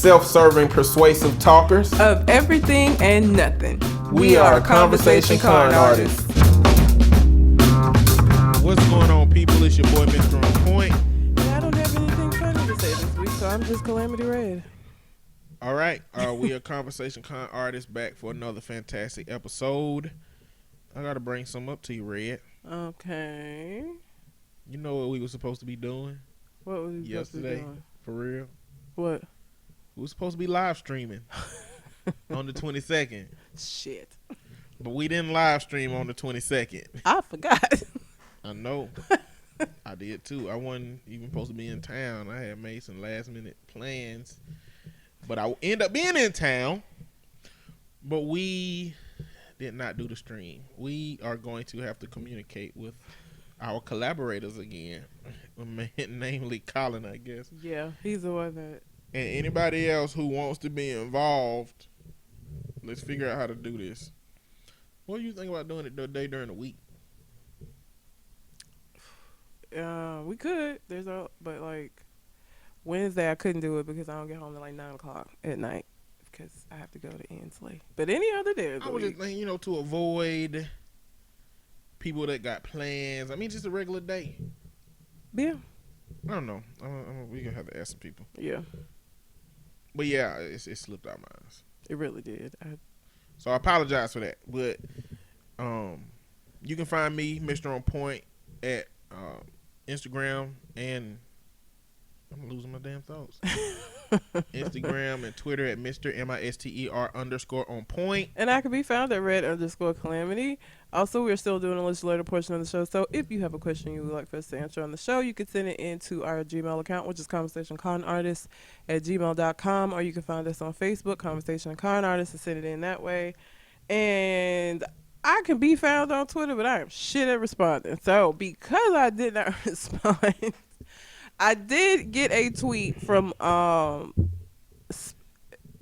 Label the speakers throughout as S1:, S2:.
S1: self-serving, persuasive talkers
S2: of everything and nothing.
S1: We are Conversation Con Artists.
S3: What's going on, people? It's your boy, Mr. On Point.
S2: I don't have anything funny to say this week, so I'm just Calamity Red.
S3: All right, we are Conversation Con Artists, back for another fantastic episode. I gotta bring some up to you, Red.
S2: Okay.
S3: You know what we were supposed to be doing?
S2: What was we
S3: yesterday?
S2: doing?
S3: For real?
S2: What?
S3: We were supposed to be live streaming on the 22nd.
S2: Shit.
S3: But we didn't live stream on the 22nd.
S2: I forgot.
S3: I know. I did too. I wasn't even supposed to be in town. I had made some last minute plans. But I end up being in town. But we did not do the stream. We are going to have to communicate with our collaborators again. Namely Colin, I guess.
S2: Yeah, he's the one that...
S3: And anybody else who wants to be involved, let's figure out how to do this. What do you think about doing it the day during the week?
S2: We could. But like Wednesday, I couldn't do it because I don't get home till like 9:00 at night because I have to go to Ensley. But any other day,
S3: I was just thinking, to avoid people that got plans. I mean, just a regular day.
S2: Yeah.
S3: I don't know. We're gonna have to ask some people.
S2: Yeah.
S3: But yeah, it slipped our minds.
S2: It really did.
S3: So I apologize for that. But you can find me, Mr. On Point, at Instagram and I'm losing my damn thoughts. Instagram and Twitter at Mr. MISTER_on point.
S2: And I can be found at red_calamity. Also, we're still doing a legislative portion of the show. So if you have a question you would like for us to answer on the show, you can send it into our Gmail account, which is conversationconartists@gmail.com, or you can find us on Facebook, Conversation Con Artists, and send it in that way. And I can be found on Twitter, but I am shit at responding. So because I did not respond, I did get a tweet from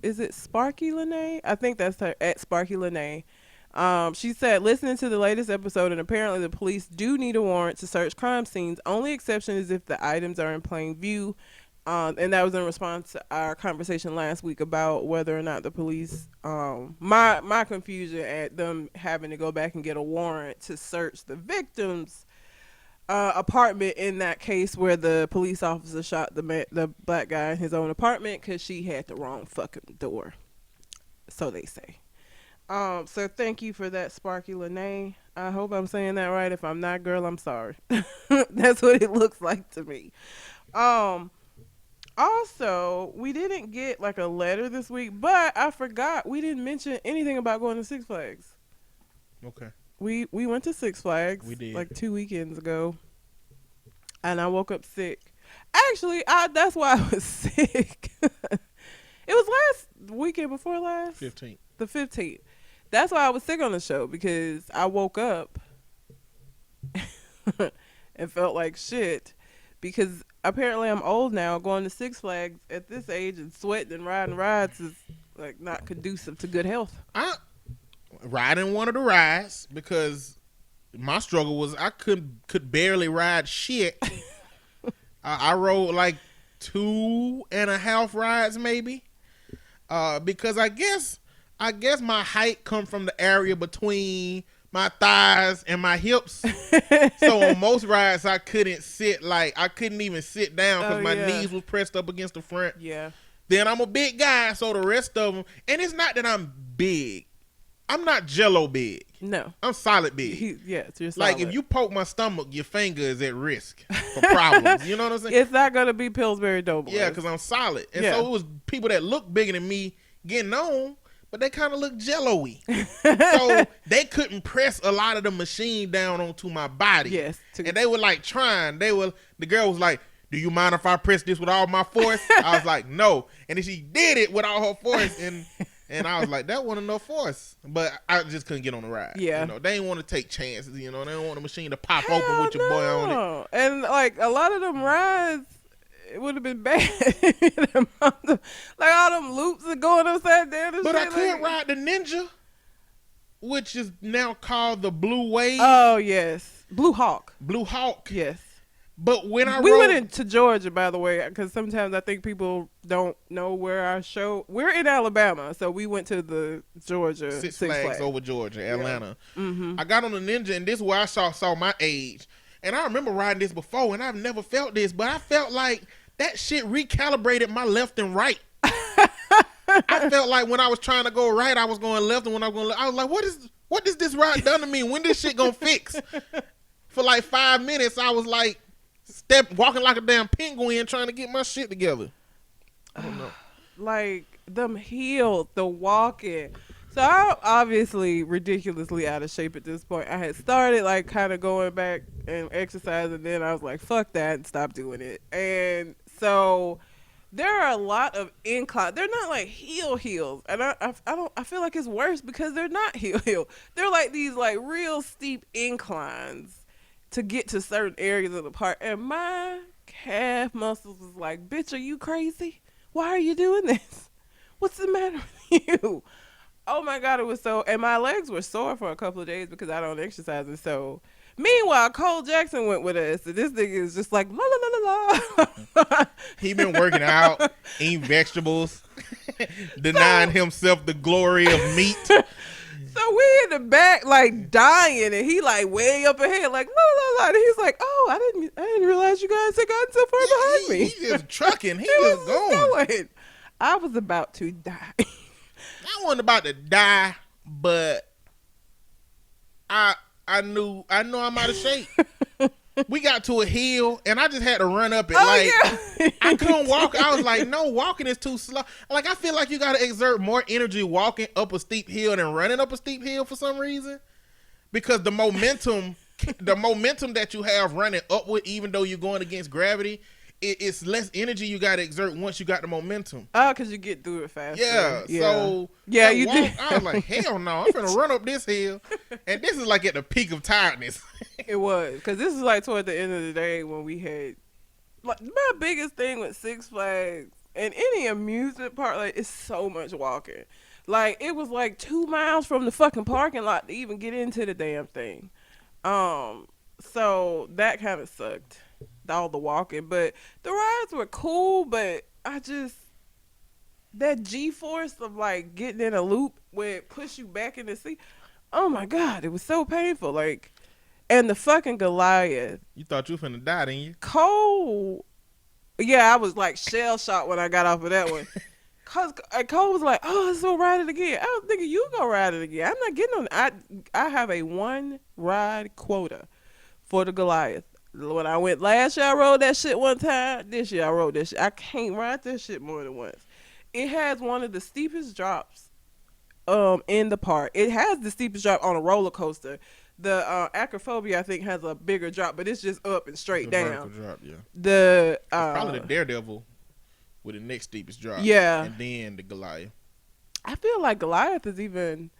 S2: is it Sparky Lene? I think that's her, at Sparky Lene. She said, listening to the latest episode, and apparently the police do need a warrant to search crime scenes. Only exception is if the items are in plain view. And that was in response to our conversation last week about whether or not the police, my confusion at them having to go back and get a warrant to search the victim's apartment in that case where the police officer shot the black guy in his own apartment because she had the wrong fucking door. So they say. So thank you for that, Sparky Lene. I hope I'm saying that right. If I'm not, girl, I'm sorry. That's what it looks like to me. Also, we didn't get like a letter this week, but I forgot we didn't mention anything about going to Six Flags.
S3: Okay. We
S2: went to Six Flags.
S3: We did.
S2: Like 2 weekends ago, and I woke up sick. Actually, that's why I was sick. It was last weekend before last.
S3: 15th.
S2: The 15th. That's why I was sick on the show, because I woke up and felt like shit. Because apparently I'm old now. Going to Six Flags at this age and sweating and riding rides is like not conducive to good health.
S3: I riding one of the rides because my struggle was I could barely ride shit. I rode like 2.5 rides maybe, because I guess my height come from the area between my thighs and my hips. So on most rides I couldn't even sit down because my knees was pressed up against the front.
S2: Yeah.
S3: Then I'm a big guy, so the rest of them, and it's not that I'm big. I'm not Jello big.
S2: No.
S3: I'm solid big.
S2: You're solid.
S3: Like if you poke my stomach, your finger is at risk for problems. You know what I'm saying?
S2: It's not going to be Pillsbury Doughboy.
S3: Yeah, because I'm solid. And so it was people that look bigger than me getting on, but they kind of look Jello-y. So they couldn't press a lot of the machine down onto my body.
S2: Yes.
S3: And they were like trying. The girl was like, do you mind if I press this with all my force? I was like, no. And then she did it with all her force. And I was like, that wasn't enough force. But I just couldn't get on the ride.
S2: Yeah.
S3: They didn't want to take chances. They don't want the machine to pop open with your boy on it.
S2: And like a lot of them rides, it would have been bad. Like all them loops are going upside down and
S3: but
S2: shit.
S3: I could ride the Ninja, which is now called the Blue Wave.
S2: Oh, yes. Blue Hawk.
S3: Blue Hawk.
S2: Yes.
S3: But when I
S2: We
S3: rode,
S2: went into Georgia, by the way, because sometimes I think people don't know where our show. We're in Alabama, so we went to the Georgia
S3: Six
S2: Six
S3: Flags
S2: Flags.
S3: over Georgia, Atlanta.
S2: Mm-hmm.
S3: I got on the Ninja, and this is where I saw my age. And I remember riding this before, and I've never felt this, but I felt like that shit recalibrated my left and right. I felt like when I was trying to go right, I was going left, and when I was going left, I was like, what is this ride done to me? When this shit gonna fix? For like 5 minutes, I was like walking like a damn penguin trying to get my shit together. I don't know.
S2: Like them heels, the walking. So I'm obviously ridiculously out of shape at this point. I had started like kind of going back and exercising, then I was like, fuck that, and stopped doing it. And so there are a lot of inclines. They're not like heels, and I feel like it's worse because they're not heel. They're like these like real steep inclines to get to certain areas of the park, and my calf muscles was like, bitch, are you crazy? Why are you doing this? What's the matter with you? Oh my God, it was so, and my legs were sore for a couple of days because I don't exercise. And so, meanwhile, Cole Jackson went with us, and this nigga is just like, la la la la la.
S3: He been working out, eating vegetables, denying himself the glory of meat.
S2: So we in the back like dying, and he like way up ahead like la la la. And he's like, "Oh, I didn't realize you guys had gotten so far behind me."
S3: He just trucking. He
S2: was
S3: just going.
S2: I was about to die.
S3: I wasn't about to die, but I knew I'm out of shape. We got to a hill, and I just had to run up it.
S2: Yeah.
S3: I couldn't walk. I was like, no, walking is too slow. Like, I feel like you got to exert more energy walking up a steep hill than running up a steep hill for some reason. Because the momentum that you have running upward, even though you're going against gravity, it's less energy you got to exert once you got the momentum.
S2: Oh, because you get through it faster.
S3: Yeah. So
S2: yeah, you
S3: walk,
S2: did.
S3: I was like, hell no, I'm finna run up this hill, and this is like at the peak of tiredness.
S2: It was, because this is like toward the end of the day when we had, like, my biggest thing with Six Flags and any amusement park, like, it's so much walking. Like, it was like 2 miles from the fucking parking lot to even get into the damn thing. So that kind of sucked, all the walking. But the rides were cool, but that G-force of like getting in a loop where it push you back in the seat, oh my God, it was so painful. Like, and the fucking Goliath.
S3: You thought you finna die, didn't you?
S2: Cole, yeah, I was like shell shocked when I got off of that one. Cause Cole was like, "Oh, let's go ride it again." I was thinking, "You go ride it again." I'm not getting on. I have a 1 ride quota for the Goliath. When I went last year, I rode that shit 1 time. This year, I rode that shit. I can't ride this shit more than once. It has one of the steepest drops in the park. It has the steepest drop on a roller coaster. The acrophobia, I think, has a bigger drop, but it's just up and straight down.
S3: Drop, yeah.
S2: The
S3: probably the Daredevil with the next steepest drop.
S2: Yeah.
S3: And then the Goliath.
S2: I feel like Goliath is even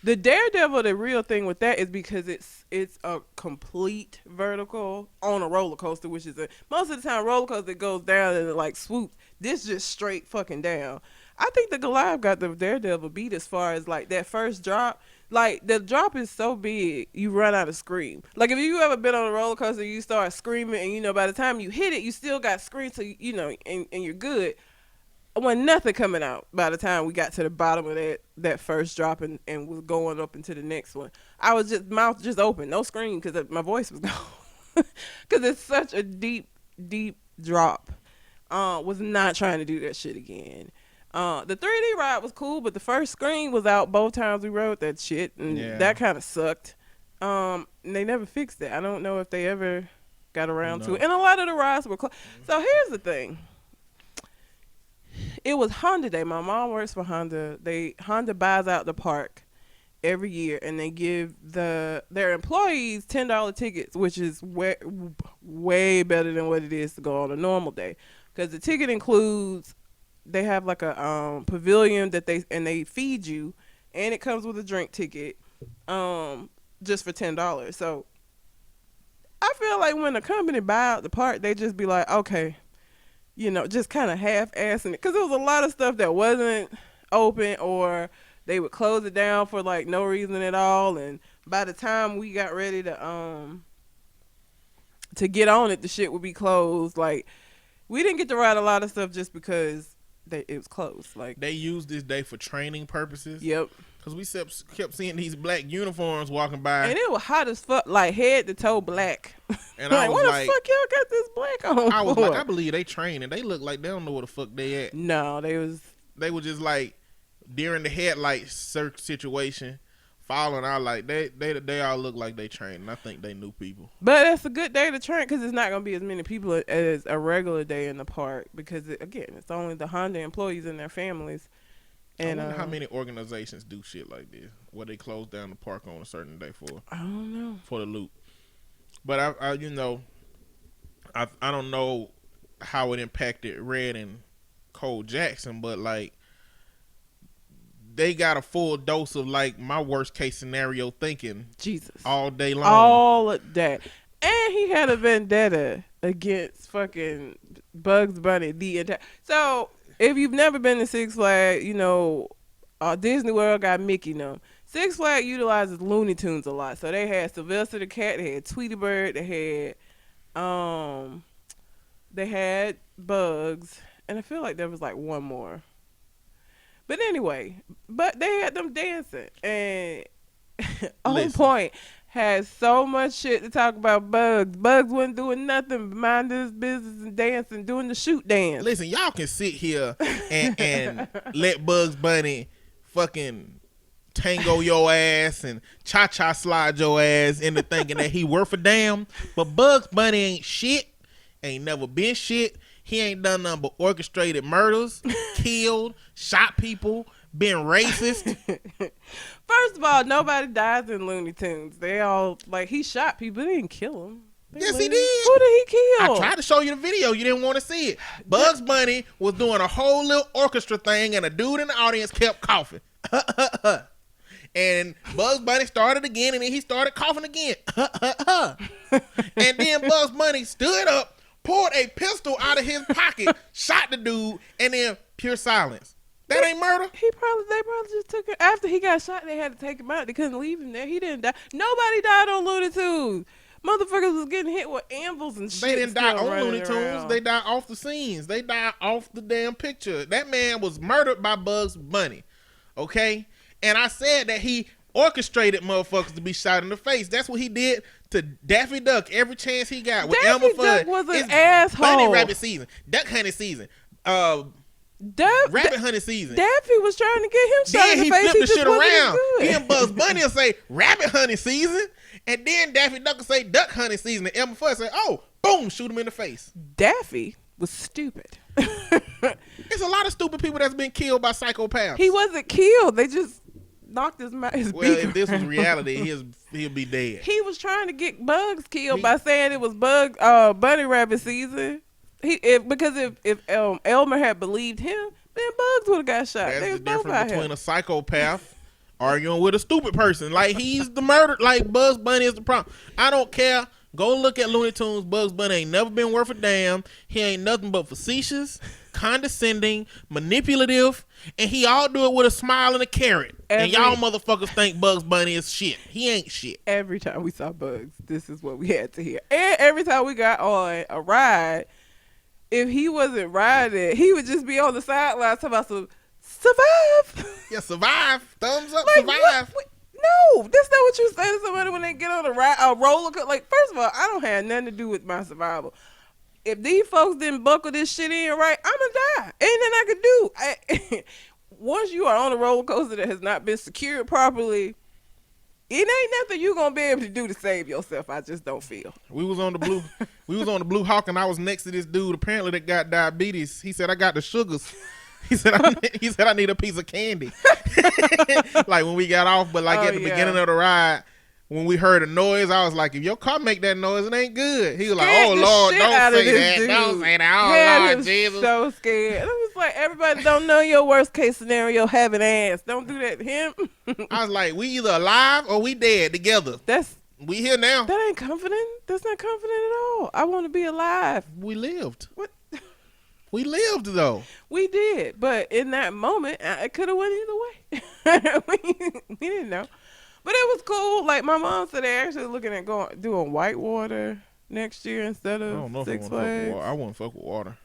S2: the Daredevil. The real thing with that is because it's a complete vertical on a roller coaster, which is most of the time roller coaster goes down and it like swoops. This just straight fucking down. I think the Goliath got the Daredevil beat as far as like that first drop. Like, the drop is so big, you run out of scream. Like, if you ever been on a roller coaster, you start screaming, and, you know, by the time you hit it, you still got scream, so, you know, and you're good. When nothing coming out by the time we got to the bottom of that first drop and was going up into the next one. I was just, mouth just open, no scream, because my voice was gone. Because it's such a deep, deep drop. Was not trying to do that shit again. The 3D ride was cool, but the first screen was out both times we rode that shit, and that kind of sucked. And they never fixed it. I don't know if they ever got around to it. And a lot of the rides were closed. So here's the thing. It was Honda Day. My mom works for Honda. Honda buys out the park every year, and they give their employees $10 tickets, which is way better than what it is to go on a normal day, because the ticket includes. They have like a pavilion that they feed you, and it comes with a drink ticket, just for $10. So I feel like when the company buy out the park, they just be like, okay, you know, just kind of half-assing it, because there was a lot of stuff that wasn't open, or they would close it down for like no reason at all. And by the time we got ready to to get on it, the shit would be closed. Like, we didn't get to ride a lot of stuff just because it was closed. Like,
S3: they used this day for training purposes.
S2: Yep.
S3: Because we kept seeing these black uniforms walking by.
S2: And it was hot as fuck, like head to toe black.
S3: And
S2: like,
S3: I was
S2: what
S3: like,
S2: the fuck y'all got this black on
S3: I was
S2: for?
S3: like, I believe they training. They look like they don't know where the fuck they at.
S2: No, they
S3: were just like, during the headlight search situation, following out, like, they all look like they training. I think they knew people.
S2: But it's a good day to train because it's not going to be as many people as a regular day in the park because, again, it's only the Honda employees and their families. And
S3: I wonder how many organizations do shit like this, where they close down the park on a certain day for.
S2: I don't know.
S3: For the loop. But I you know, I don't know how it impacted Red and Cole Jackson, but like, they got a full dose of like my worst case scenario thinking.
S2: Jesus.
S3: All day long.
S2: All of that. And he had a vendetta against fucking Bugs Bunny the entire. So if you've never been to Six Flags, you know, Disney World got Mickey now. Six Flags utilizes Looney Tunes a lot. So they had Sylvester the Cat, they had Tweety Bird, they had Bugs, and I feel like there was like one more. But anyway, but they had them dancing, and On Point had so much shit to talk about Bugs. Bugs wasn't doing nothing but minding his business and dancing, doing the shoot dance.
S3: Listen, y'all can sit here and let Bugs Bunny fucking tango your ass and cha-cha slide your ass into thinking that he worth a damn. But Bugs Bunny ain't shit, ain't never been shit. He ain't done nothing but orchestrated murders, killed, shot people, been racist.
S2: First of all, nobody dies in Looney Tunes. They all, like, he shot people. They didn't kill them.
S3: Yes, he did.
S2: Who did he kill?
S3: I tried to show you the video. You didn't want to see it. Bugs Bunny was doing a whole little orchestra thing, and a dude in the audience kept coughing. And Bugs Bunny started again, and then he started coughing again. And then Bugs Bunny stood up, pulled a pistol out of his pocket, shot the dude, and then pure silence. That ain't murder.
S2: They probably just took it after he got shot. They had to take him out. They couldn't leave him there. He didn't die. Nobody died on Looney Tunes. Motherfuckers was getting hit with anvils and shit.
S3: They didn't die on Looney Tunes.
S2: Around.
S3: They died off the scenes. They died off the damn picture. That man was murdered by Bugs Bunny. Okay? And I said that he orchestrated motherfuckers to be shot in the face. That's what he did to Daffy Duck every chance he got with Elmer Fudd.
S2: Daffy Duck was an asshole.
S3: Bunny rabbit season. Duck hunting season. Rabbit hunting season.
S2: Daffy was trying to get him shot in the face.
S3: Then he flipped the shit around.
S2: Good.
S3: Then Bugs Bunny will say rabbit hunting season. And then Daffy Duck will say duck hunting season. And Elmer Fudd say, oh, boom, shoot him in the face.
S2: Daffy was stupid.
S3: There's a lot of stupid people that's been killed by psychopaths.
S2: He wasn't killed. They just knocked his beak.
S3: Well, if this was reality, he'll be dead.
S2: He was trying to get Bugs killed by saying it was bunny rabbit season. Because if Elmer had believed him, then Bugs would have got shot.
S3: That's
S2: they
S3: the
S2: was both
S3: difference
S2: out
S3: between
S2: here.
S3: a psychopath arguing with a stupid person. Like, he's the murder. Like, Bugs Bunny is the problem. I don't care. Go look at Looney Tunes. Bugs Bunny ain't never been worth a damn. He ain't nothing but facetious, condescending, manipulative, and he all do it with a smile and a carrot. And y'all motherfuckers think Bugs Bunny is shit. He ain't shit.
S2: Every time we saw Bugs, this is what we had to hear. And every time we got on a ride, if he wasn't riding, he would just be on the sidelines talking about survive.
S3: Yeah, survive. Thumbs up,
S2: Like,
S3: survive.
S2: No, that's not what you say to somebody when they get on a roller coaster. Like, first of all, I don't have nothing to do with my survival. If these folks didn't buckle this shit in right, I'm gonna die. Ain't nothing I can do. Once you are on a roller coaster that has not been secured properly, it ain't nothing you gonna be able to do to save yourself. I just don't feel.
S3: We was on the Blue Hawk, and I was next to this dude apparently that got diabetes. He said, I got the sugars. He said I need a piece of candy. Like, when we got off, but like at the beginning of the ride, when we heard a noise, I was like, if your car make that noise, it ain't good. He was like, oh Lord, don't say that.
S2: Dude.
S3: Don't say that. Oh Lord, Jesus.
S2: So scared. And I was like, everybody don't know your worst case scenario having ass. Don't do that to him.
S3: I was like, we either alive or we dead together. We here now.
S2: That ain't confident. That's not confident at all. I want to be alive.
S3: We lived.
S2: What?
S3: We lived though.
S2: We did, but in that moment, it could have went either way. we didn't know, but it was cool. Like, my mom said, they're actually looking at doing whitewater next year instead
S3: I
S2: of
S3: don't know if I
S2: Six
S3: want to fuck with
S2: Flags?
S3: water. I wouldn't fuck with water.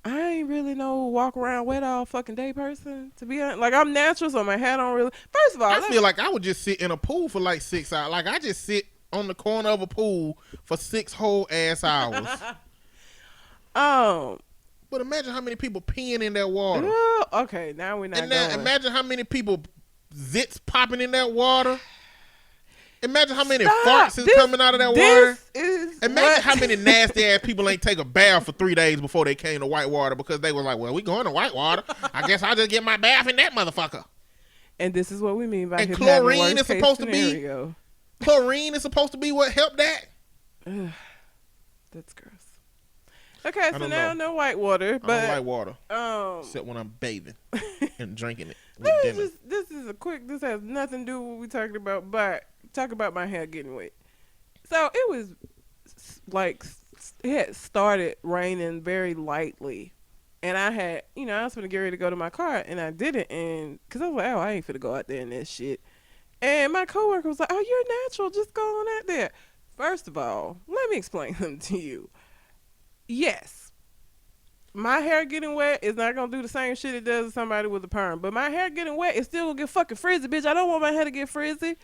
S2: I ain't really no walk around wet all fucking day person. To be honest, like I'm natural, so my hat don't really. First of all,
S3: I feel like I would just sit in a pool for like 6 hours. Like I just sit on the corner of a pool for 6 whole ass hours. But imagine how many people peeing in that water.
S2: Okay, now we're not
S3: And now
S2: going.
S3: imagine how many people zits popping in that water. Imagine how many farts is coming out of that water. Imagine how many nasty ass people ain't take a bath for 3 days before they came to whitewater because they were like, well, we going to whitewater. I guess I'll just get my bath in that motherfucker.
S2: And this is what we mean by
S3: and chlorine is supposed
S2: scenario.
S3: to be chlorine is supposed to be what helped that.
S2: That's gross. Okay, so now no whitewater, but
S3: I don't like water. Except when I'm bathing and drinking it.
S2: This is a quick. This has nothing to do with what we talking about, but talk about my hair getting wet. So it was like it had started raining very lightly, and I had, I was gonna get ready to go to my car, and I didn't, and because I was like, oh, I ain't finna go out there in that shit. And my coworker was like, oh, you're natural, just go on out there. First of all, let me explain them to you. Yes, my hair getting wet is not gonna do the same shit it does to somebody with a perm, but my hair getting wet is still gonna get fucking frizzy, bitch. I don't want my hair to get frizzy.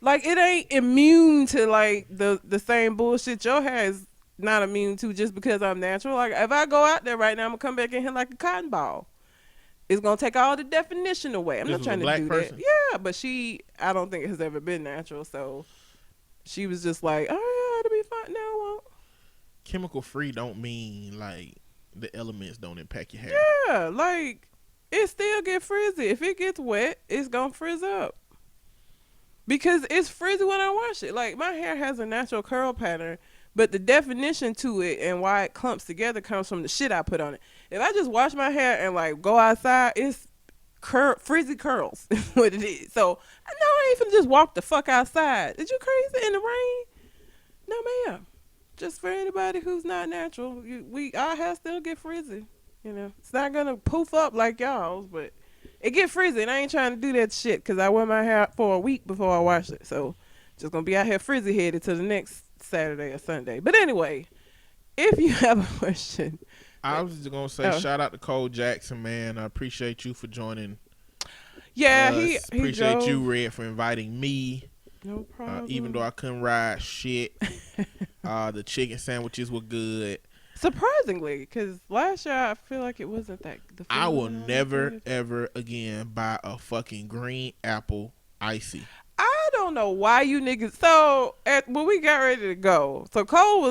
S2: Like, it ain't immune to like the same bullshit your hair is not immune to just because I'm natural. Like, if I go out there right now, I'm gonna come back in here like a cotton ball. It's gonna take all the definition away. I'm not trying to do that. Yeah, but I don't think it has ever been natural, so she was just like, oh yeah, it'll be fine. No, it won't.
S3: Chemical free don't mean like the elements don't impact your hair.
S2: Yeah, like it still get frizzy. If it gets wet, it's gonna frizz up. Because it's frizzy when I wash it. Like, my hair has a natural curl pattern, but the definition to it and why it clumps together comes from the shit I put on it. If I just wash my hair and like go outside, it's frizzy curls is what it is. So I know I ain't finna just walk the fuck outside. Is you crazy in the rain? No, ma'am. Just for anybody who's not natural, our hair still get frizzy. It's not gonna poof up like y'all's, but it get frizzy, and I ain't trying to do that shit because I wear my hair for a week before I wash it. So just gonna be out here frizzy headed to the next Saturday or Sunday. But anyway, if you have a question,
S3: I was just gonna say shout out to Cole Jackson, man. I appreciate you for joining.
S2: Yeah, he
S3: appreciate you, Red, for inviting me.
S2: No problem.
S3: Even though I couldn't ride shit, the chicken sandwiches were good.
S2: Surprisingly, because last year I feel like it wasn't that.
S3: I will never ever again buy a fucking green apple icy.
S2: I don't know why you niggas. So when we got ready to go, so Cole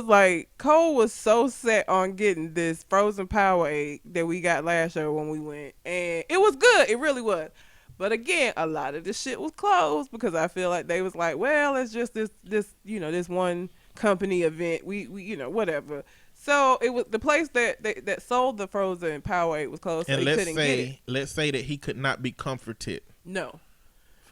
S2: was so set on getting this frozen Powerade that we got last year when we went, and it was good. It really was. But again, a lot of this shit was closed because I feel like they was like, well, it's just this this one company event. We whatever. So it was the place that sold the frozen Powerade was closed.
S3: And
S2: so
S3: let's say that he could not be comforted.
S2: No.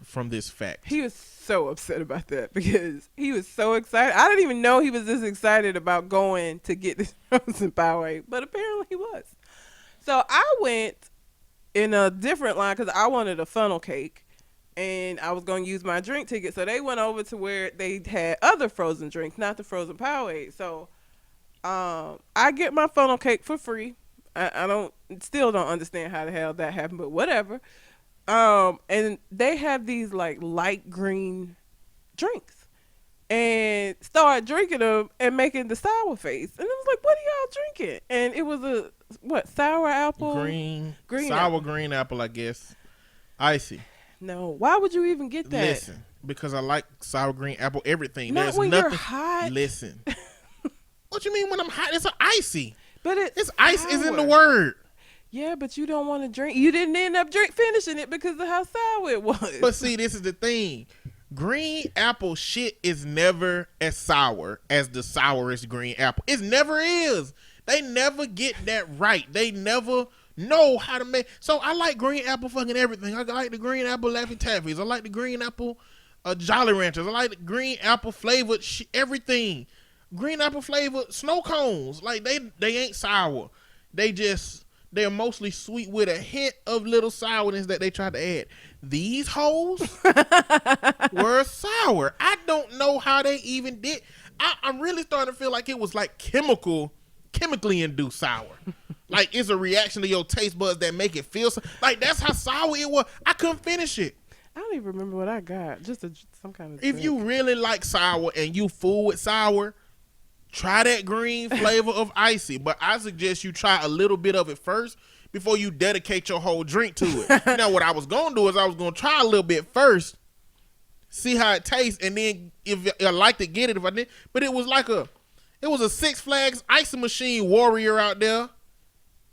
S3: From this fact.
S2: He was so upset about that because he was so excited. I didn't even know he was this excited about going to get this frozen Powerade, but apparently he was. So I went in a different line because I wanted a funnel cake and I was going to use my drink ticket. So they went over to where they had other frozen drinks, not the frozen Powerade. So I get my funnel cake for free. I still don't understand how the hell that happened, but whatever. And they have these like light green drinks and start drinking them and making the sour face. And it was like, what are y'all drinking? And it was sour apple?
S3: Green sour green apple, I guess. Icy.
S2: No, why would you even get that?
S3: Listen, because I like sour green apple everything.
S2: Not
S3: There's
S2: when
S3: nothing.
S2: You're hot.
S3: Listen. What you mean when I'm hot? It's an icy.
S2: But
S3: it's ice is in the word.
S2: Yeah, but you don't want to drink. You didn't end up finishing it because of how sour it was.
S3: But see, this is the thing. Green apple shit is never as sour as the sourest green apple. It never is. They never get that right. They never know how to make. So I like green apple fucking everything. I like the green apple Laffy Taffies. I like the green apple Jolly Ranchers. I like the green apple flavored everything. Green apple flavored snow cones. Like they ain't sour. They're mostly sweet with a hint of little sourness that they tried to add. These hoes were sour. I don't know how they even did. I'm really starting to feel like it was like chemically induced sour. Like it's a reaction to your taste buds that make it feel like that's how sour it was. I couldn't finish it.
S2: I don't even remember what I got. Just some kind of.
S3: If
S2: drink.
S3: you really like sour and you fool with sour, try that green flavor of icy. But I suggest you try a little bit of it first before you dedicate your whole drink to it. Now, what I was going to do is I was going to try a little bit first, see how it tastes, and then if I liked it, get it. If I didn't, but it was a Six Flags ice machine warrior out there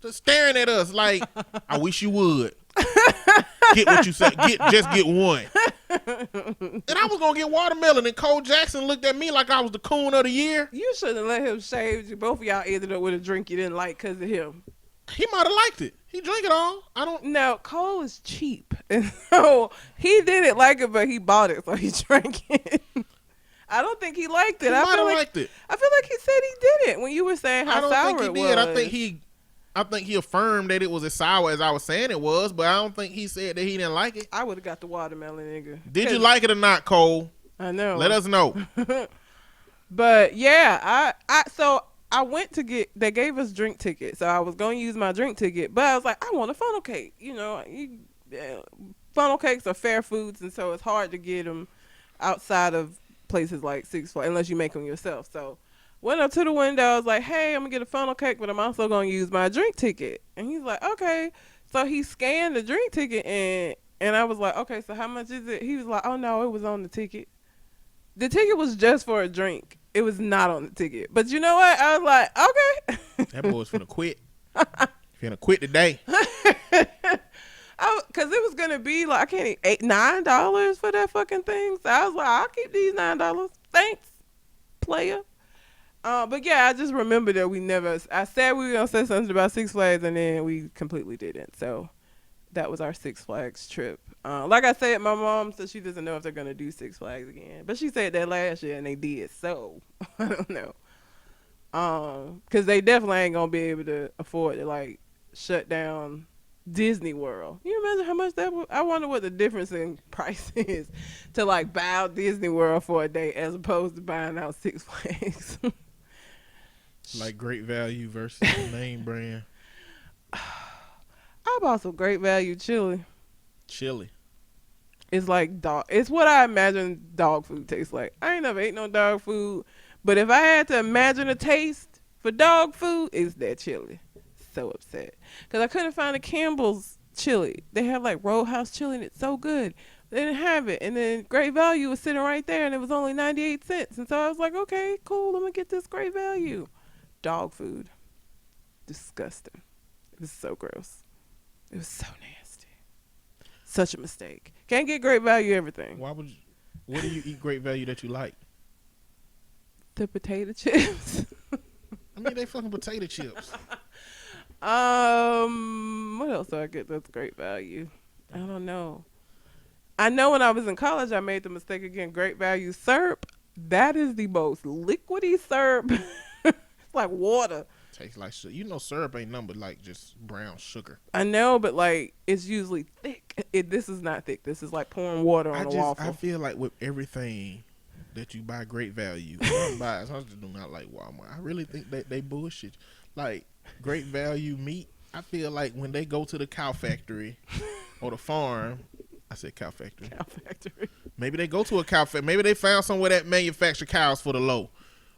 S3: just staring at us like, I wish you would. Get what you said. Just get one. And I was going to get watermelon, and Cole Jackson looked at me like I was the coon of the year.
S2: You shouldn't have let him shave you. Both of y'all ended up with a drink you didn't like because of him.
S3: He might have liked it. He drank it all. I don't.
S2: No, Cole is cheap. And so he didn't like it, but he bought it, so he drank it. I don't think he liked it.
S3: He might have liked it.
S2: I feel like he said he didn't when you were saying how sour
S3: I don't think he did.
S2: was.
S3: I think he affirmed that it was as sour as I was saying it was, but I don't think he said that he didn't like it.
S2: I would have got the watermelon, nigga.
S3: Did you like it or not, Cole?
S2: I know.
S3: Let us know.
S2: But yeah, I went to they gave us drink tickets, so I was going to use my drink ticket, but I was like, I want a funnel cake. You know, funnel cakes are fair foods, and so it's hard to get them outside of places like Six Flags unless you make them yourself. So went up to the window. I was like, hey, I'm going to get a funnel cake, but I'm also going to use my drink ticket. And he's like, okay. So he scanned the drink ticket, and I was like, okay, so how much is it? He was like, oh, no, it was on the ticket. The ticket was just for a drink. It was not on the ticket. But you know what? I was like, okay.
S3: That boy's finna quit. Finna quit today.
S2: Because it was going to be like, I can't eat $9 for that fucking thing. So I was like, I'll keep these $9. Thanks, player. But yeah, I just remember that I said we were going to say something about Six Flags, and then we completely didn't. So that was our Six Flags trip. Like I said, my mom said she doesn't know if they're going to do Six Flags again. But she said that last year, and they did. So I don't know. Because they definitely ain't going to be able to afford to, like, shut down Disney World. You imagine how much that would? I wonder what the difference in price is to, like, buy out Disney World for a day as opposed to buying out Six Flags.
S3: Like Great Value versus name brand.
S2: I bought some Great Value chili.
S3: Chili.
S2: It's like dog. It's what I imagine dog food tastes like. I ain't never ate no dog food, but if I had to imagine a taste for dog food, it's that chili. So upset because I couldn't find a Campbell's chili. They have like Roadhouse chili, and it's so good. They didn't have it, and then Great Value was sitting right there, and it was only 98 cents. And so I was like, okay, cool. I'm gonna get this Great Value. Dog food, disgusting. It was so gross. It was so nasty. Such a mistake. Can't get Great Value everything.
S3: Why would you? What do you eat Great Value that you like?
S2: The potato chips.
S3: I mean, they fucking potato chips.
S2: What else do I get that's Great Value? I don't know. I know when I was in college, I made the mistake again. Great Value syrup. That is the most liquidy syrup. It's like water.
S3: Tastes like sugar. You know, syrup ain't nothing but like just brown sugar.
S2: I know, but like it's usually thick. This is not thick. This is like pouring water on a waffle.
S3: I feel like with everything that you buy Great Value, I just do not like Walmart. I really think that they bullshit. Like Great Value meat, I feel like when they go to the cow factory or the farm, I said cow factory.
S2: Cow factory.
S3: Maybe they go to a cow factory. Maybe they found somewhere that manufacture cows for the low.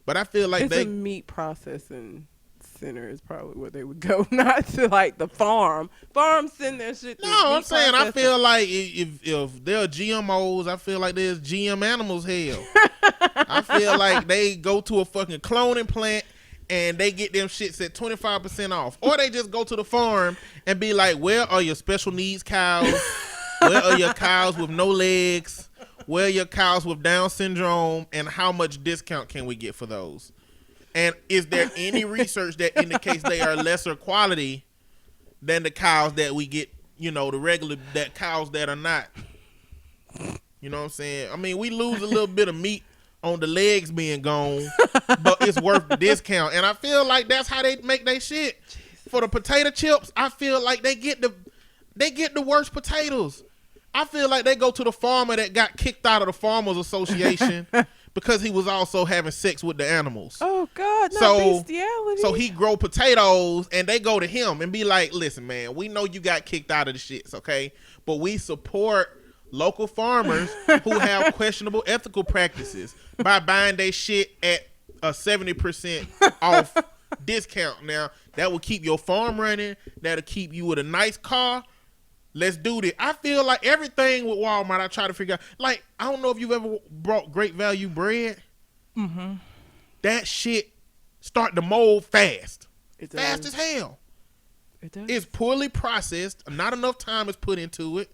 S3: But I feel like
S2: it's a meat processing center is probably where they would go, not to like the farm. Farms send their shit to
S3: No, I'm saying I feel like if there are GMOs, I feel like there's GM animals hell. I feel like they go to a fucking cloning plant and they get them shits at 25% off. Or they just go to the farm and be like, where are your special needs cows? Where are your cows with no legs? Where are your cows with Down syndrome? And how much discount can we get for those? And is there any research that indicates they are lesser quality than the cows that we get, you know, the regular cows that are not? You know what I'm saying? I mean, we lose a little bit of meat on the legs being gone, but it's worth the discount. And I feel like that's how they make their shit. For the potato chips, I feel like they get the worst potatoes. I feel like they go to the farmer that got kicked out of the Farmers Association because he was also having sex with the animals.
S2: Oh God, not bestiality.
S3: So he grow potatoes and they go to him and be like, listen, man, we know you got kicked out of the shits, okay? But we support local farmers who have questionable ethical practices by buying their shit at a 70% off discount. Now, that will keep your farm running. That'll keep you with a nice car. Let's do this. I feel like everything with Walmart, I try to figure out. Like, I don't know if you've ever brought Great Value bread. Mm-hmm. That shit start to mold fast. Fast as hell.
S2: It does.
S3: It's poorly processed. Not enough time is put into it.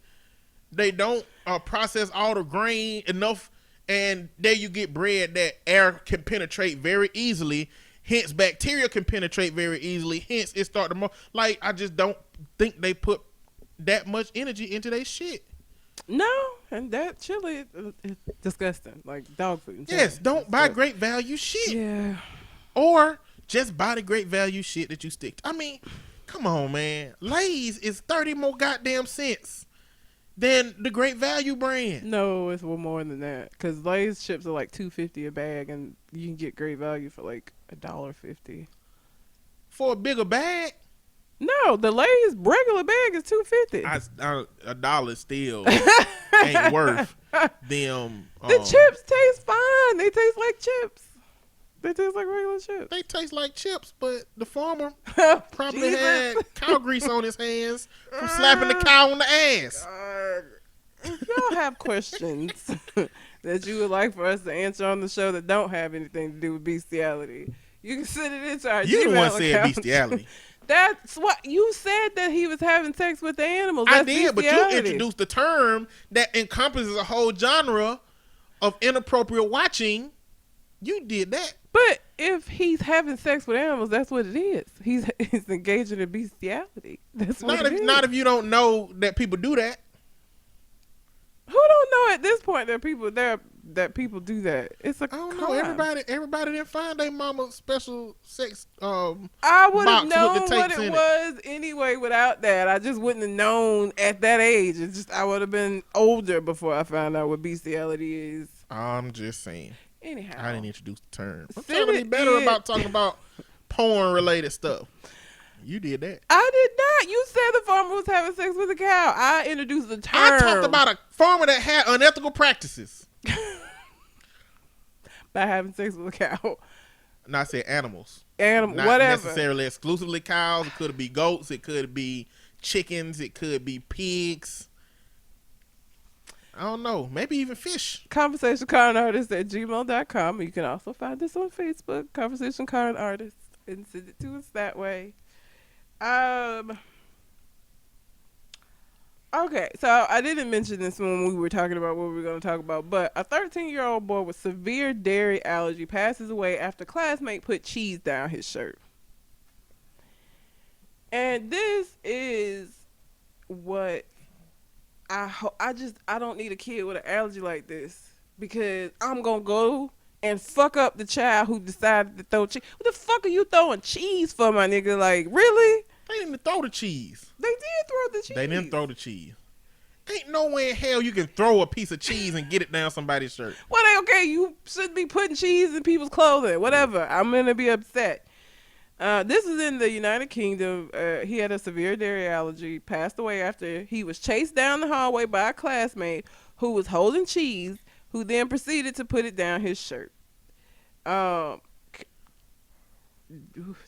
S3: They don't process all the grain enough. And there you get bread that air can penetrate very easily. Hence, bacteria can penetrate very easily. Hence, it start to mold. Like, I just don't think they put that much energy into their shit.
S2: No, and that chili is disgusting, like dog food.
S3: Yes, don't buy Great Value shit.
S2: Yeah.
S3: Or just buy the Great Value shit that you stick to. I mean, come on, man. Lay's is 30 more goddamn cents than the Great Value brand.
S2: No, it's more than that. Because Lay's chips are like $2.50 a bag, and you can get Great Value for like $1.50
S3: for a bigger bag.
S2: No, the Lay's regular bag is $2.50.
S3: $1 still ain't worth them.
S2: The chips taste fine. They taste like chips. They taste like regular chips.
S3: They taste like chips, but the farmer probably had cow grease on his hands from slapping the cow on the ass.
S2: If y'all have questions that you would like for us to answer on the show that don't have anything to do with bestiality, you can send it into our
S3: You
S2: Gmail
S3: the one said
S2: account.
S3: bestiality.
S2: That's what you said, that he was having sex with the animals.
S3: I
S2: That's
S3: did, but you
S2: bestiality.
S3: introduced the term that encompasses a whole genre of inappropriate watching. You did that.
S2: But if he's having sex with animals, that's what it is. He's engaging in bestiality. That's what it is.
S3: Not if you don't know that people do that.
S2: Who don't know at this point that people do that? It's a
S3: I don't
S2: crime.
S3: know. Everybody didn't find their mama's special sex.
S2: I would have
S3: box
S2: known
S3: with the
S2: what
S3: tapes
S2: it
S3: in it.
S2: was anyway without that. I just wouldn't have known at that age. It's just I would have been older before I found out what bestiality is.
S3: I'm just saying.
S2: Anyhow,
S3: I didn't introduce the term. I'm
S2: Send
S3: trying to be
S2: it
S3: better
S2: in.
S3: about talking about porn related stuff. You did that.
S2: I did not. You said the farmer was having sex with a cow. I introduced the term.
S3: I talked about a farmer that had unethical practices.
S2: By having sex with a cow.
S3: And I said animals.
S2: Animal,
S3: Not
S2: whatever.
S3: necessarily exclusively cows. It could be goats. It could be chickens. It could be pigs. I don't know. Maybe even fish.
S2: ConversationConArtist@gmail.com. You can also find us on Facebook, Conversation Con Artist, and send it to us that way. Okay, so I didn't mention this when we were talking about what we were going to talk about, but a 13-year-old boy with severe dairy allergy passes away after classmate put cheese down his shirt. And this is what I don't need a kid with an allergy like this, because I'm going to go and fuck up the child who decided to throw cheese. What the fuck are you throwing cheese for, my nigga? Like, really?
S3: They didn't even throw the cheese.
S2: They did throw the cheese.
S3: They didn't throw the cheese. Ain't no way in hell you can throw a piece of cheese and get it down somebody's shirt.
S2: Well, okay, you shouldn't be putting cheese in people's clothing. Whatever. I'm going to be upset. This is in the United Kingdom. He had a severe dairy allergy, passed away after he was chased down the hallway by a classmate who was holding cheese, who then proceeded to put it down his shirt.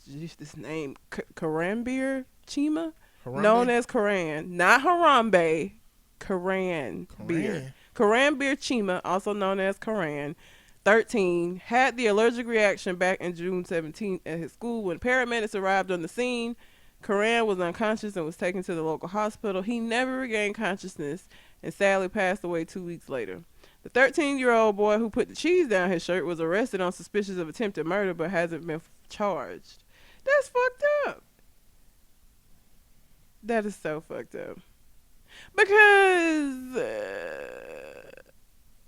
S2: This name, Karambir Chima, known as Karan, not Harambe, Karan Beer. Karambir Chima, also known as Karan, 13, had the allergic reaction back in June 17th at his school. When paramedics arrived on the scene, Karan was unconscious and was taken to the local hospital. He never regained consciousness and sadly passed away 2 weeks later. The 13-year-old boy who put the cheese down his shirt was arrested on suspicion of attempted murder but hasn't been charged. That's fucked up. That is so fucked up. Because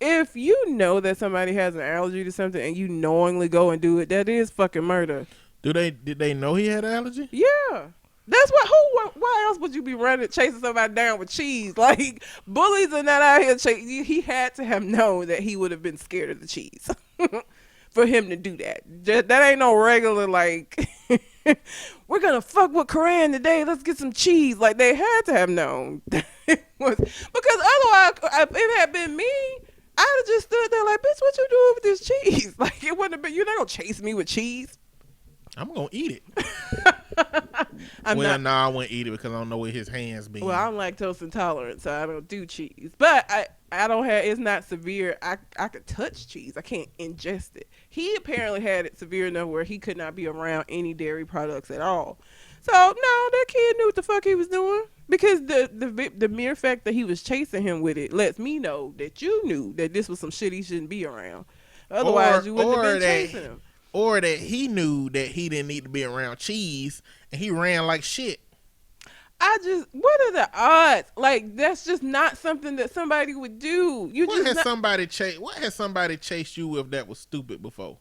S2: if you know that somebody has an allergy to something and you knowingly go and do it, that is fucking murder.
S3: Did they know he had an allergy?
S2: Yeah. That's why else would you be chasing somebody down with cheese? Like, bullies are not out here chasing. He had to have known that he would have been scared of the cheese. for him to do that. That ain't no regular, like, we're going to fuck with Koran today. Let's get some cheese. Like, they had to have known. It was, because otherwise, if it had been me, I'd have just stood there like, bitch, what you doing with this cheese? Like, it wouldn't have been, you're not going to chase me with cheese.
S3: I'm going to eat it.
S2: I
S3: wouldn't eat it because I don't know where his hands be.
S2: Well, I'm lactose intolerant, so I don't do cheese. But I don't have, it's not severe. I could touch cheese. I can't ingest it. He apparently had it severe enough where he could not be around any dairy products at all. So, no, that kid knew what the fuck he was doing. Because the mere fact that he was chasing him with it lets me know that you knew that this was some shit he shouldn't be around. Otherwise, you wouldn't have been chasing him.
S3: Or that he knew that he didn't need to be around cheese and he ran like shit.
S2: What are the odds? Like, that's just not something that somebody would do.
S3: What has somebody chased you with that was stupid before?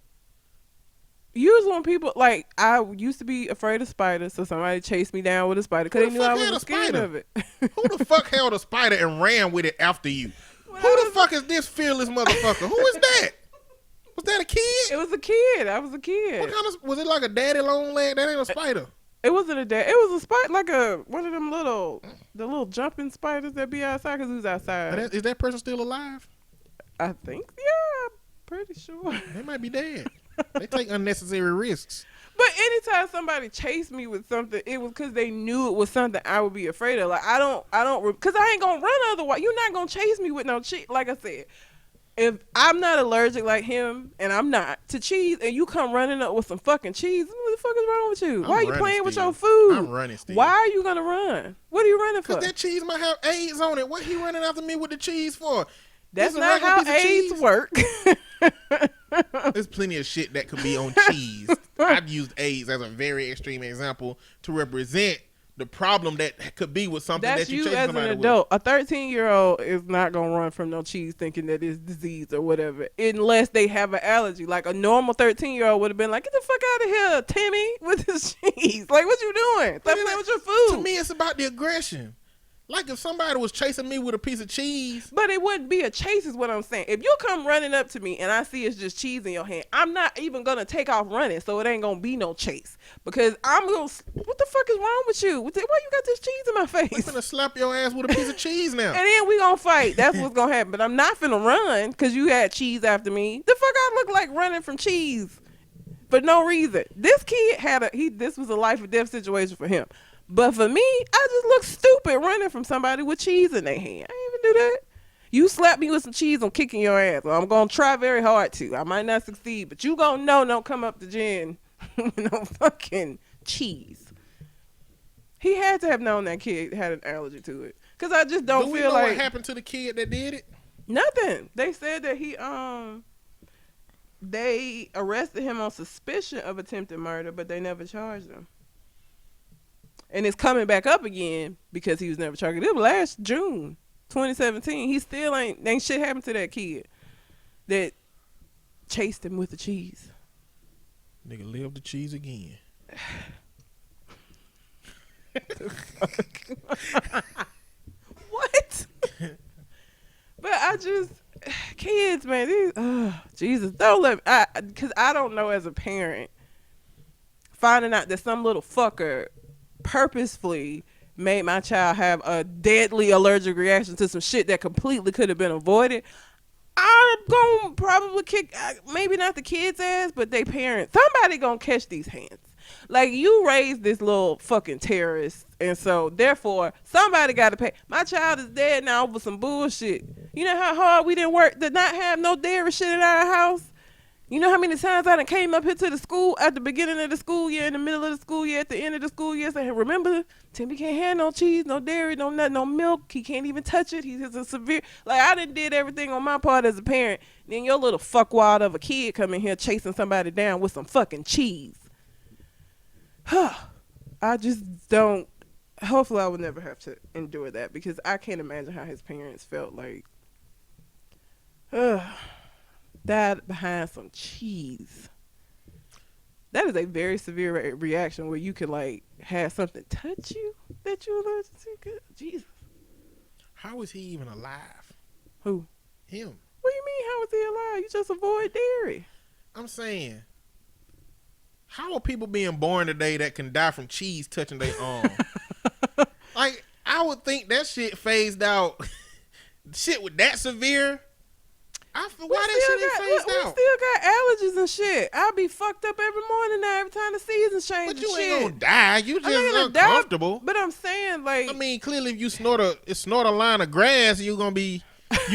S2: Usually when people, like, I used to be afraid of spiders, so somebody chased me down with a spider because they knew I was scared of it.
S3: Who the fuck held a spider and ran with it after you? Who the fuck is this fearless motherfucker? Who is that? Was that a kid?
S2: It was a kid. I was a kid.
S3: What kind of, was it like a daddy long leg? That ain't a spider.
S2: It wasn't a dad. It was a spider, like one of them the little jumping spiders that be outside because we was outside.
S3: Is that person still alive?
S2: I think, yeah, I'm pretty sure.
S3: They might be dead. They take unnecessary risks.
S2: But anytime somebody chased me with something, it was because they knew it was something I would be afraid of. Like, I don't, because I ain't gonna run otherwise. You're not gonna chase me with no cheese. Like I said, if I'm not allergic like him, and I'm not to cheese, and you come running up with some fucking cheese, what the fuck is wrong with you? Why are you playing with your food?
S3: I'm running still.
S2: Why are you gonna run? What are you running for?
S3: Because that cheese might have AIDS on it. What he running after me with the cheese for?
S2: That's not how AIDS work.
S3: There's plenty of shit that could be on cheese. I've used AIDS as a very extreme example to represent the problem that could be with something
S2: That's
S3: that you
S2: you
S3: chase
S2: as
S3: somebody
S2: an adult.
S3: with.
S2: A 13-year-old is not gonna run from no cheese thinking that it's disease or whatever, unless they have an allergy. Like a normal 13-year-old would have been like, "Get the fuck out of here, Timmy, with this cheese! Like, what you doing? Stop playing with your food."
S3: To me, it's about the aggression. Like if somebody was chasing me with a piece of cheese.
S2: But it wouldn't be a chase is what I'm saying. If you come running up to me and I see it's just cheese in your hand, I'm not even going to take off running, so it ain't going to be no chase. Because I'm going to, what the fuck is wrong with you? Why you got this cheese in my face?
S3: I'm going to slap your ass with a piece of cheese now.
S2: And then we going to fight. That's what's going to happen. But I'm not finna run because you had cheese after me. The fuck I look like running from cheese for no reason. This kid this was a life or death situation for him. But for me, I just look stupid running from somebody with cheese in their hand. I ain't even do that. You slap me with some cheese, I'm kicking your ass. Well, I'm going to try very hard to. I might not succeed, but you going to know don't come up to Jen with no fucking cheese. He had to have known that kid had an allergy to it. Because I just don't feel like...
S3: what happened to the kid that did it?
S2: Nothing. They said that they arrested him on suspicion of attempted murder, but they never charged him. And it's coming back up again because he was never charged. It was last June 2017. He still ain't shit happened to that kid that chased him with the cheese.
S3: Nigga lived the cheese again.
S2: What? But I just, kids, man, these, Jesus, don't let me, because I don't know as a parent, finding out that some little fucker purposefully made my child have a deadly allergic reaction to some shit that completely could have been avoided. I'm gonna probably kick, maybe not the kid's ass, but they parents. Somebody gonna catch these hands. Like, you raised this little fucking terrorist, and so therefore somebody got to pay. My child is dead now over some bullshit. You know how hard we didn't work to not have no dairy shit in our house? You know how many times I done came up here to the school at the beginning of the school year, in the middle of the school year, at the end of the school year, saying, remember, Timmy can't have no cheese, no dairy, no nut, no milk. He can't even touch it. He has a severe, like, I done did everything on my part as a parent. Then your little fuckwad of a kid come in here chasing somebody down with some fucking cheese. I just don't, hopefully I will never have to endure that, because I can't imagine how his parents felt like, died behind some cheese. That is a very severe reaction where you could, like, have something touch you that you're allergic to. Good Jesus.
S3: How is he even alive?
S2: Who?
S3: Him.
S2: What do you mean, how is he alive? You just avoid dairy.
S3: I'm saying, how are people being born today that can die from cheese touching their arm? Like, I would think that shit phased out. Shit with that severe. Why that shit ain't phased
S2: we
S3: out?
S2: still got allergies and shit. I'll be fucked up every morning now every time the seasons change.
S3: But you
S2: and
S3: ain't
S2: shit.
S3: gonna die. You
S2: I ain't
S3: just
S2: gonna
S3: uncomfortable.
S2: But I'm saying, like,
S3: I mean, clearly, if you snort a line of grass, you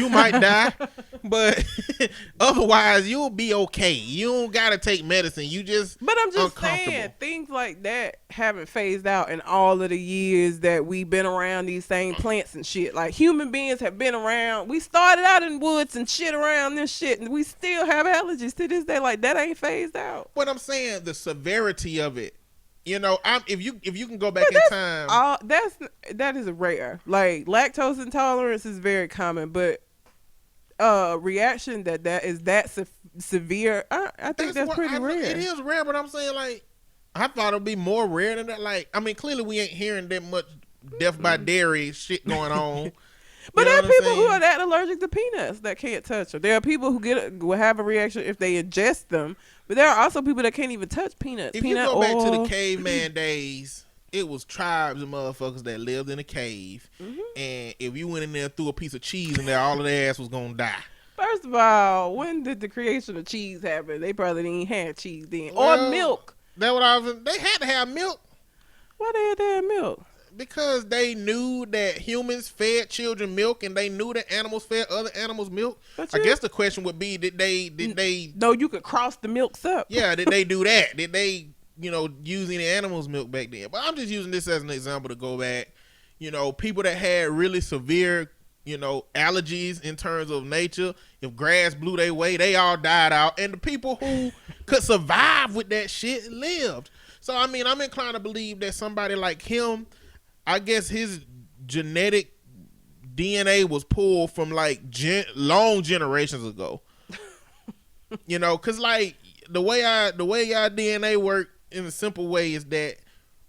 S3: might die. But otherwise, you'll be okay. You don't gotta take medicine. You just.
S2: But I'm just saying, things like that haven't phased out in all of the years that we've been around these same plants and shit. Like, human beings have been around. We started out in woods and shit around this shit, and we still have allergies to this day. Like, that ain't phased out.
S3: But I'm saying the severity of it. You know, if you can go back in time,
S2: that is rare. Like, lactose intolerance is very common, but reaction that is that severe, I think that's pretty rare.
S3: It is rare, but I'm saying, like, I thought it'd be more rare than that. Like, I mean, clearly we ain't hearing that much death by dairy shit going on.
S2: But there are people who are that allergic to peanuts that can't touch them. There are people who will have a reaction if they ingest them. But there are also people that can't even touch peanuts.
S3: If you go back to the caveman days, it was tribes of motherfuckers that lived in a cave. Mm-hmm. And if you went in there and threw a piece of cheese in there, all of their ass was going to die.
S2: First of all, when did the creation of cheese happen? They probably didn't have cheese then. Or milk.
S3: They had to have milk.
S2: Why they had to have milk?
S3: Because they knew that humans fed children milk, and they knew that animals fed other animals milk. I guess the question would be, did they?
S2: No, you could cross the milks up.
S3: Yeah, did they do that? Did they, use any animals' milk back then? But I'm just using this as an example to go back. People that had really severe, allergies in terms of nature. If grass blew their way, they all died out, and the people who could survive with that shit lived. So I mean, I'm inclined to believe that somebody like him, I guess his genetic DNA was pulled from like long generations ago. Cause like the way our DNA work in a simple way is that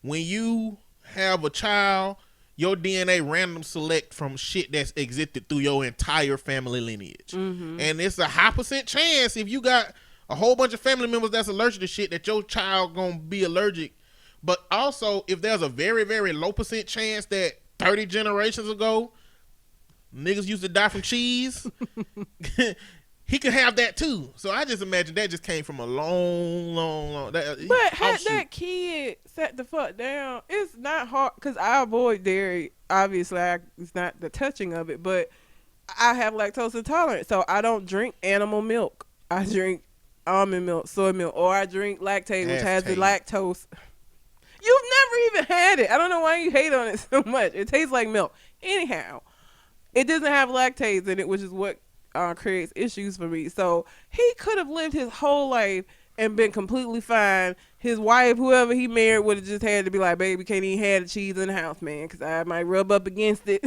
S3: when you have a child, your DNA random select from shit that's existed through your entire family lineage. Mm-hmm. And it's a high % chance if you got a whole bunch of family members that's allergic to shit that your child gonna be allergic. But also, if there's a very, very low % chance that 30 generations ago, niggas used to die from cheese, he could have that too. So I just imagine that just came from a long.
S2: But had that kid sat the fuck down, it's not hard, because I avoid dairy. Obviously, it's not the touching of it, but I have lactose intolerance, so I don't drink animal milk. I drink almond milk, soy milk, or I drink lactate, which has the lactose. You've never even had it. I don't know why you hate on it so much. It tastes like milk. Anyhow, it doesn't have lactase in it, which is what creates issues for me. So he could have lived his whole life and been completely fine. His wife, whoever he married, would have just had to be like, baby, can't even have the cheese in the house, man, because I might rub up against it.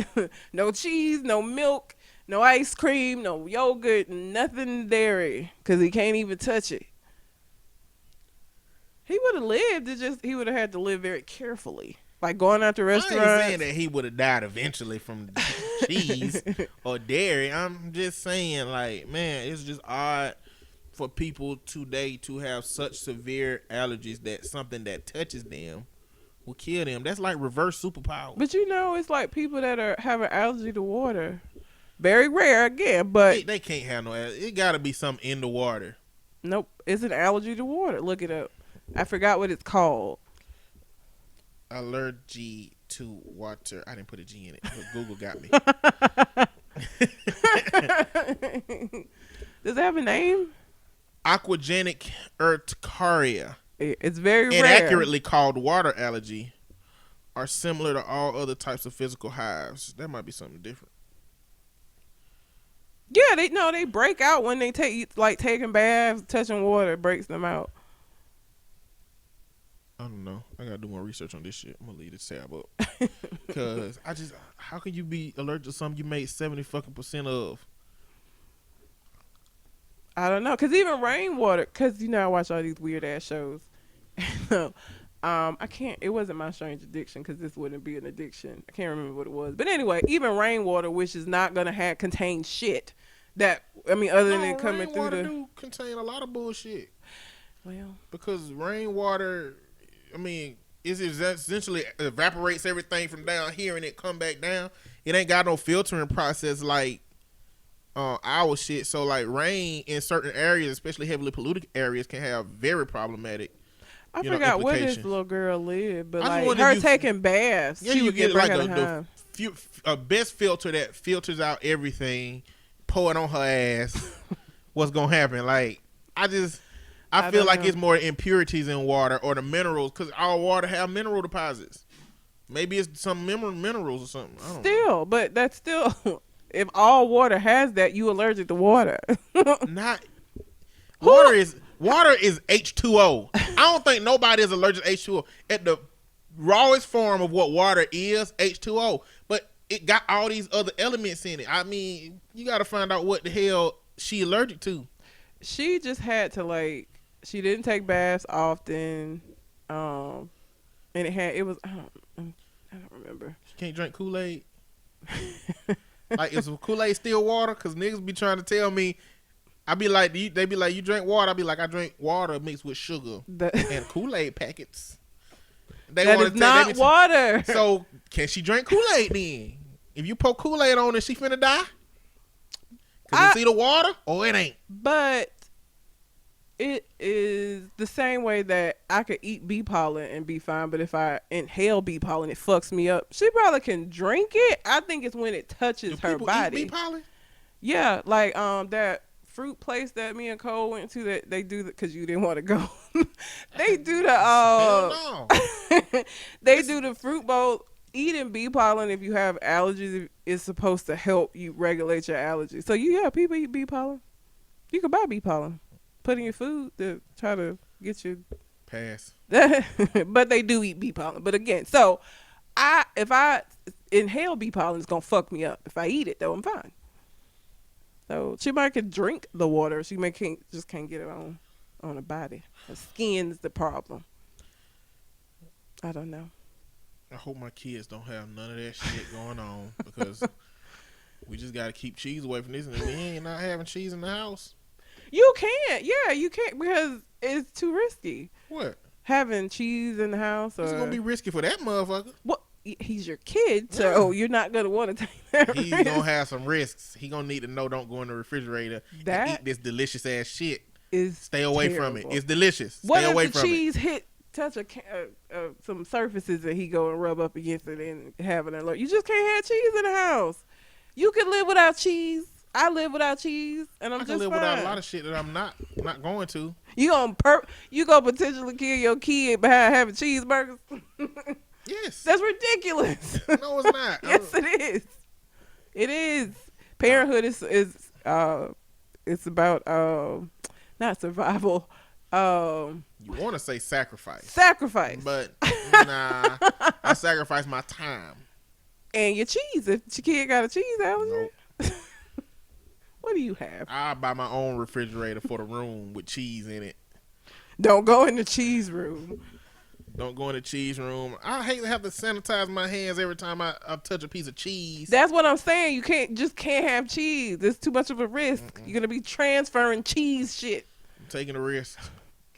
S2: No cheese, no milk, no ice cream, no yogurt, nothing dairy, because he can't even touch it. He would have lived. He would have had to live very carefully. Like going out to restaurants.
S3: I ain't saying that he would have died eventually from cheese or dairy. I'm just saying, like, man, it's just odd for people today to have such severe allergies that something that touches them will kill them. That's like reverse superpower.
S2: But it's like people that have an allergy to water. Very rare again, but
S3: they can't have no allergy. It got to be something in the water.
S2: Nope, it's an allergy to water. Look it up. I forgot what it's called.
S3: Allergy to water. I didn't put a G in it, but Google got me.
S2: Does it have a name?
S3: Aquagenic urticaria.
S2: It's very rare.
S3: Inaccurately called water allergy, are similar to all other types of physical hives. That might be something different.
S2: Yeah, they break out when they taking baths, touching water breaks them out.
S3: I don't know. I gotta do more research on this shit. I'm gonna leave this tab up because how can you be allergic to something you made 70% of?
S2: I don't know, because even rainwater, because I watch all these weird ass shows. I can't. It wasn't My Strange Addiction, because this wouldn't be an addiction. I can't remember what it was, but anyway, even rainwater, which is not gonna contain shit, That other than it coming through
S3: rainwater
S2: the
S3: do contain a lot of bullshit
S2: well,
S3: because rainwater, is essentially evaporates everything from down here and it come back down. It ain't got no filtering process like our shit. So like rain in certain areas, especially heavily polluted areas, can have very problematic.
S2: I forgot where this little girl lived, but like her taking baths,
S3: yeah,
S2: she
S3: you
S2: would
S3: get
S2: get
S3: like
S2: back at
S3: a best filter that filters out everything. Pour it on her ass. What's gonna happen? Like I feel like it's more impurities in water or the minerals because our water have mineral deposits. Maybe it's some minerals or something. I don't know.
S2: But that's still if all water has that, you allergic to water.
S3: Not water is H2O. I don't think nobody is allergic to H2O. At the rawest form of what water is, H2O. But it got all these other elements in it. I mean, you got to find out what the hell she allergic to.
S2: She just had to she didn't take baths often, and it was I don't remember.
S3: She can't drink Kool-Aid. Like is Kool-Aid still water? Because niggas be trying to tell me. I be like, they be like, you drink water. I be like, I drink water mixed with sugar and Kool-Aid packets.
S2: That is not water.
S3: So can she drink Kool-Aid then? If you pour Kool-Aid on her, she finna die? Cause it's either water or it ain't.
S2: But it is the same way that I could eat bee pollen and be fine, but if I inhale bee pollen, it fucks me up. She probably can drink it. I think it's when it touches her body.
S3: Eat bee pollen?
S2: Yeah, like that fruit place that me and Cole went to that they do because you didn't want to go. They do the
S3: hell no.
S2: they do the fruit bowl. Eating bee pollen if you have allergies is supposed to help you regulate your allergies. So people eat bee pollen. You can buy bee pollen, put in your food to try to get you
S3: pass.
S2: But they do eat bee pollen. But again, so if I inhale bee pollen, it's gonna fuck me up. If I eat it though, I'm fine. So she might could drink the water. She can't get it on her body. Her skin's the problem. I don't know.
S3: I hope my kids don't have none of that shit going on because we just got to keep cheese away from this. And we ain't not having cheese in the house.
S2: You can't. Yeah, you can't because it's too risky.
S3: What?
S2: Having cheese in the house.
S3: It's going to be risky for that motherfucker.
S2: Well, he's your kid, so you're not going to want to take that
S3: He's going to have some risks. He's going to need to know don't go in the refrigerator and eat this delicious ass shit. Stay away from it. It's delicious. Stay away from it.
S2: What if the cheese touch some surfaces and he go and rub up against it and have an alert? You just can't have cheese in the house. You can live without cheese. I live without cheese, and I
S3: can live without a lot of shit that I'm not going to.
S2: You gonna potentially kill your kid behind having cheeseburgers?
S3: Yes,
S2: that's ridiculous.
S3: No, it's not.
S2: Yes, it is. It is. Parenthood is it's about not survival.
S3: You want to say sacrifice, but nah. I sacrifice my time
S2: and your cheese. If your kid got a cheese allergy,
S3: nope.
S2: What do you have?
S3: I buy my own refrigerator for the room with cheese in it.
S2: Don't go in the cheese room.
S3: Don't go in the cheese room. I hate to have to sanitize my hands every time I touch a piece of cheese.
S2: That's what I'm saying. You can't have cheese. It's too much of a risk. You're gonna be transferring cheese shit.
S3: I'm taking a risk.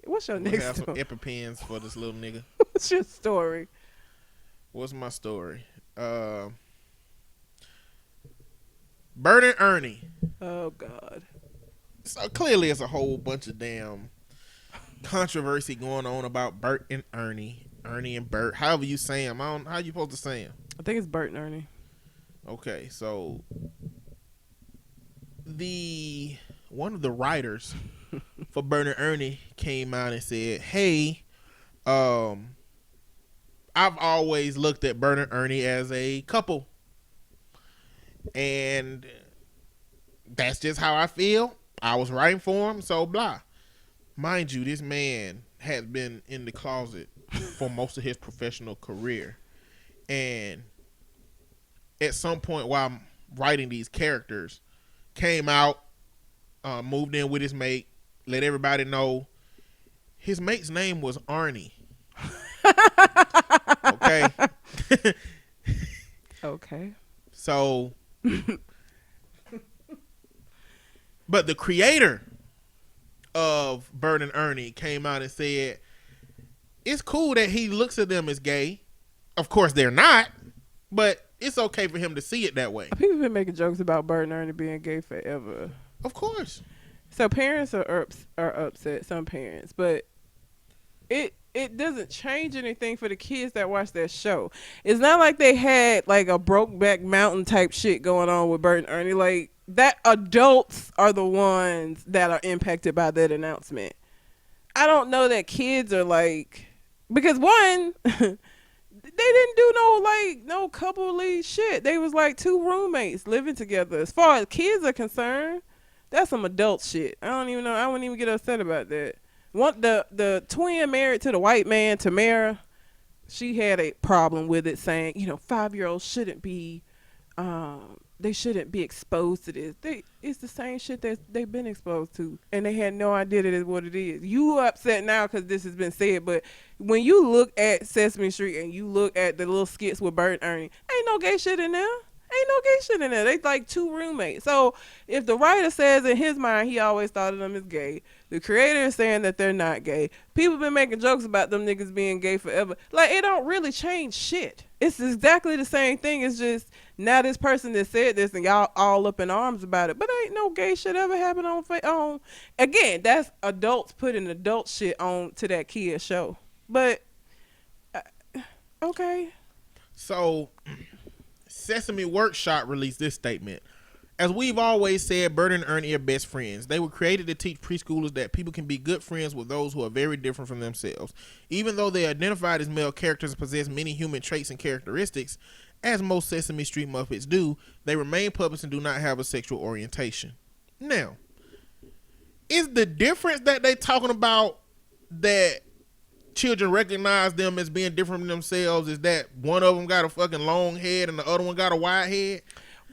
S2: What's your next story?
S3: Have some EpiPens for this little nigga.
S2: What's your story?
S3: What's my story? Bert and Ernie.
S2: Oh God.
S3: So clearly it's a whole bunch of damn controversy going on about Bert and Ernie. Ernie and Bert. However you say them. How you supposed to say them?
S2: I think it's Bert and Ernie.
S3: Okay, so one of the writers for Bert and Ernie came out and said, "Hey, I've always looked at Bert and Ernie as a couple, and that's just how I feel. I was writing for him, so blah." Mind you, this man has been in the closet for most of his professional career, and at some point while writing these characters, came out, moved in with his mate, let everybody know his mate's name was Arnie. Okay.
S2: Okay.
S3: So But the creator of Bert and Ernie came out and said it's cool that he looks at them as gay. Of course they're not, but it's okay for him to see it that way.
S2: People been making jokes about Bert and Ernie being gay forever.
S3: Of course.
S2: So parents are upset, some parents, but it doesn't change anything for the kids that watch that show. It's not like they had like a Brokeback Mountain type shit going on with Bert and Ernie. Like, that adults are the ones that are impacted by that announcement. I don't know that kids are like, because one, they didn't do no coupley shit. They was like two roommates living together. As far as kids are concerned, that's some adult shit. I don't even know. I wouldn't even get upset about that. The twin married to the white man, Tamara, she had a problem with it, saying, 5-year-olds shouldn't be, they shouldn't be exposed to this. It's the same shit that they've been exposed to, and they had no idea that it's what it is. You upset now because this has been said, but when you look at Sesame Street and you look at the little skits with Bert and Ernie, ain't no gay shit in there. Ain't no gay shit in there. They like two roommates. So if the writer says in his mind he always thought of them as gay, the creator is saying that they're not gay. People been making jokes about them niggas being gay forever. Like, it don't really change shit. It's exactly the same thing. It's just now this person that said this and y'all all up in arms about it. But ain't no gay shit ever happened on. Again, that's adults putting adult shit on to that kid show. But okay.
S3: So Sesame Workshop released this statement. As we've always said, Bert and Ernie are best friends. They were created to teach preschoolers that people can be good friends with those who are very different from themselves. Even though they are identified as male characters and possess many human traits and characteristics, as most Sesame Street Muppets do, they remain puppets and do not have a sexual orientation. Now, is the difference that they talking about that children recognize them as being different from themselves is that one of them got a fucking long head and the other one got a wide head?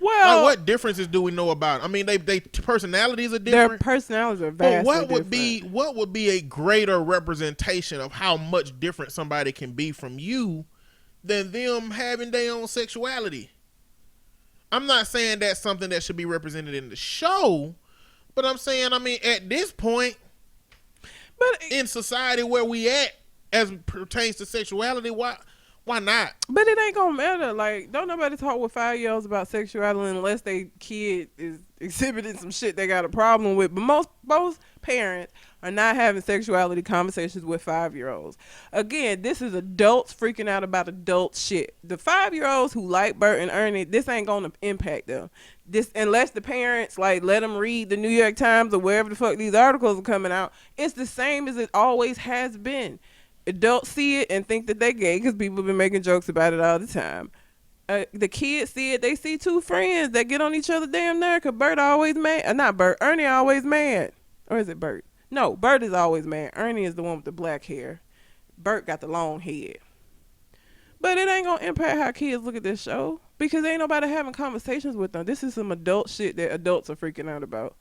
S2: Well,
S3: like, what differences do we know about? I mean, they personalities are different.
S2: Their personalities are vastly
S3: But what would be a greater representation of how much different somebody can be from you than them having their own sexuality? I'm not saying that's something that should be represented in the show, but I'm saying, at this point, but in society where we at as it pertains to sexuality, why not?
S2: But it ain't gonna matter. Like, don't nobody talk with 5-year-olds about sexuality unless they kid is exhibiting some shit they got a problem with. But most parents are not having sexuality conversations with 5-year-olds. Again, this is adults freaking out about adult shit. The 5-year-olds who like Bert and Ernie, this ain't gonna impact them. This, unless the parents like let them read the New York Times or wherever the fuck these articles are coming out. It's the same as it always has been. Adults see it and think that they're gay because people have been making jokes about it all the time. The kids see it. They see two friends that get on each other damn nerve because Bert always mad. Not Bert. Ernie always mad. Or is it Bert? No, Bert is always mad. Ernie is the one with the black hair. Bert got the long head. But it ain't going to impact how kids look at this show because ain't nobody having conversations with them. This is some adult shit that adults are freaking out about.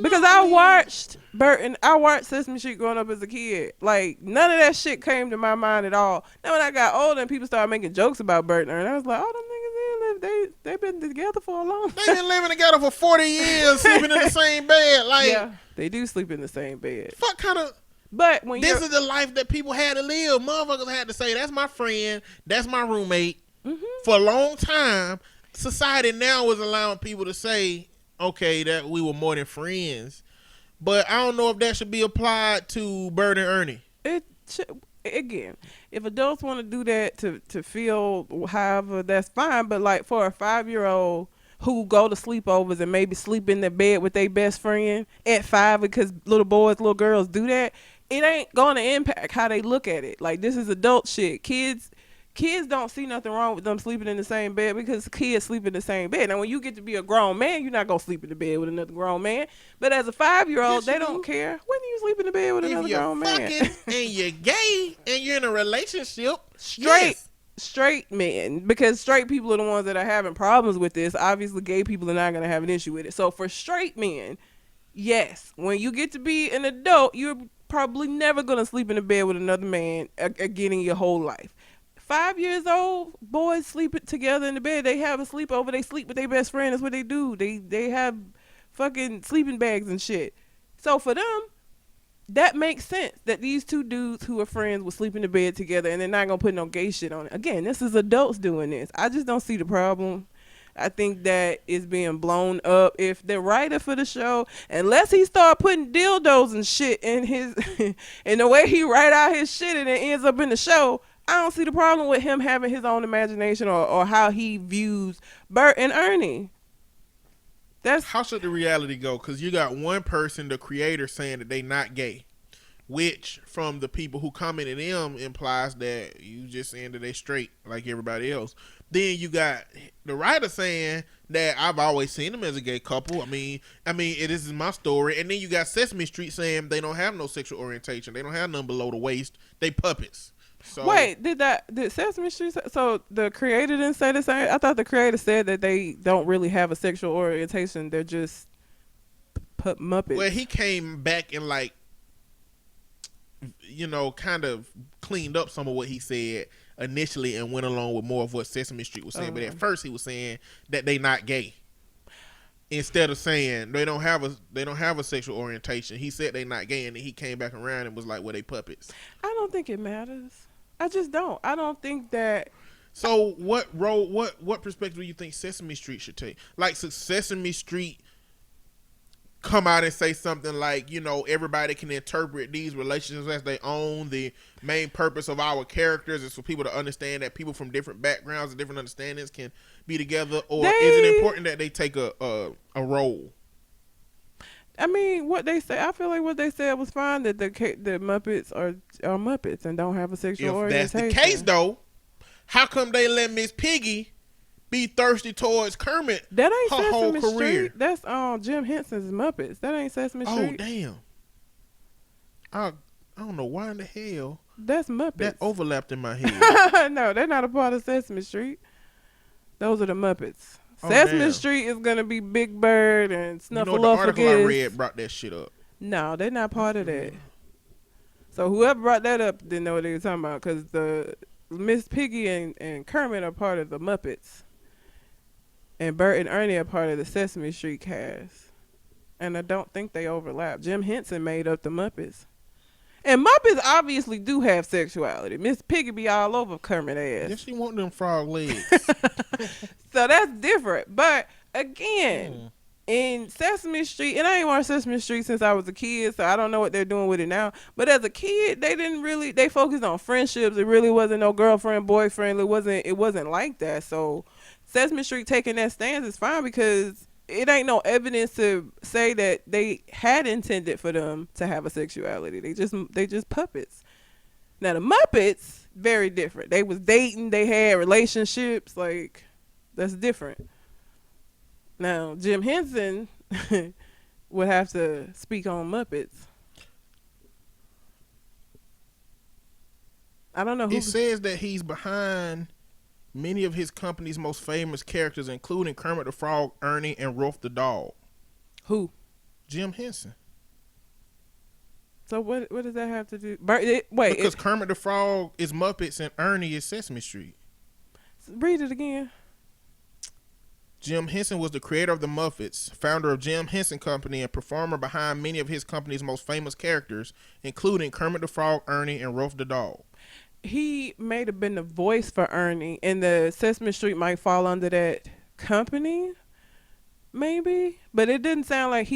S2: Because I watched Sesame Street growing up as a kid. Like, none of that shit came to my mind at all. Now when I got older and people started making jokes about Bert and Ernie, I was like, oh, them niggas, they've been together for a long time.
S3: They've been living together for 40 years, sleeping in the same bed. Like,
S2: yeah, they do sleep in the same bed.
S3: Fuck kind of.
S2: But when
S3: this is the life that people had to live. Motherfuckers had to say, that's my friend, that's my roommate. Mm-hmm. For a long time, society now is allowing people to say, okay, that we were more than friends, but I don't know if that should be applied to Bert and Ernie.
S2: Again, if adults want to do that to feel however, that's fine. But like for a 5-year-old who go to sleepovers and maybe sleep in their bed with their best friend at 5 because little boys, little girls do that, it ain't going to impact how they look at it. Like, this is adult shit. Kids don't see nothing wrong with them sleeping in the same bed because kids sleep in the same bed. Now, when you get to be a grown man, you're not going to sleep in the bed with another grown man. But as a 5-year-old, they don't care. When do you sleep in the bed with another grown man?
S3: If you're fucking and you're gay and you're in a relationship,
S2: straight men, because straight people are the ones that are having problems with this. Obviously, gay people are not going to have an issue with it. So for straight men, yes, when you get to be an adult, you're probably never going to sleep in the bed with another man again in your whole life. 5 years old, boys sleep together in the bed. They have a sleepover. They sleep with their best friend. That's what they do. They have fucking sleeping bags and shit. So for them, that makes sense that these two dudes who are friends will sleep in the bed together and they're not gonna put no gay shit on it. Again, this is adults doing this. I just don't see the problem. I think that is being blown up. If the writer for the show, unless he start putting dildos and shit in his, in the way he write out his shit and it ends up in the show, I don't see the problem with him having his own imagination or how he views Bert and Ernie. That's
S3: how should the reality go? Because you got one person, the creator, saying that they not gay, which from the people who commented them implies that you just saying that they straight like everybody else. Then you got the writer saying that I've always seen them as a gay couple. I mean, this is my story. And then you got Sesame Street saying they don't have no sexual orientation. They don't have none below the waist. They puppets. So,
S2: wait, did Sesame Street say, so the creator didn't say the same? I thought the creator said that they don't really have a sexual orientation. They're just Muppets.
S3: Well, he came back and kind of cleaned up some of what he said initially and went along with more of what Sesame Street was saying. But at first he was saying that they not gay. Instead of saying they don't have a sexual orientation, he said they not gay, and then he came back around and was like, well, they puppets.
S2: I don't think it matters. I just don't. I don't think that.
S3: So what perspective do you think Sesame Street should take? Like, so Sesame Street come out and say something like, everybody can interpret these relationships as they own. The main purpose of our characters is for people to understand that people from different backgrounds and different understandings can be together. Or is it important that they take a role?
S2: I mean, what they say, I feel like what they said was fine, that the Muppets are Muppets and don't have a sexual orientation.
S3: If that's the case, though, how come they let Miss Piggy be thirsty towards Kermit
S2: that ain't
S3: her
S2: Sesame
S3: whole career?
S2: Street. That's Jim Henson's Muppets. That ain't Sesame Street.
S3: Oh, damn. I don't know why in the hell
S2: that's Muppets.
S3: that overlapped in my head.
S2: No, they're not a part of Sesame Street. Those are the Muppets.
S3: Oh,
S2: Sesame
S3: damn.
S2: Street is gonna be Big Bird and
S3: The
S2: Snuffleupagus.
S3: article I read brought that shit up.
S2: No, they're not part of that. So whoever brought that up didn't know what they were talking about, because the Miss Piggy and Kermit are part of the Muppets, and Bert and Ernie are part of the Sesame Street cast. And I don't think they overlap. Jim Henson made up the Muppets. And Muppets obviously do have sexuality. Miss Piggy be all over Kermit ass.
S3: Yes, she want them frog legs.
S2: So that's different. But again, in Sesame Street, and I ain't watched Sesame Street since I was a kid, so I don't know what they're doing with it now. But as a kid, they focused on friendships. It really wasn't no girlfriend, boyfriend. It wasn't like that. So Sesame Street taking that stance is fine, because it ain't no evidence to say that they had intended for them to have a sexuality. They just puppets. Now the Muppets, very different. They was dating, they had relationships, like that's different. Now Jim Henson would have to speak on Muppets. I don't know who.
S3: It says that he's behind many of his company's most famous characters, including Kermit the Frog, Ernie, and Rolf the Dog.
S2: Who?
S3: Jim Henson.
S2: So what does that have to do?
S3: Because Kermit the Frog is Muppets and Ernie is Sesame Street.
S2: Read it again.
S3: Jim Henson was the creator of the Muppets, founder of Jim Henson Company, and performer behind many of his company's most famous characters, including Kermit the Frog, Ernie, and Rolf the Dog.
S2: He may have been the voice for Ernie, and the Sesame Street might fall under that company, maybe. But it didn't sound like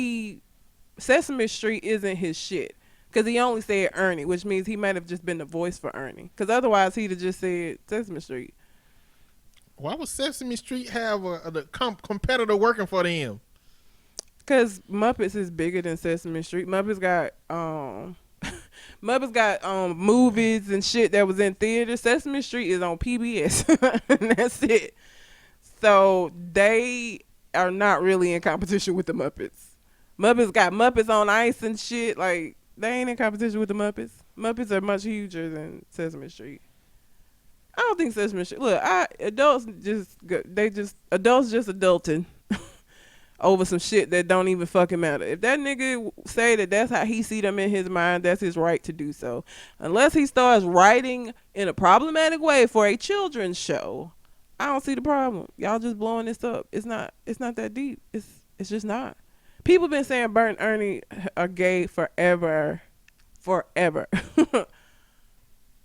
S2: Sesame Street isn't his shit, because he only said Ernie, which means he might have just been the voice for Ernie, because otherwise he'd have just said Sesame Street.
S3: Why would Sesame Street have a competitor working for them?
S2: Because Muppets is bigger than Sesame Street. Muppets got movies and shit that was in theaters. Sesame Street is on PBS. And that's it. So they are not really in competition with the Muppets. Muppets got Muppets on Ice and shit. Like, they ain't in competition with the Muppets. Muppets are much huger than Sesame Street. I don't think Sesame Street. Look, adults just adulting over some shit that don't even fucking matter. If that nigga say that that's how he see them in his mind, that's his right to do so. Unless he starts writing in a problematic way for a children's show, I don't see the problem. Y'all just blowing this up. It's not that deep. It's just not. People been saying Bert and Ernie are gay forever.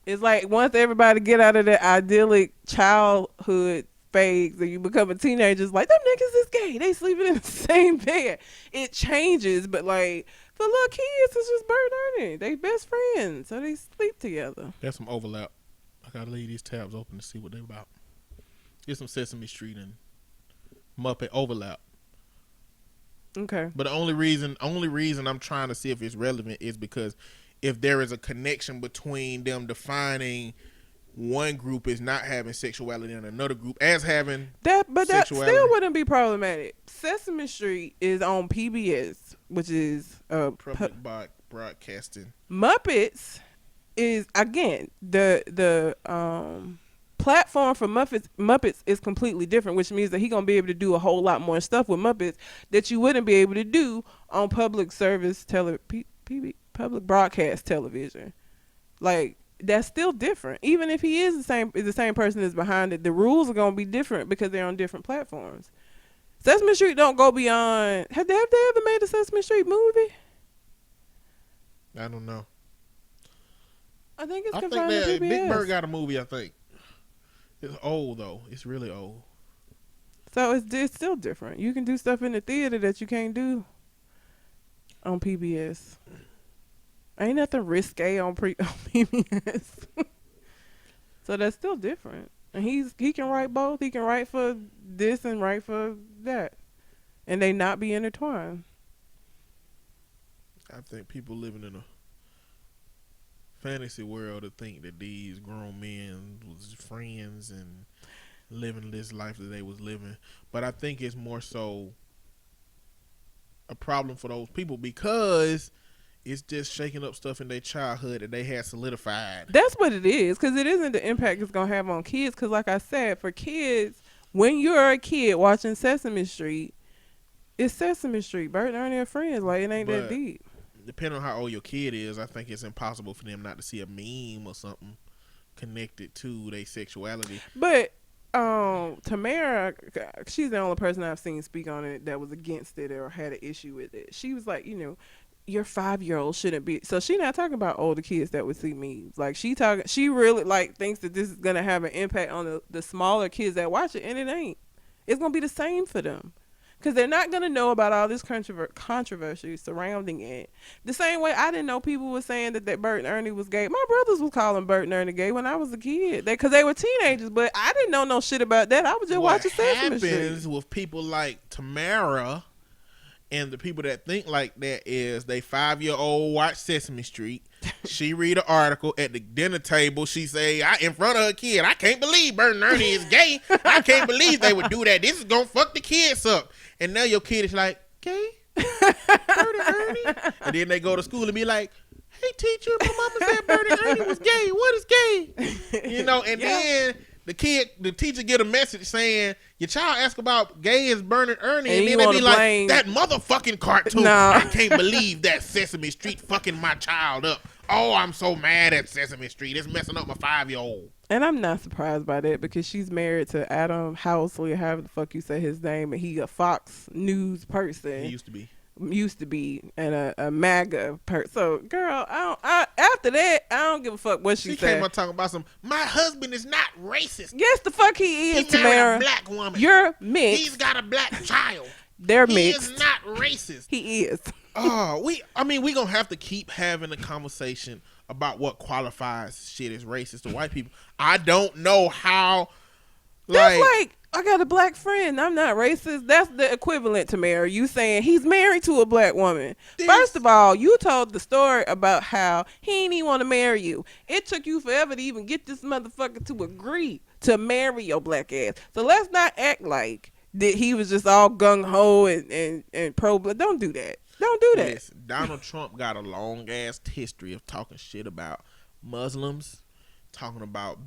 S2: It's like once everybody get out of that idyllic childhood phase and you become a teenager, it's like, them niggas is gay. They sleeping in the same bed. It changes, but like for little kids, it's just Bert and Ernie. They best friends, so they sleep together.
S3: There's some overlap. I gotta leave these tabs open to see what they're about. Get some Sesame Street and Muppet overlap.
S2: Okay.
S3: But the only reason I'm trying to see if it's relevant is because if there is a connection between them defining one group as not having sexuality and another group as having
S2: that
S3: sexuality.
S2: still wouldn't be problematic. Sesame Street is on PBS, which is
S3: public broadcasting.
S2: Muppets is again the platform for Muppets is completely different, which means that he's gonna be able to do a whole lot more stuff with Muppets that you wouldn't be able to do on public service public broadcast television. Like that's still different. Even if he is the same person that's behind it, the rules are gonna be different because they're on different platforms. Sesame Street don't go beyond. Have they ever made a Sesame Street movie?
S3: I don't know.
S2: I think it's
S3: I think
S2: confined to
S3: that
S2: PBS.
S3: Big Bird got a movie. I think it's old though. It's really old.
S2: So it's still different. You can do stuff in the theater that you can't do on PBS. Ain't nothing risque on PBS. So that's still different. And he can write both. He can write for this and write for that. And they not be intertwined.
S3: I think people living in a fantasy world to think that these grown men was friends and living this life that they was living. But I think it's more so a problem for those people because it's just shaking up stuff in their childhood that they had solidified.
S2: That's what it is, because it isn't the impact it's going to have on kids. Because like I said, for kids, when you're a kid watching Sesame Street, it's Sesame Street. Bert and Ernie are friends. Like, it ain't that deep.
S3: Depending on how old your kid is, I think it's impossible for them not to see a meme or something connected to their sexuality.
S2: But Tamara, she's the only person I've seen speak on it that was against it or had an issue with it. She was like, your 5-year-old shouldn't be. So she not talking about older kids that would see memes. Like she really like thinks that this is gonna have an impact on the smaller kids that watch it, and it ain't. It's gonna be the same for them. Because they're not going to know about all this controversy surrounding it. The same way I didn't know people were saying that Bert and Ernie was gay. My brothers was calling Bert and Ernie gay when I was a kid. Because they were teenagers. But I didn't know no shit about that. I was just watching Sesame Street. What happens
S3: with people like Tamara and the people that think like that is they 5-year-old watch Sesame Street. She read an article at the dinner table. She say, in front of her kid, I can't believe Bert and Ernie is gay. I can't believe they would do that. This is going to fuck the kids up. And now your kid is like, gay? Bert and Ernie? And then they go to school and be like, hey, teacher, my mama said Bert and Ernie was gay. What is gay? And then the teacher get a message saying, your child asked about gay as Bert and Ernie. And then they be like, that motherfucking cartoon.
S2: No.
S3: I can't believe that Sesame Street fucking my child up. Oh, I'm so mad at Sesame Street. It's messing up my 5-year-old.
S2: And I'm not surprised by that because she's married to Adam Housley, however the fuck you say his name, and he a Fox News person.
S3: He used to be,
S2: and a MAGA person. So, girl, after that, I don't give a fuck what she said.
S3: She came up talking about my husband is not racist.
S2: Yes, the fuck he is,
S3: He married
S2: Tamara.
S3: a black woman.
S2: You're mixed.
S3: He's got a black child.
S2: They're
S3: he
S2: mixed.
S3: He is not racist.
S2: He is.
S3: we gonna have to keep having a conversation about what qualifies shit as racist to white people. I don't know how.
S2: That's like I got a black friend. I'm not racist. That's the equivalent to Mary. You saying he's married to a black woman. First of all, you told the story about how he didn't even want to marry you. It took you forever to even get this motherfucker to agree to marry your black ass. So let's not act like that he was just all gung ho and pro black. Don't do that. Don't do that.
S3: Listen, Donald Trump got a long ass history of talking shit about Muslims, talking about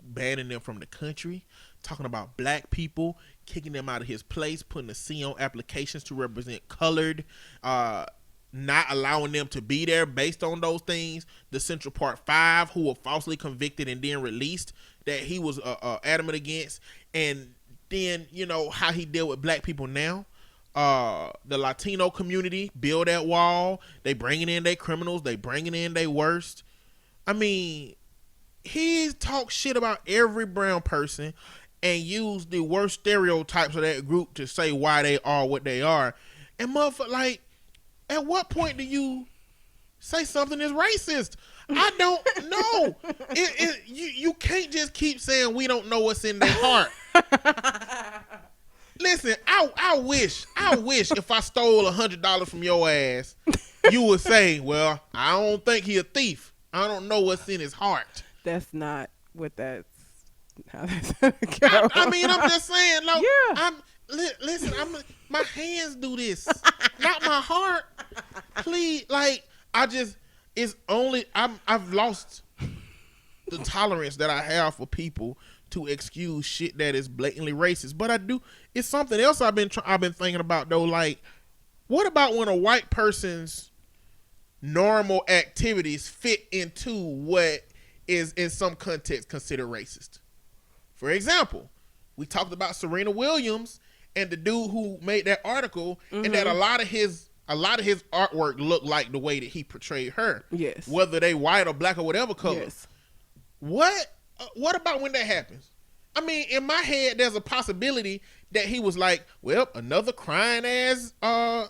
S3: banning them from the country, talking about black people, kicking them out of his place, putting a C on applications to represent colored, not allowing them to be there based on those things. The Central Park 5, who were falsely convicted and then released, that he was adamant against. And then, how he dealt with black people now. the Latino community build that wall. They bringing in their criminals. They bringing in their worst. I mean, he talks shit about every brown person and use the worst stereotypes of that group to say why they are what they are. And motherfucker, like, at what point do you say something is racist? I don't know. You can't just keep saying we don't know what's in their heart. Listen, I wish if I stole $100 from your ass, you would say, well, I don't think he a thief. I don't know what's in his heart.
S2: That's not what that's how that's gonna go.
S3: I mean, I'm just saying, like,
S2: yeah.
S3: Listen, my hands do this, not my heart. Please, like, I've lost the tolerance that I have for people to excuse shit that is blatantly racist. But it's something else I've been thinking about though. Like, what about when a white person's normal activities fit into what is in some context considered racist? For example, we talked about Serena Williams and the dude who made that article, and that a lot of his artwork looked like the way that he portrayed her.
S2: Yes.
S3: Whether they white or black or whatever color.
S2: Yes.
S3: What about when that happens? I mean, in my head, there's a possibility that he was like, well, another crying ass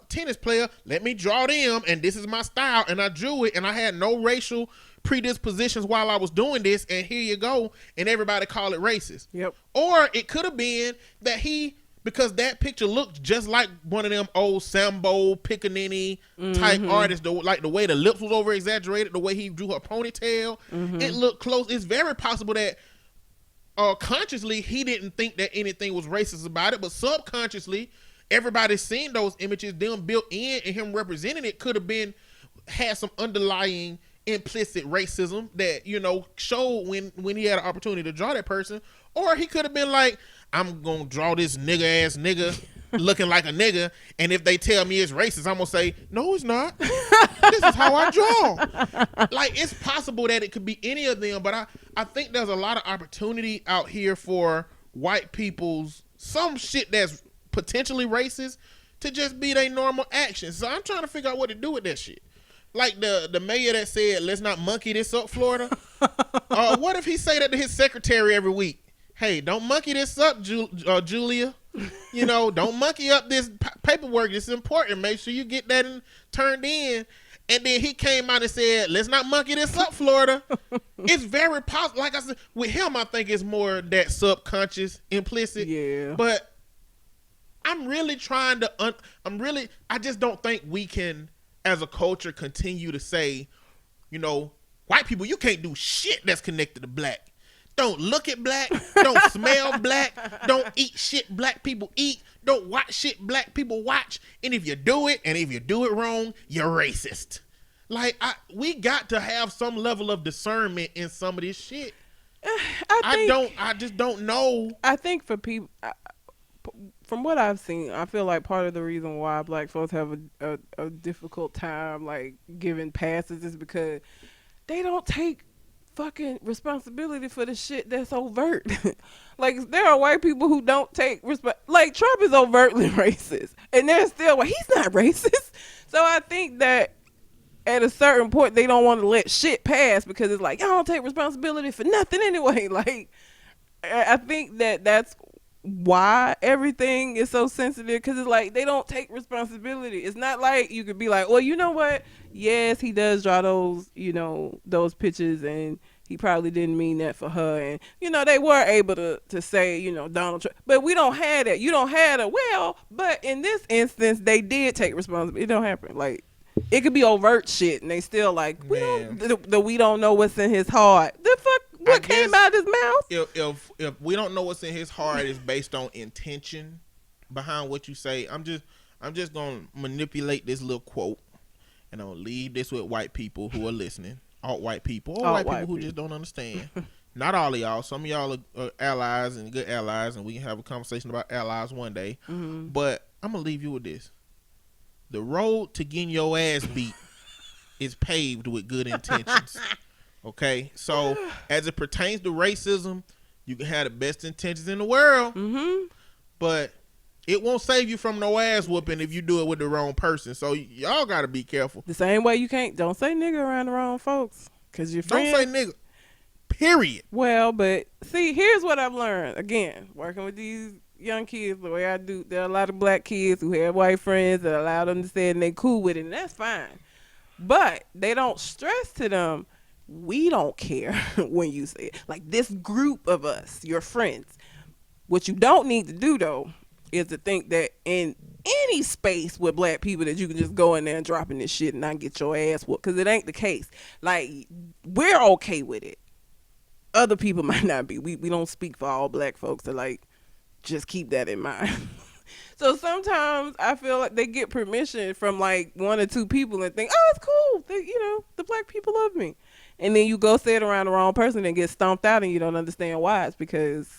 S3: tennis player, let me draw them, and this is my style, and I drew it, and I had no racial predispositions while I was doing this, and here you go, and everybody call it racist.
S2: Yep.
S3: Or it could have been that because that picture looked just like one of them old Sambo Pickaninny type artists, like the way the lips was over exaggerated, the way he drew her ponytail, it looked close. It's very possible that consciously he didn't think that anything was racist about it, but subconsciously everybody's seen those images, them built in, and him representing it could have had some underlying implicit racism that, you know, showed when he had an opportunity to draw that person. Or he could have been like, I'm gonna draw this nigga ass nigga looking like a nigga, and if they tell me it's racist, I'm gonna say, no, it's not. This is how I draw. Like, it's possible that it could be any of them, but I think there's a lot of opportunity out here for white people's some shit that's potentially racist to just be their normal actions. So I'm trying to figure out what to do with that shit. Like the mayor that said, let's not monkey this up, Florida. What if he say that to his secretary every week? Hey, don't monkey this up, Julia. You know, don't monkey up this paperwork. It's important. Make sure you get that turned in. And then he came out and said, let's not monkey this up, Florida. It's very possible. Like I said, with him, I think it's more that subconscious, implicit.
S2: Yeah.
S3: But I'm really trying to, I just don't think we can, as a culture, continue to say, you know, white people, you can't do shit that's connected to black. Don't look at black. Don't smell black. Don't eat shit black people eat. Don't watch shit black people watch. And if you do it, and if you do it wrong, you're racist. Like, we got to have some level of discernment in some of this shit. I just don't know.
S2: I think for people, from what I've seen, I feel like part of the reason why black folks have a difficult time, like, giving passes is because they don't take fucking responsibility for the shit that's overt. Like, there are white people who don't take like, Trump is overtly racist, and they're still, well, he's not racist. So I think that at a certain point they don't want to let shit pass because it's like, y'all don't take responsibility for nothing anyway. Like, I think that's why everything is so sensitive, because it's like they don't take responsibility. It's not like you could be like, well, you know what, yes, he does draw those, you know, those pictures, and he probably didn't mean that for her, and, you know, they were able to say, you know, Donald Trump, but we don't have that. You don't have a, well, but in this instance they did take responsibility. It don't happen. Like, it could be overt shit and they still like, we don't know what's in his heart. The fuck, what came out of his mouth?
S3: If we don't know what's in his heart is based on intention behind what you say, I'm just gonna manipulate this little quote, and I'm gonna leave this with white people who are listening, alt white people, or white people who just don't understand. Not all of y'all. Some of y'all are allies and good allies, and we can have a conversation about allies one day. Mm-hmm. But I'm gonna leave you with this: the road to getting your ass beat is paved with good intentions. Okay, so as it pertains to racism, you can have the best intentions in the world, but It won't save you from no ass whooping if you do it with the wrong person. So y'all gotta be careful.
S2: The same way you don't say nigga around the wrong folks. Because your friends.
S3: Don't say nigga. Period.
S2: Well, but see, here's what I've learned. Again, working with these young kids the way I do, there are a lot of black kids who have white friends that allow them to say it and they cool with it, and that's fine. But they don't stress to them, we don't care when you say it. Like this group of us, your friends. What you don't need to do, though, is to think that in any space with black people that you can just go in there and drop in this shit and not get your ass whooped, because it ain't the case. Like, we're okay with it. Other people might not be. We don't speak for all black folks to, like, just keep that in mind. So sometimes I feel like they get permission from, like, one or two people and think, oh, it's cool. The black people love me. And then you go say it around the wrong person and get stomped out and you don't understand why. It's because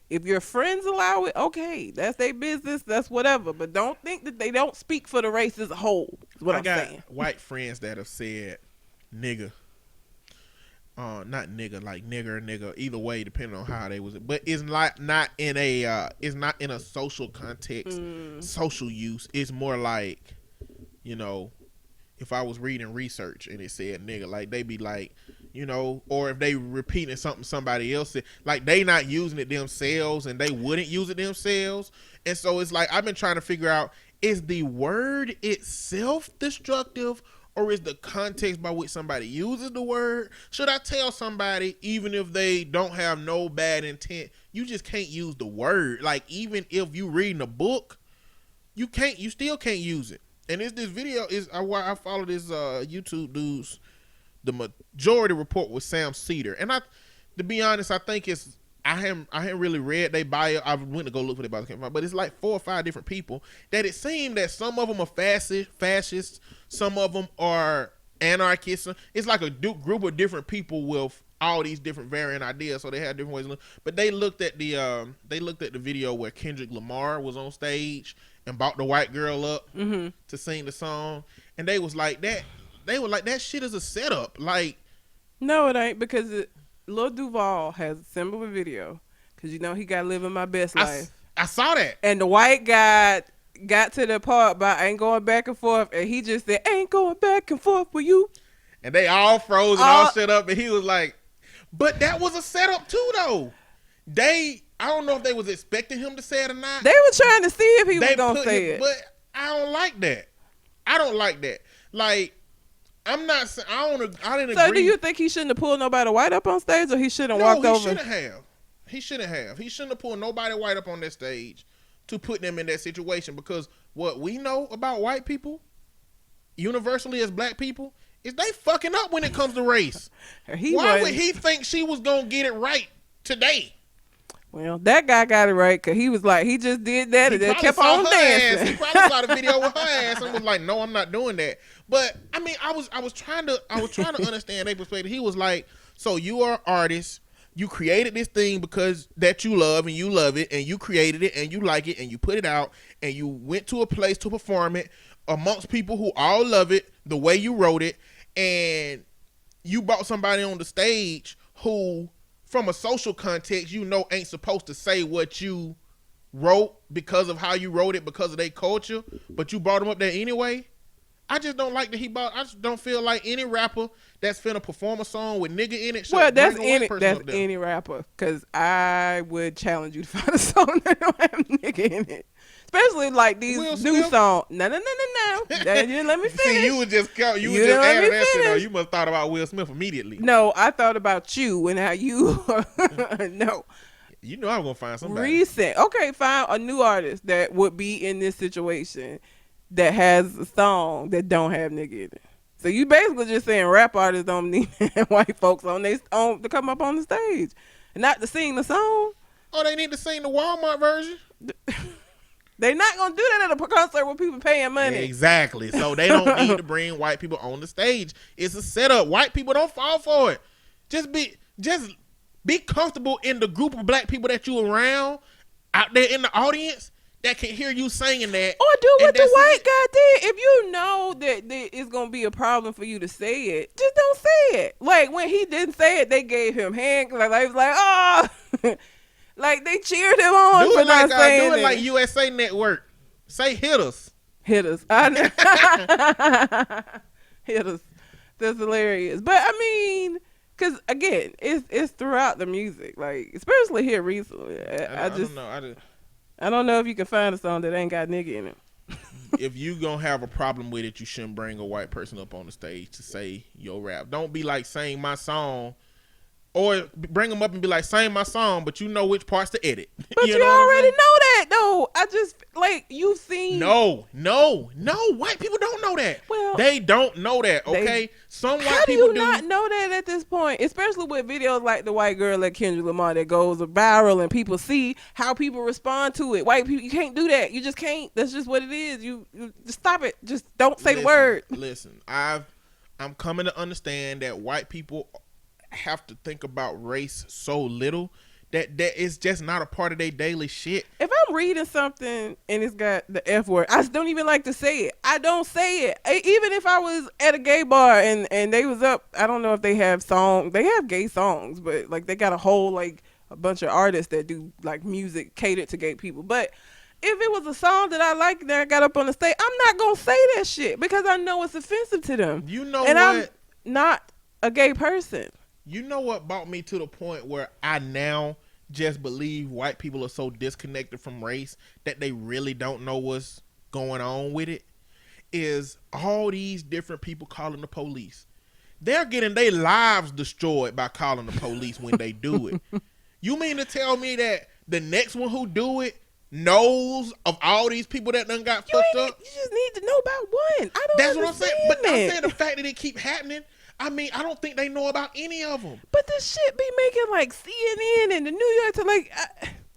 S2: if your friends allow it, okay, that's their business, that's whatever. But don't think that they don't speak for the race as a whole, is what I'm saying.
S3: I got white friends that have said nigga. Not nigga, like nigger, either way, depending on how they was. But it's not in a social context, social use. It's more like, if I was reading research and it said nigga, like they be like, or if they repeating something somebody else said, like they not using it themselves and they wouldn't use it themselves. And so it's like, I've been trying to figure out, is the word itself destructive or is the context by which somebody uses the word? Should I tell somebody, even if they don't have no bad intent, you just can't use the word? Like, even if you reading a book, you still can't use it. And this video I follow this YouTube dude's The Majority Report with Sam Cedar, and to be honest, I think I haven't really read their bio. I went to go look for their bio, but it's like 4 or 5 different people that it seemed that some of them are fascists, some of them are anarchists. It's like a group of different people with all these different varying ideas, so they had different ways of looking. But they looked at the video where Kendrick Lamar was on stage and brought the white girl up to sing the song, and they was like that. They were like, that shit is a setup. Like,
S2: no, it ain't, because Lil Duval has a similar video, because he got Living My Best Life.
S3: I saw that,
S2: and the white guy got to the part about ain't going back and forth, and he just said, ain't going back and forth with you,
S3: and they all froze and all shut up, and he was like, but that was a setup too, though. I don't know if they was expecting him to say it or not.
S2: They were trying to see if he was gonna say it,
S3: but I don't like that. Like, I didn't agree.
S2: So do you think he shouldn't have pulled nobody white up on stage, or he shouldn't have walked over?
S3: He shouldn't have. He shouldn't have pulled nobody white up on that stage to put them in that situation, because what we know about white people, universally as black people, is they fucking up when it comes to race. Why would he think she was going to get it right today?
S2: Well, that guy got it right, because he was like, he just did that and then kept on dancing.
S3: He probably saw the video with her ass and was like, no, I'm not doing that. But I mean, I was trying to understand their perspective. He was like, so you are an artist, you created this thing because that you love and you love it, and you created it and you like it and you put it out, and you went to a place to perform it amongst people who all love it the way you wrote it, and you brought somebody on the stage who, from a social context, ain't supposed to say what you wrote because of how you wrote it, because of their culture, but you brought them up there anyway. I just don't like that I just don't feel like any rapper that's finna perform a song with nigga in it.
S2: Well, that's any rapper, because I would challenge you to find a song that don't have nigga in it. Especially like these new songs. No. You didn't let me finish.
S3: See, you was just adding that shit on. You must have thought about Will Smith immediately.
S2: No, I thought about you and how you. No.
S3: You know I was gonna find somebody.
S2: Recent. Okay, find a new artist that would be in this situation that has a song that don't have nigga in it. So you basically just saying rap artists don't need white folks to come up on the stage and not to sing the song.
S3: Oh, they need to sing the Walmart version.
S2: They're not going to do that at a concert with people paying money.
S3: Exactly. So they don't need to bring white people on the stage. It's a setup. White people don't fall for it. Just be comfortable in the group of black people that you around out there in the audience that can hear you singing that.
S2: Or do what the white guy did. If you know that it's going to be a problem for you to say it, just don't say it. Like when he didn't say it, they gave him hand. Like, he was like, oh. Like they cheered him on
S3: Do
S2: for
S3: it like
S2: not saying
S3: do it
S2: it.
S3: like USA Network. Say hit us.
S2: Hit us. Hit us. That's hilarious. But I mean, because again, it's throughout the music, like especially here recently. I
S3: don't know.
S2: I don't know if you can find a song that ain't got nigga in it.
S3: If you gonna have a problem with it, you shouldn't bring a white person up on the stage to say your rap. Don't be like saying my song, or bring them up and be like sing my song, but you know which parts to edit.
S2: But you already know that though. I just like you've seen.
S3: No. White people don't know that.
S2: Well,
S3: they don't know that. Okay, some
S2: how
S3: white
S2: do
S3: people
S2: you not know that at this point? Especially with videos like the white girl at Kendrick Lamar that goes viral and people see how people respond to it. White people, you can't do that. You just can't. That's just what it is. You just stop it. Just don't say the word.
S3: Listen, I'm coming to understand that white people have to think about race so little that it's just not a part of their daily shit.
S2: If I'm reading something and it's got the F word, I just don't even like to say it. I don't say it. Even if I was at a gay bar and they was up, I don't know if they have they have gay songs, but like they got a whole like a bunch of artists that do like music catered to gay people. But if it was a song that I like that I got up on the stage, I'm not gonna say that shit because I know it's offensive to them.
S3: You know
S2: and
S3: what?
S2: I'm not a gay person.
S3: You know what brought me to the point where I now just believe white people are so disconnected from race that they really don't know what's going on with it? Is all these different people calling the police. They're getting their lives destroyed by calling the police when they do it. You mean to tell me that the next one who do it knows of all these people that done got fucked up?
S2: You just need to know about one. I don't
S3: That's what I'm saying. But
S2: that.
S3: I'm saying the fact that it keep happening, I mean, I don't think they know about any of them.
S2: But this shit be making like CNN and the New York to like.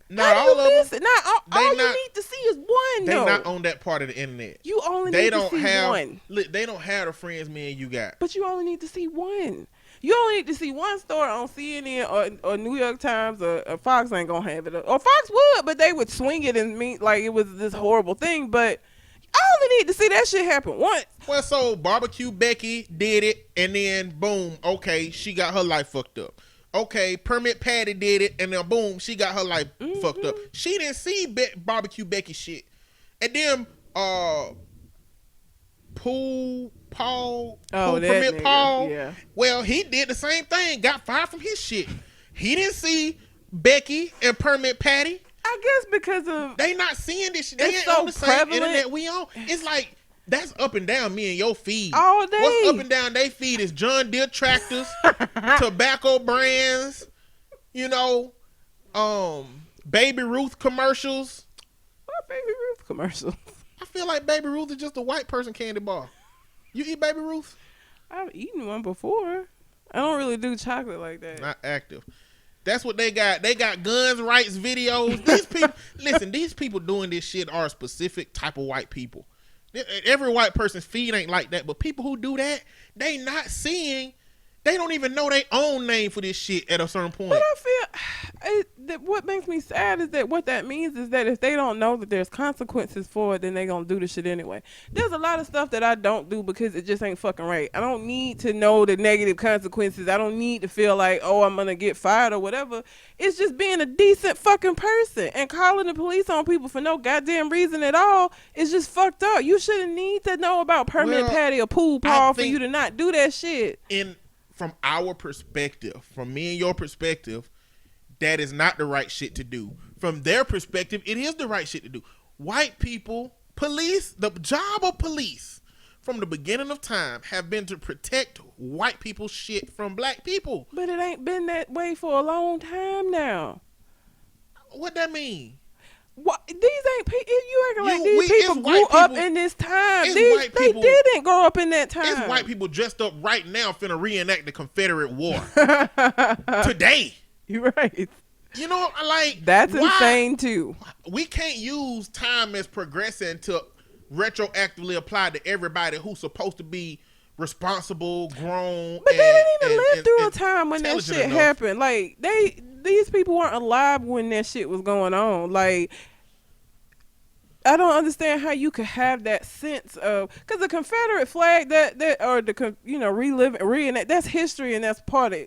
S3: Not all of them.
S2: Not all you need to see is one.
S3: They
S2: though.
S3: not on that part of the internet.
S2: You only need to see one.
S3: They don't have the friends me and you got.
S2: But you only need to see one. You only need to see one story on CNN or New York Times or Fox ain't gonna have it. Or Fox would, but they would swing it and mean like it was this horrible thing. But I only need to see that shit happen once.
S3: Well, so Barbecue Becky did it, and then boom, okay, she got her life fucked up. Okay, Permit Patty did it, and then boom, she got her life fucked up. She didn't see Barbecue Becky shit. And then Permit Paul,
S2: yeah.
S3: Well, he did the same thing, got fired from his shit. He didn't see Becky and Permit Patty.
S2: I guess because of
S3: they not seeing this shit. They ain't
S2: so
S3: on the same
S2: prevalent.
S3: internet we on. It's like that's up and down me and your feed.
S2: All day.
S3: What's up and down they feed is John Deere tractors, tobacco brands, Baby Ruth commercials.
S2: What Baby Ruth commercials?
S3: I feel like Baby Ruth is just a white person candy bar. You eat Baby Ruth?
S2: I've eaten one before. I don't really do chocolate like that.
S3: Not active. That's what they got. They got guns rights videos. These people, listen, these people doing this shit are a specific type of white people. Every white person's feed ain't like that, but people who do that, they not seeing, they don't even know their own name for this shit at a certain point.
S2: But I feel that what makes me sad is that what that means is that if they don't know that there's consequences for it, then they gonna do the shit anyway. There's a lot of stuff that I don't do because it just ain't fucking right. I don't need to know the negative consequences. I don't need to feel like, oh, I'm gonna get fired or whatever. It's just being a decent fucking person, and calling the police on people for no goddamn reason at all is just fucked up. You shouldn't need to know about Permit Patty or Pool Paul for you to not do that shit.
S3: From our perspective, from me and your perspective, that is not the right shit to do. From their perspective, it is the right shit to do. White people, police, the job of police from the beginning of time have been to protect white people's shit from black people.
S2: But it ain't been that way for a long time now.
S3: What that mean?
S2: What, these ain't people. You acting like these people grew up in this time. They didn't grow up in that time.
S3: It's white people dressed up right now finna reenact the Confederate War today.
S2: You're right.
S3: You know, like
S2: that's insane too.
S3: We can't use time as progressing to retroactively apply to everybody who's supposed to be responsible, grown.
S2: But they didn't even live through a time when that shit happened. Like these people weren't alive when that shit was going on. Like, I don't understand how you could have that sense of, because the Confederate flag reenact, that's history and that's part of,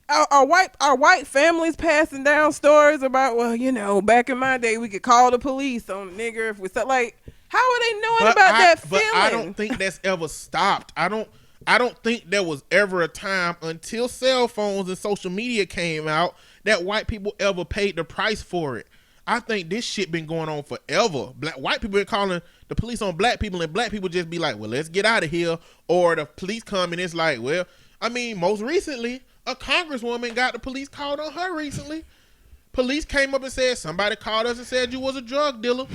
S2: Are white families passing down stories about, well, back in my day we could call the police on a nigger if we said, like, how are they knowing about that feeling?
S3: But I don't think that's ever stopped. I don't think there was ever a time until cell phones and social media came out that white people ever paid the price for it. I think this shit been going on forever. White people been calling the police on black people, and black people just be like, well, let's get out of here. Or the police come and it's like, well, I mean, most recently, a congresswoman got the police called on her recently. Police came up and said, somebody called us and said you was a drug dealer.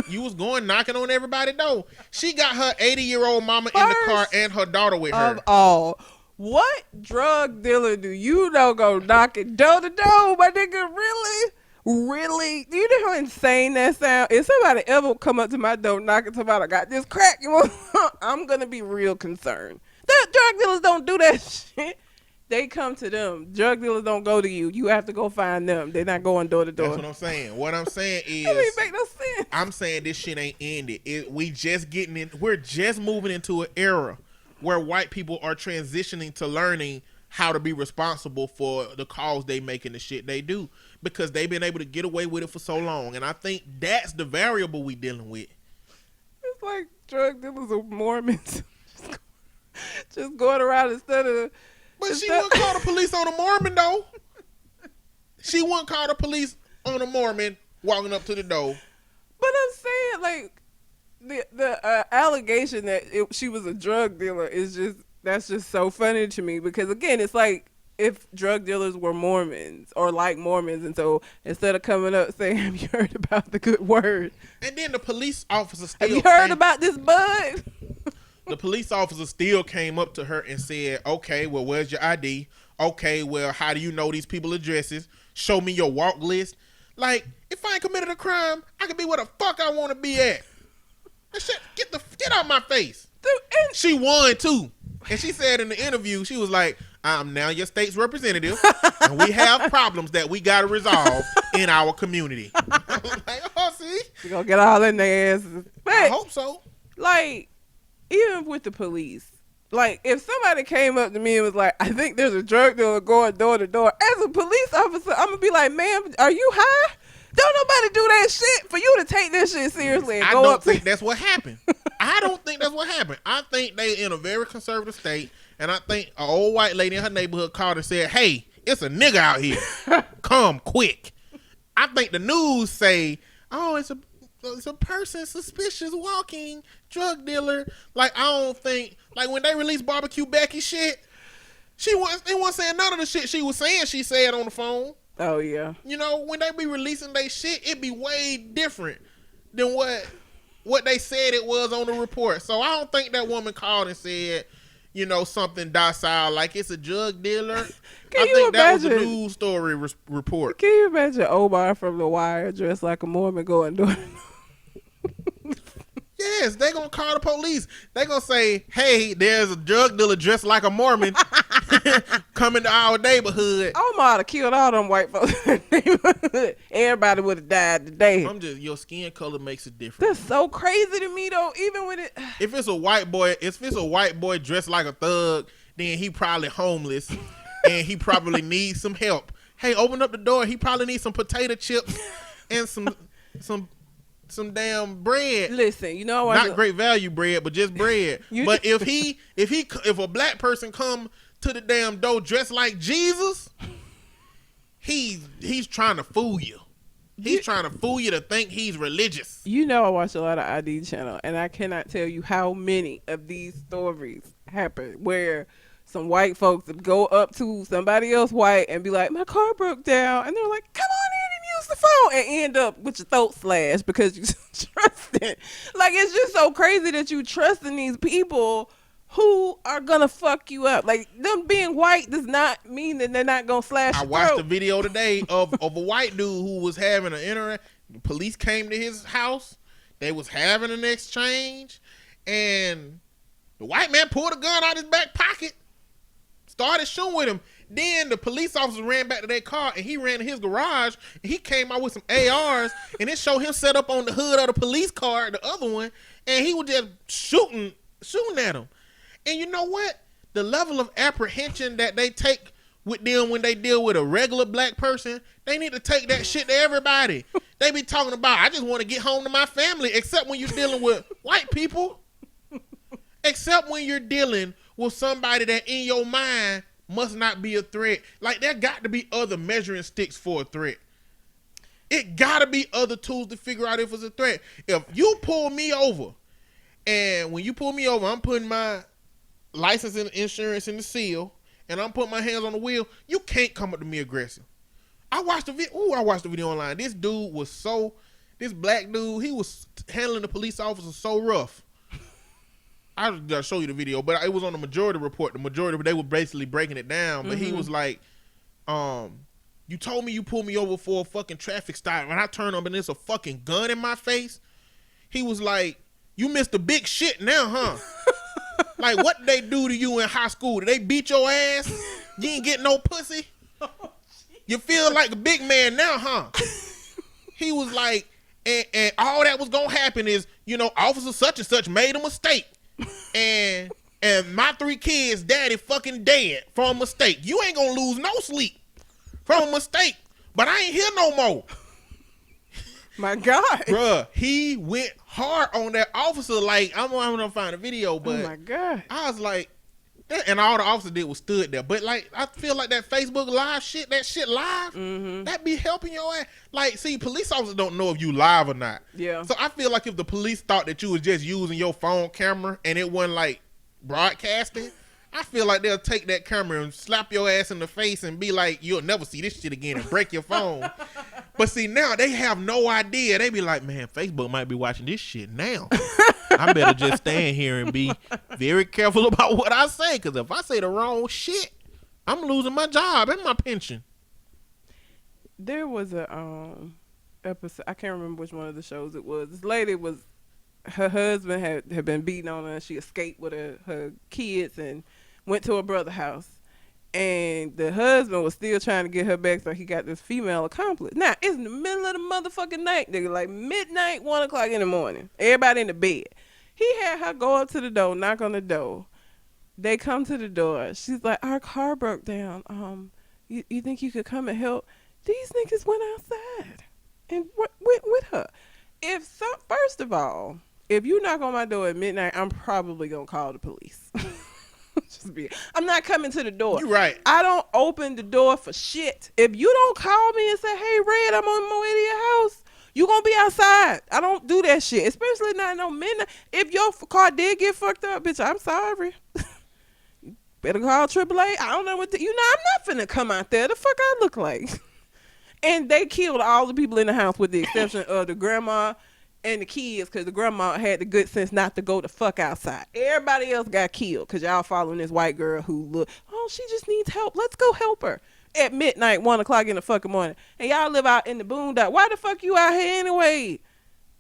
S3: You was going knocking on everybody's door. She got her 80-year-old mama in the car and her daughter with her.
S2: Of all, what drug dealer do you know go knocking door to door, my nigga? Really? Really? Do you know how insane that sound? If somebody ever come up to my door knocking somebody, I got this crack, I'm going to be real concerned. The drug dealers don't do that shit. They come to them. Drug dealers don't go to you. You have to go find them. They're not going door to door.
S3: That's what I'm saying. What I'm saying is,
S2: that don't make no sense.
S3: I'm saying this shit ain't ended. We're just moving into an era where white people are transitioning to learning how to be responsible for the calls they make and the shit they do, because they've been able to get away with it for so long. And I think that's the variable we dealing with.
S2: It's like drug dealers are Mormons. just going around instead of...
S3: But she wouldn't call the police on a Mormon, though. She wouldn't call the police on a Mormon walking up to the door.
S2: But I'm saying, like, the allegation that she was a drug dealer that's just so funny to me, because, again, it's like if drug dealers were Mormons or like Mormons, and so instead of coming up saying, have you heard about the good word?
S3: And then the police officer still...
S2: Have you heard about this bud?
S3: The police officer still came up to her and said, okay, well, where's your ID? Okay, well, how do you know these people's addresses? Show me your walk list. Like, if I ain't committed a crime, I can be where the fuck I want to be at. That shit, get out my face.
S2: Dude,
S3: she won, too. And she said in the interview, she was like, I'm now your state's representative, and we have problems that we got to resolve in our community. Like, oh, see?
S2: We're going to get all in their asses. But,
S3: I hope so.
S2: Like... Even with the police, like, if somebody came up to me and was like, I think there's a drug dealer going door to door, as a police officer, I'm going to be like, ma'am, are you high? Don't nobody do that shit for you to take this shit seriously and
S3: I
S2: go
S3: don't
S2: up
S3: think that's what happened. I don't think that's what happened. I think they in a very conservative state, and I think an old white lady in her neighborhood called and said, hey, it's a nigga out here. Come quick. I think the news say, oh, it's a person suspicious walking, drug dealer. Like, I don't think, like, when they released Barbecue Becky shit, they wasn't saying none of the shit she was saying she said on the phone.
S2: Oh, yeah.
S3: You know, when they be releasing they shit, it be way different than what they said it was on the report. So I don't think that woman called and said, something docile, like it's a drug dealer. I think that was a news story report.
S2: Can you imagine Omar from The Wire dressed like a Mormon going door to door?
S3: Yes, they gonna call the police. They gonna say, hey, there's a drug dealer dressed like a Mormon coming to our neighborhood.
S2: Omar have killed all them white folks in the neighborhood. Everybody would have died today.
S3: Your skin color makes a difference.
S2: That's so crazy to me, though. Even with it,
S3: if it's a white boy dressed like a thug, then he probably homeless and he probably needs some help. Hey, open up the door. He probably needs some potato chips and some damn bread.
S2: Listen,
S3: not great value bread, but just bread. But if a black person come to the damn door dressed like Jesus, he's trying to fool you. He's trying to fool you to think he's religious.
S2: I watch a lot of ID channel, and I cannot tell you how many of these stories happen where some white folks go up to somebody else white and be like, my car broke down, and they're like, come on in and use the phone, and end up with your throat slashed because you trust it. Like, it's just so crazy that you trust in these people who are gonna fuck you up. Like, them being white does not mean that they're not gonna slash your
S3: watched
S2: throat.
S3: a video today of a white dude who was having an interaction. The police came to his house. They was having an exchange, and the white man pulled a gun out his back pocket, started shooting with him. Then the police officer ran back to their car, and he ran to his garage, and he came out with some ARs, and it showed him set up on the hood of the police car, the other one, and he was just shooting at him. And you know what? The level of apprehension that they take with them when they deal with a regular black person. They need to take that shit to everybody. They be talking about, I just want to get home to my family, except when you're dealing with white people. Except when you're dealing with somebody that in your mind must not be a threat. Like, there got to be other measuring sticks for a threat. It got to be other tools to figure out if it's a threat. If you pull me over, and when you pull me over, I'm putting my license and insurance in the seal, and I'm putting my hands on the wheel, you can't come up to me aggressive. I watched the video online. This black dude, he was handling the police officer so rough. I'll show you the video, but it was on the majority report. They were basically breaking it down, but he was like, you told me you pulled me over for a fucking traffic stop, and I turned up and there's a fucking gun in my face. He was like, you missed the big shit now, huh? Like, what did they do to you in high school? Did they beat your ass? You ain't get no pussy? You feel like a big man now, huh? He was like, and all that was gonna happen is, officer such and such made a mistake. And my 3 kids' daddy fucking dead from a mistake. You ain't gonna lose no sleep from a mistake. But I ain't here no more.
S2: My God.
S3: Bruh, he went hard on that officer. Like, I'm gonna find a video, but
S2: oh my God.
S3: I was like, and all the officer did was stood there. But like, I feel like that Facebook live shit, that shit live, that be helping your ass. Like, see, police officers don't know if you live or not.
S2: Yeah.
S3: So I feel like if the police thought that you was just using your phone camera and it wasn't like broadcasting, I feel like they'll take that camera and slap your ass in the face and be like, you'll never see this shit again, and break your phone. But see, now they have no idea. They be like, man, Facebook might be watching this shit now. I better just stand here and be very careful about what I say, because if I say the wrong shit, I'm losing my job and my pension.
S2: There was a episode, I can't remember which one of the shows it was. This lady her husband had been beating on her, and she escaped with her kids and went to her brother's house. And the husband was still trying to get her back, so he got this female accomplice. Now, it's in the middle of the motherfucking night, nigga, like midnight, 1 o'clock in the morning. Everybody in the bed. He had her go up to the door, knock on the door. They come to the door. She's like, our car broke down. You think you could come and help? These niggas went outside and went with her. First of all, if you knock on my door at midnight, I'm probably going to call the police. I'm not coming to the door.
S3: You right.
S2: I don't open the door for shit. If you don't call me and say, hey, Red, I'm on my way to your house, you going to be outside. I don't do that shit, especially not no midnight. If your car did get fucked up, bitch, I'm sorry. You better call AAA. I don't know what I'm not finna come out there. The fuck I look like? And they killed all the people in the house with the exception of the grandma and the kids, because the grandma had the good sense not to go the fuck outside. Everybody else got killed because y'all following this white girl who she just needs help. Let's go help her. At midnight, 1 o'clock in the fucking morning. And y'all live out in the boondock. Why the fuck you out here anyway?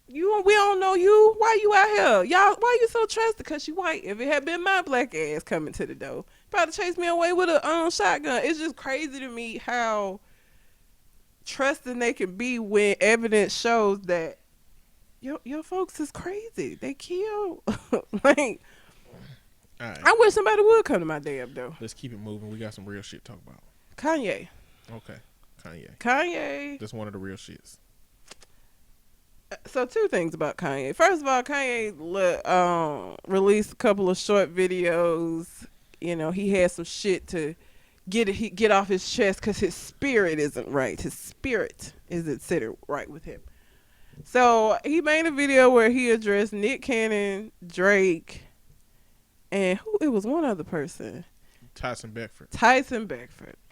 S2: We don't know you. Why you out here? Y'all, why you so trusted? Because she white. If it had been my black ass coming to the door, probably chased me away with a shotgun. It's just crazy to me how trusting they can be when evidence shows that your folks is crazy. They kill. Like,
S3: all right.
S2: I wish somebody would come to my damn door.
S3: Let's keep it moving. We got some real shit to talk about.
S2: Kanye.
S3: Okay.
S2: Kanye.
S3: That's one of the real shits.
S2: So 2 things about Kanye. First of all, Kanye released a couple of short videos. He had some shit to get off his chest because his spirit isn't right. His spirit isn't sitting right with him. So he made a video where he addressed Nick Cannon, Drake, and it was one other person.
S3: Tyson Beckford.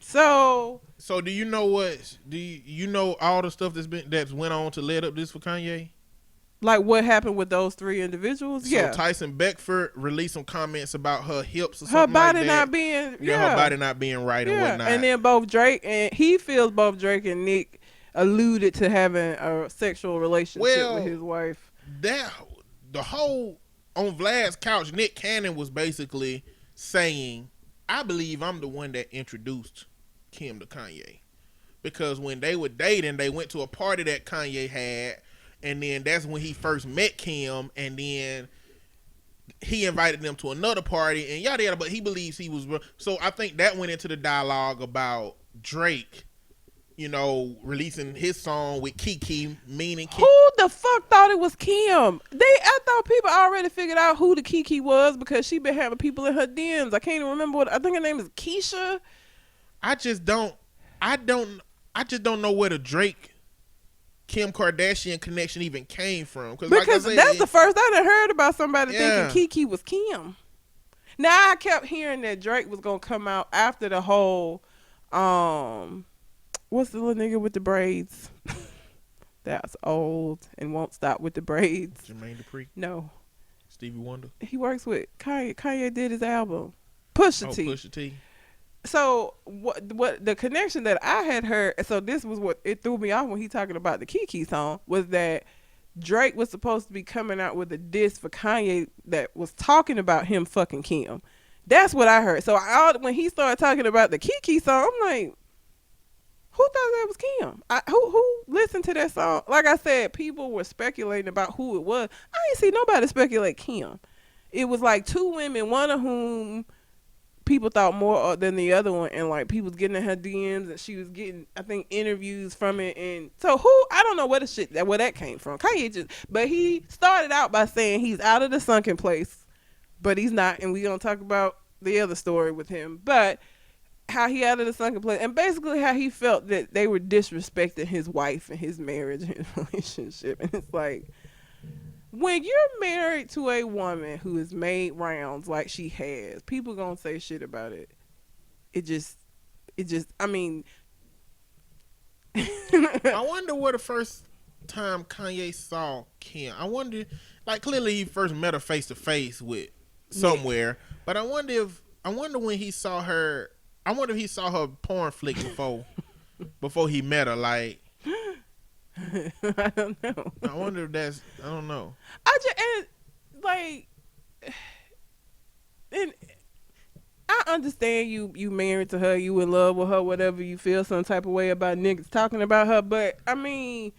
S2: So
S3: do you know do you know all the stuff that's went on to lead up this for Kanye?
S2: Like what happened with those 3 individuals?
S3: So
S2: yeah.
S3: Tyson Beckford released some comments about her hips or something
S2: her body
S3: like that.
S2: not being
S3: her body not being right and whatnot.
S2: And then both Drake and Nick alluded to having a sexual relationship with his wife.
S3: The whole on Vlad's couch, Nick Cannon was basically saying, I believe I'm the one that introduced Kim to Kanye. Because when they were dating, they went to a party that Kanye had, and then that's when he first met Kim, and then he invited them to another party and yada yada, but he believes he was. So I think that went into the dialogue about Drake, releasing his song with Kiki, meaning Kiki.
S2: Who the fuck thought it was Kim? I thought people already figured out who the Kiki was because she been having people in her DMs. I can't even remember I think her name is Keisha.
S3: I just don't know where the Drake Kim Kardashian connection even came from.
S2: Because
S3: like I said,
S2: that's the first I done heard about somebody
S3: Yeah.
S2: thinking Kiki was Kim. Now I kept hearing that Drake was gonna come out after the whole what's the little nigga with the braids? That's old and won't stop with the braids.
S3: Jermaine Dupri,
S2: No.
S3: Stevie Wonder.
S2: He works with Kanye. Kanye did his album. Pusha T.
S3: Pusha T.
S2: So what the connection that I had heard, so this was what it threw me off when he talking about the Kiki song, was that Drake was supposed to be coming out with a diss for Kanye that was talking about him fucking Kim. That's what I heard. So when he started talking about the Kiki song, I'm like, who thought that was Kim? Who listened to that song? Like I said, people were speculating about who it was. I ain't see nobody speculate Kim. It was like two women, one of whom people thought more than the other one, and like people was getting in her DMs, and she was getting, I think, interviews from it. And so I don't know where that came from. Kanye but he started out by saying he's out of the sunken place, but he's not, and we gonna talk about the other story with him, but how he out of the sunken place, and basically how he felt that they were disrespecting his wife and his marriage and his relationship. And it's like, when you're married to a woman who has made rounds like she has, people gonna say shit about it. It just, I mean.
S3: I wonder where the first time Kanye saw Kim. I wonder, like, clearly he first met her face to face with somewhere, but I wonder when he saw her. I wonder if he saw her porn flick before he met her. Like,
S2: I don't know.
S3: I wonder if that's. I don't know.
S2: And I understand you married to her, you in love with her, whatever, you feel some type of way about niggas talking about her, but I mean,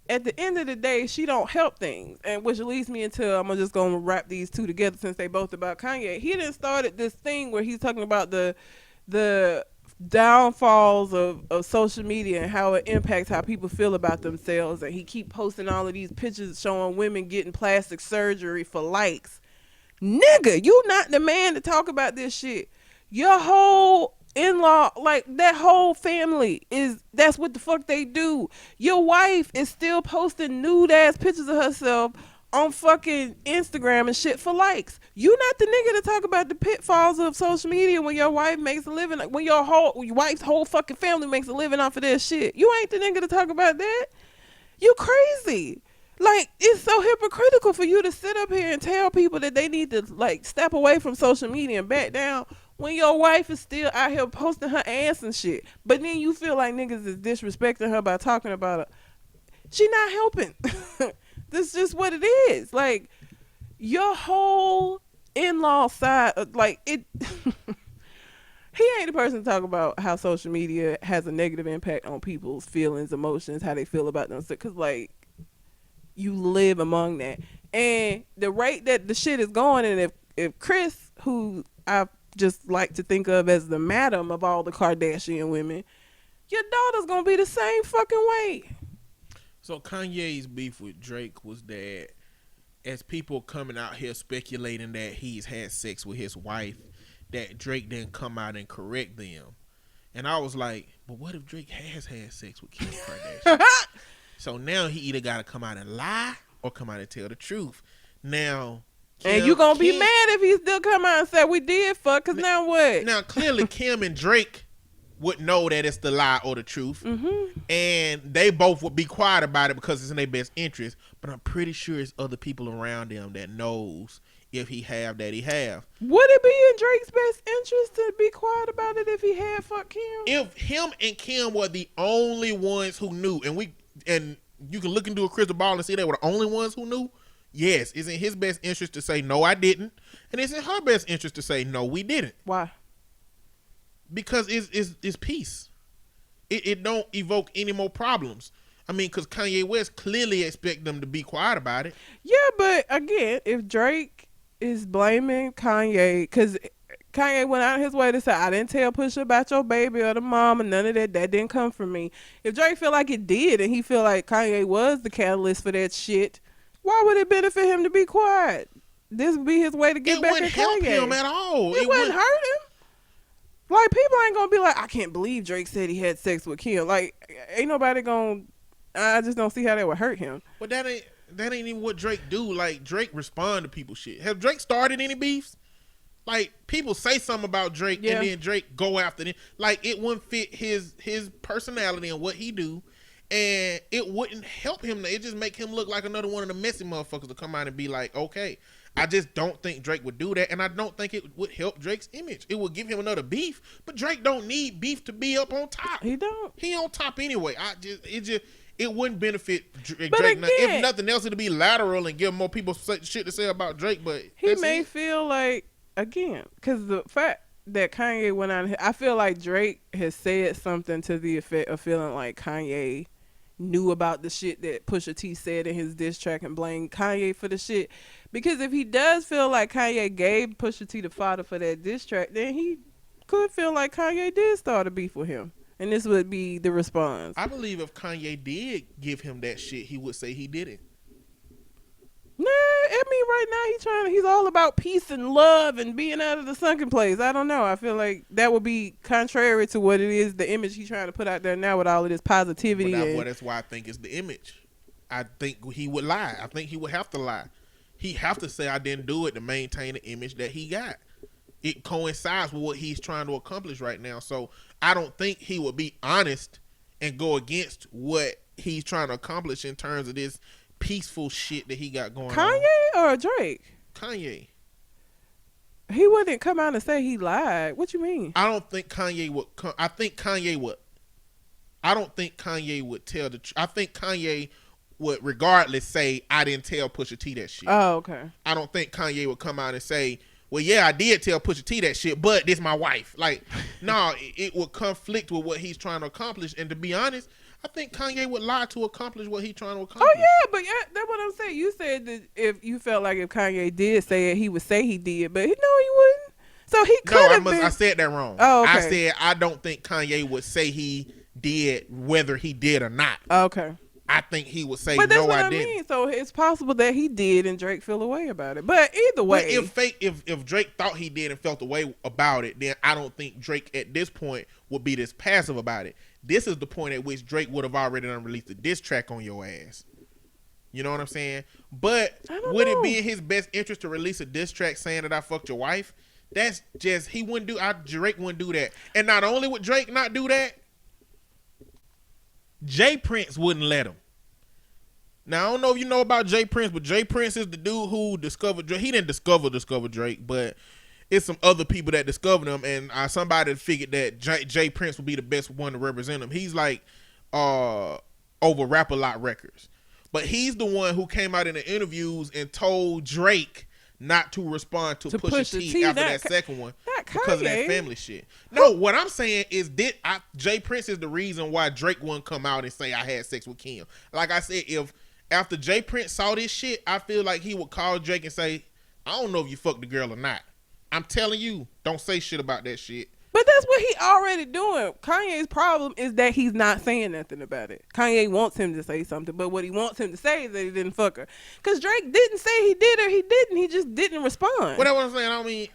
S2: at the end of the day, she don't help things, and which leads me into, I'm just gonna wrap these two together since they both about Kanye. He done started this thing where he's talking about the downfalls of social media and how it impacts how people feel about themselves, and he keep posting all of these pictures showing women getting plastic surgery for likes. Nigga, you not the man to talk about this shit. Your whole in-law, like that whole family that's what the fuck they do. Your wife is still posting nude ass pictures of herself on fucking Instagram and shit for likes. You not the nigga to talk about the pitfalls of social media when your wife makes a living, when your wife's whole fucking family makes a living off of that shit. You ain't the nigga to talk about that. You crazy. Like, it's so hypocritical for you to sit up here and tell people that they need to like step away from social media and back down when your wife is still out here posting her ass and shit. But then you feel like niggas is disrespecting her by talking about her. She not helping. This is just what it is. Like, your whole in-law side, like, it. He ain't the person to talk about how social media has a negative impact on people's feelings, emotions, how they feel about themselves. Because, like, you live among that. And the rate that the shit is going, and if Chris, who I just like to think of as the madam of all the Kardashian women, your daughter's going to be the same fucking way.
S3: So Kanye's beef with Drake was that as people coming out here speculating that he's had sex with his wife, that Drake didn't come out and correct them. And I was like, but what if Drake has had sex with Kim Kardashian? So now he either got to come out and lie or come out and tell the truth. Now,
S2: and you going to be mad if he still come out and say we did fuck, because now what?
S3: Now, clearly Kim and Drake would know that it's the lie or the truth.
S2: Mm-hmm.
S3: And they both would be quiet about it because it's in their best interest. But I'm pretty sure it's other people around them that knows if he have that he have.
S2: Would it be in Drake's best interest to be quiet about it if he had fucked Kim?
S3: If him and Kim were the only ones who knew, and you can look into a crystal ball and see they were the only ones who knew, yes, it's in his best interest to say, no, I didn't. And it's in her best interest to say, no, we didn't.
S2: Why?
S3: Because it's peace. It don't evoke any more problems. I mean, because Kanye West clearly expect them to be quiet about it.
S2: Yeah, but again, if Drake is blaming Kanye because Kanye went out of his way to say, I didn't tell Pusha about your baby or the mom and none of that. That didn't come from me. If Drake feel like it did and he feel like Kanye was the catalyst for that shit, why would it benefit him to be quiet? This would be his way to get
S3: It
S2: back
S3: wouldn't
S2: at
S3: help
S2: Kanye.
S3: him at all.
S2: It wouldn't hurt him. Like, people ain't gonna be like, I can't believe Drake said he had sex with Kim. Like, ain't nobody gonna. I just don't see how that would hurt him.
S3: But that ain't even what Drake do. Like, Drake respond to people shit. Have Drake started any beefs? Like, people say something about Drake and then Drake go after them. Like, it wouldn't fit his personality and what he do, and it wouldn't help him. It just make him look like another one of the messy motherfuckers to come out and be like, okay. I just don't think Drake would do that, and I don't think it would help Drake's image. It would give him another beef, but Drake don't need beef to be up on top.
S2: He don't.
S3: He on top anyway. It wouldn't benefit Drake.
S2: Again,
S3: if nothing else, it'd be lateral and give more people shit to say about Drake. But
S2: he may feel like, again, because the fact that Kanye went on, I feel like Drake has said something to the effect of feeling like Kanye knew about the shit that Pusha T said in his diss track and blamed Kanye for the shit. Because if he does feel like Kanye gave Pusha T the fodder for that diss track, then he could feel like Kanye did start a beef with him. And this would be the response.
S3: I believe if Kanye did give him that shit, he would say he did it.
S2: Nah, I mean, right now he's all about peace and love and being out of the sunken place. I don't know. I feel like that would be contrary to what it is, the image he's trying to put out there now with all of this positivity.
S3: That's why I think it's the image. I think he would lie. I think he would have to lie. He have to say I didn't do it to maintain the image that he got. It coincides with what he's trying to accomplish right now. So I don't think he would be honest and go against what he's trying to accomplish in terms of this peaceful shit that he got going on.
S2: Kanye or Drake?
S3: Kanye.
S2: He wouldn't come out and say he lied. What you mean?
S3: I don't think Kanye would. I think Kanye would. I don't think Kanye would tell the truth. I think Kanye would regardless say, I didn't tell Pusha T that shit.
S2: Oh, okay.
S3: I don't think Kanye would come out and say, well, yeah, I did tell Pusha T that shit, but this my wife. Like, no, it would conflict with what he's trying to accomplish. And to be honest, I think Kanye would lie to accomplish what he's trying to accomplish.
S2: Oh, yeah, but that's what I'm saying. You said that if you felt like if Kanye did say it, he would say he did, but no, he wouldn't. So he could have been.
S3: I said that wrong.
S2: Oh, okay.
S3: I said I don't think Kanye would say he did whether he did or not.
S2: Okay.
S3: I think he would say,
S2: but that's
S3: no,
S2: what
S3: I
S2: mean.
S3: didn't.
S2: So it's possible that he did and Drake feel a way about it. But either way.
S3: But if Drake thought he did and felt a way about it, then I don't think Drake at this point would be this passive about it. This is the point at which Drake would have already done released a diss track on your ass. You know what I'm saying? But would it be in his best interest to release a diss track saying that I fucked your wife? That's just, Drake wouldn't do that. And not only would Drake not do that, Jay Prince wouldn't let him. Now, I don't know if you know about Jay Prince, but Jay Prince is the dude who discovered Drake. He didn't discover Drake, but it's some other people that discovered him, and somebody figured that Jay Prince would be the best one to represent him. He's like over Rap-A-Lot Records. But he's the one who came out in the interviews and told Drake not to respond to Pusha T after that second one because of that family shit. No, what I'm saying is Jay Prince is the reason why Drake wouldn't come out and say I had sex with Kim. Like I said, if after Jay Prince saw this shit, I feel like he would call Drake and say, I don't know if you fucked the girl or not. I'm telling you, don't say shit about that shit.
S2: But that's what he already doing. Kanye's problem is that he's not saying nothing about it. Kanye wants him to say something, but what he wants him to say is that he didn't fuck her. Because Drake didn't say he did or he didn't. He just didn't respond.
S3: Well, that's what I'm saying. I mean,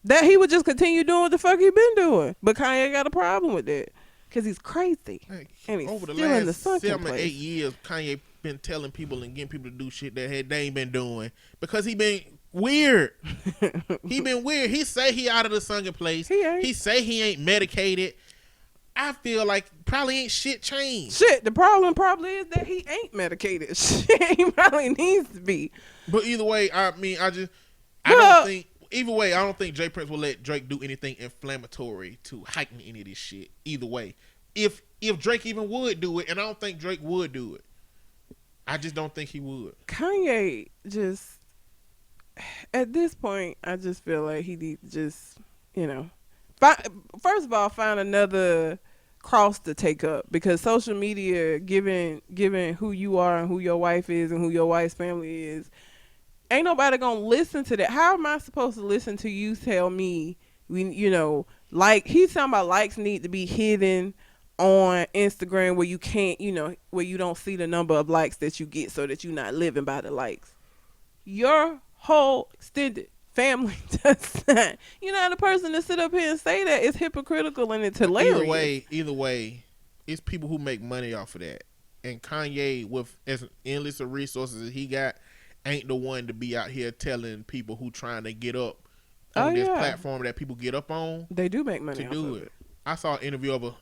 S2: that he would just continue doing what the fuck he been doing. But Kanye got a problem with that. Because he's crazy. And he's
S3: over the
S2: still in the
S3: last
S2: sunken
S3: 7 or
S2: place.
S3: 8 years, Kanye been telling people and getting people to do shit that they ain't been doing because he been weird. He been weird. He say he out of the sunken place.
S2: He ain't.
S3: He say he ain't medicated. I feel like probably ain't shit changed.
S2: Shit, the problem probably is that he ain't medicated. Shit, he probably needs to be.
S3: But either way, I mean, I don't think. Either way, I don't think Jay Prince will let Drake do anything inflammatory to heighten any of this shit. Either way, if Drake even would do it, and I don't think Drake would do it. I just don't think he would.
S2: Kanye just, at this point, I just feel like he needs to just, first of all, find another cross to take up, because social media, given who you are and who your wife is and who your wife's family is, Ain't nobody gonna listen to that. How am I supposed to listen to you tell me like he's talking about likes need to be hidden on Instagram where you can't, where you don't see the number of likes that you get so that you're not living by the likes. Your whole extended family does not. You're not the person to sit up here and say that. It's hypocritical and it's hilarious.
S3: Either way, it's people who make money off of that. And Kanye, with as endless of resources as he got, ain't the one to be out here telling people who trying to get up on this platform that people get up on.
S2: They do make money
S3: to
S2: off
S3: do
S2: of
S3: it. I saw an interview of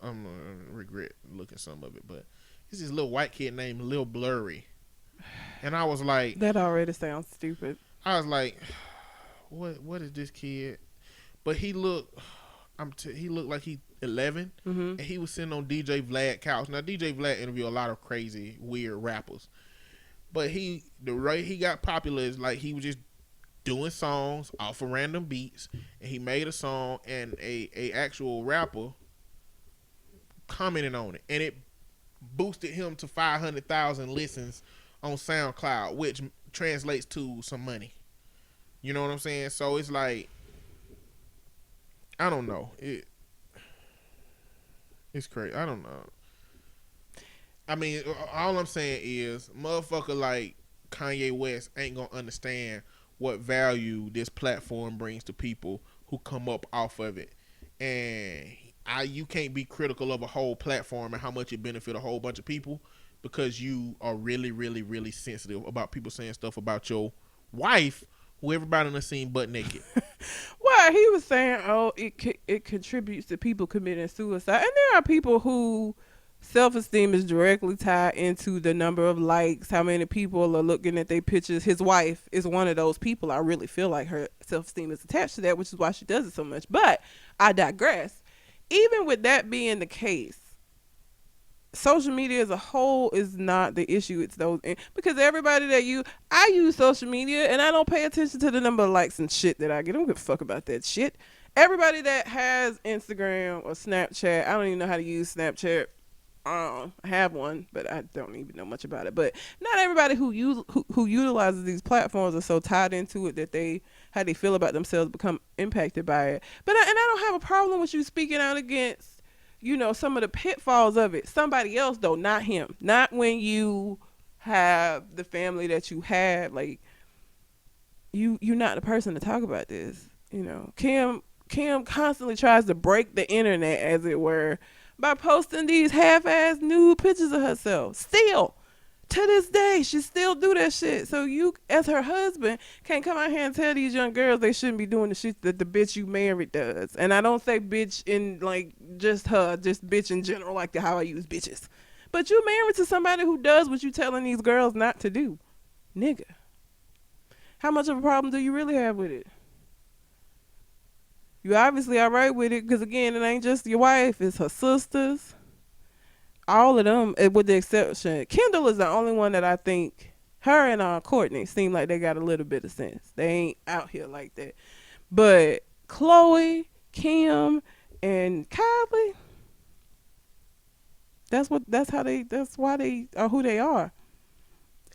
S3: regret looking some of it, but it's this little white kid named Lil Blurry. And I was like,
S2: that already sounds stupid.
S3: I was like, what is this kid? But he looked like he 11, and he was sitting on DJ Vlad couch. Now DJ Vlad interviewed a lot of crazy, weird rappers, but the way he got popular is like he was just doing songs off of random beats, and he made a song, and a actual rapper commented on it, and it boosted him to 500,000 listens on SoundCloud, which translates to some money. You know what I'm saying? So it's like, I don't know. It's crazy. I don't know. I mean, all I'm saying is, motherfucker like Kanye West ain't gonna understand what value this platform brings to people who come up off of it. And you can't be critical of a whole platform and how much it benefit a whole bunch of people because you are really, really, really sensitive about people saying stuff about your wife who everybody done seen butt naked.
S2: Well, he was saying, it contributes to people committing suicide. And there are people who self-esteem is directly tied into the number of likes, how many people are looking at their pictures. His wife is one of those people. I really feel like her self-esteem is attached to that, which is why she does it so much. But I digress. Even with that being the case, social media as a whole is not the issue. It's those, because everybody I use social media and I don't pay attention to the number of likes and shit that I get. I don't give a fuck about that shit. Everybody that has Instagram or Snapchat, I don't even know how to use Snapchat. I have one, but I don't even know much about it. But not everybody who utilizes these platforms are so tied into it that how they feel about themselves become impacted by it. But I don't have a problem with you speaking out against, some of the pitfalls of it. Somebody else though, not him. Not when you have the family that you have. Like you're not the person to talk about this. Kim constantly tries to break the internet, as it were, by posting these half-ass nude pictures of herself. Still, to this day, she still do that shit. So you, as her husband, can't come out here and tell these young girls they shouldn't be doing the shit that the bitch you married does. And I don't say bitch in like just her, just bitch in general, like how I use bitches. But you married to somebody who does what you telling these girls not to do. Nigga. How much of a problem do you really have with it? You obviously all right with it because, again, it ain't just your wife. It's her sisters. All of them, with the exception. Kendall is the only one that I think, her and Courtney seem like they got a little bit of sense. They ain't out here like that. But Chloe, Kim, and Kylie, that's why they are who they are.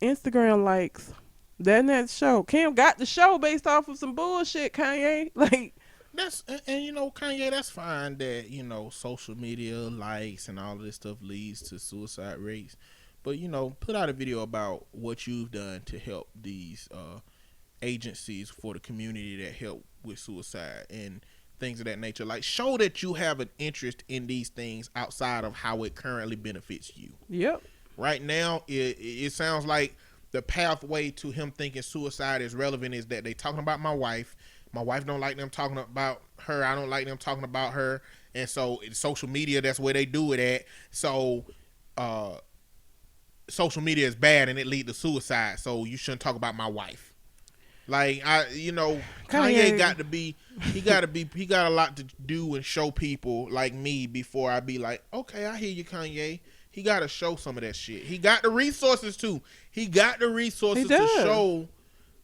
S2: Instagram likes. That show. Kim got the show based off of some bullshit, Kanye. Like,
S3: Kanye, that's fine that, social media likes and all of this stuff leads to suicide rates. But, put out a video about what you've done to help these agencies for the community that help with suicide and things of that nature. Like, show that you have an interest in these things outside of how it currently benefits you.
S2: Yep.
S3: Right now, it sounds like the pathway to him thinking suicide is relevant is that they talking about my wife. My wife don't like them talking about her. I don't like them talking about her. And so social media, that's where they do it at. So social media is bad and it lead to suicide. So you shouldn't talk about my wife. Like, Kanye he got a lot to do and show people like me before I be like, okay, I hear you, Kanye. He got to show some of that shit. He got the resources too. He got the resources to show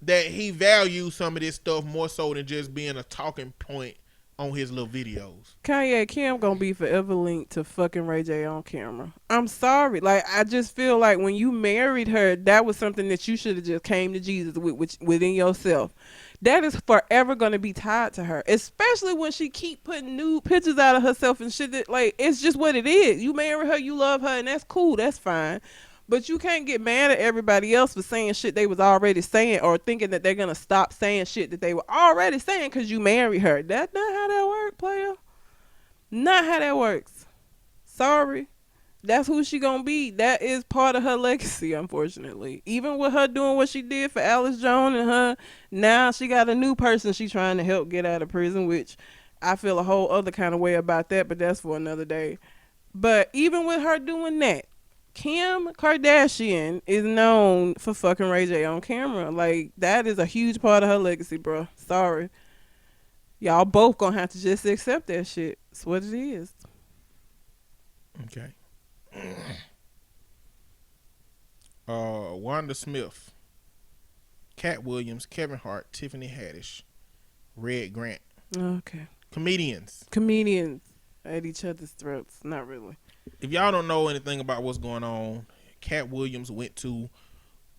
S3: that he values some of this stuff more so than just being a talking point on his little videos.
S2: Kanye, Kim gonna be forever linked to fucking Ray J on camera. I'm sorry. Like, I just feel like when you married her, that was something that you should have just came to Jesus with within yourself. That is forever gonna be tied to her, especially when she keep putting nude pictures out of herself and shit. That, like, it's just what it is. You marry her, you love her, and that's cool. That's fine. But you can't get mad at everybody else for saying shit they was already saying, or thinking that they're gonna stop saying shit that they were already saying because you married her. That's not how that works, player. Not how that works. Sorry. That's who she gonna be. That is part of her legacy, unfortunately. Even with her doing what she did for Alice Jones and her, now she got a new person she trying to help get out of prison, which I feel a whole other kind of way about that, but that's for another day. But even with her doing that, Kim Kardashian is known for fucking Ray J on camera. Like, that is a huge part of her legacy, bro. Sorry. Y'all both gonna have to just accept that shit. It's what it is.
S3: Okay. Wanda Smith, Cat Williams, Kevin Hart, Tiffany Haddish, Red Grant.
S2: Okay.
S3: Comedians
S2: at each other's throats. Not really.
S3: If y'all don't know anything about what's going on, Cat Williams went to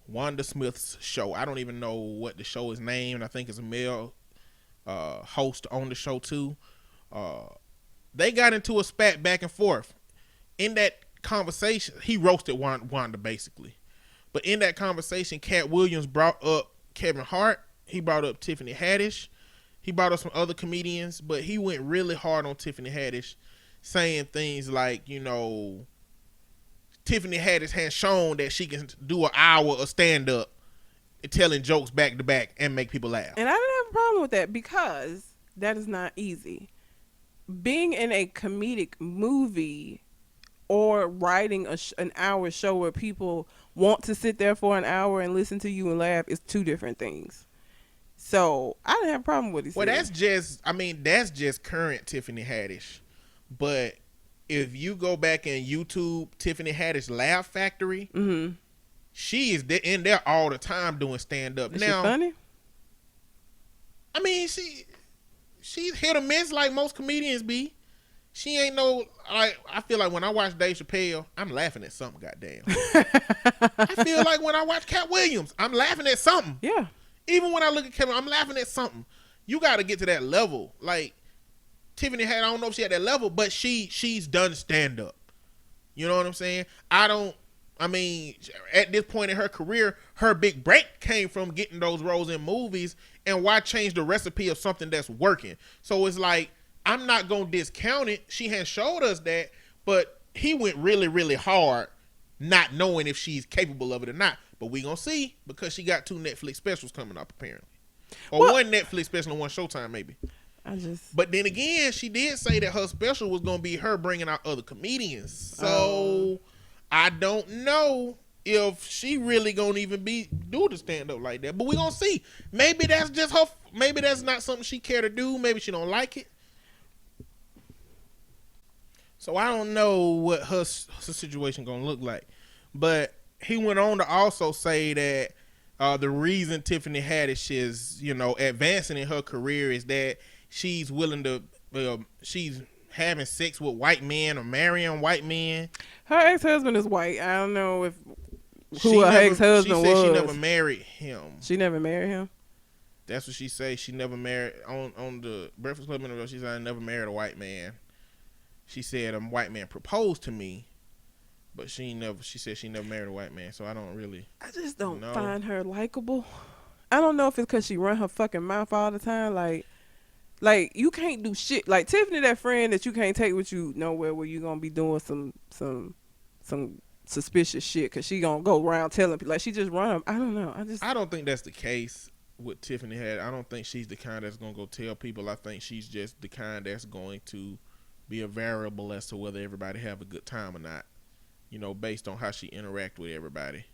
S3: Wanda Smith's show. I don't even know what the show is named. I think it's a male host on the show too. They got into a spat back and forth. In that conversation, he roasted Wanda basically. But in that conversation, Cat Williams brought up Kevin Hart. He brought up Tiffany Haddish. He brought up some other comedians, but he went really hard on Tiffany Haddish, saying things like, you know, Tiffany Haddish has shown that she can do an hour of stand-up telling jokes back to back and make people laugh.
S2: And I didn't have a problem with that because that is not easy. Being in a comedic movie or writing an hour show where people want to sit there for an hour and listen to you and laugh is two different things. So I didn't have a problem with it.
S3: Well, that's just current Tiffany Haddish. But if you go back and YouTube Tiffany Haddish Laugh Factory,
S2: mm-hmm.
S3: she is in there all the time doing stand up.
S2: Is
S3: now,
S2: she funny?
S3: I mean, she's hit or miss like most comedians be. She ain't no, like, I feel like when I watch Dave Chappelle, I'm laughing at something, goddamn. I feel like when I watch Cat Williams, I'm laughing at something.
S2: Yeah.
S3: Even when I look at Kevin, I'm laughing at something. You got to get to that level. Like, Tiffany had, I don't know if she had that level, but she's done stand up. You know what I'm saying? I mean, at this point in her career, her big break came from getting those roles in movies, and why change the recipe of something that's working? So it's like, I'm not going to discount it. She has showed us that, but he went really, really hard, not knowing if she's capable of it or not. But we going to see, because she got 2 Netflix specials coming up, apparently. Or one Netflix special and one Showtime, maybe. But then again, she did say that her special was going to be her bringing out other comedians. So I don't know if she really going to even do the stand-up like that. But we going to see. Maybe that's just her. Maybe that's not something she care to do. Maybe she don't like it. So I don't know what her situation going to look like. But he went on to also say that the reason Tiffany Haddish is, you know, advancing in her career is that she's willing to, she's having sex with white men or marrying white men.
S2: Her ex-husband is white. I don't know who her ex-husband was.
S3: She said she never married him.
S2: She never married him?
S3: That's what she say. She never married, on the Breakfast Club interview, she said, I never married a white man. She said a white man proposed to me, but she said she never married a white man, so I just don't
S2: find her likable. I don't know if it's because she run her fucking mouth all the time. Like you can't do shit. Like Tiffany, that friend that you can't take with you nowhere where you gonna be doing some suspicious shit, because she gonna go around telling people. Like, she just run them. I don't know. I
S3: don't think that's the case with Tiffany Haddish. I don't think she's the kind that's gonna go tell people. I think she's just the kind that's going to be a variable as to whether everybody have a good time or not, you know, based on how she interact with everybody.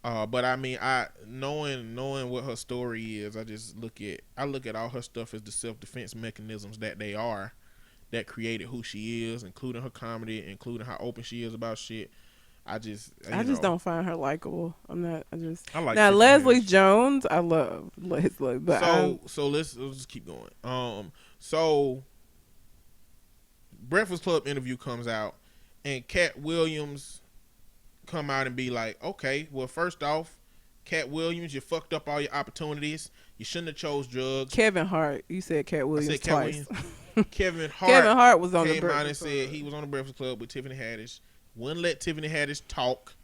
S3: But I mean, knowing what her story is, I look at all her stuff as the self-defense mechanisms that they are, that created who she is, including her comedy, including how open she is about shit. I just
S2: don't find her likable. I'm not. I just
S3: I like
S2: now
S3: Tiffany
S2: Leslie
S3: Haddish.
S2: Jones. I love Leslie, but
S3: So let's just keep going. So Breakfast Club interview comes out, and Cat Williams come out and be like, okay, well, first off, Cat Williams, you fucked up all your opportunities. You shouldn't have chose drugs.
S2: Kevin Hart. You said Cat Williams
S3: I said Cat
S2: twice.
S3: Williams. Kevin Hart.
S2: Kevin Hart was on the
S3: came out and
S2: Breakfast
S3: said
S2: Club.
S3: he was on the Breakfast Club with Tiffany Haddish. Wouldn't let Tiffany Haddish talk.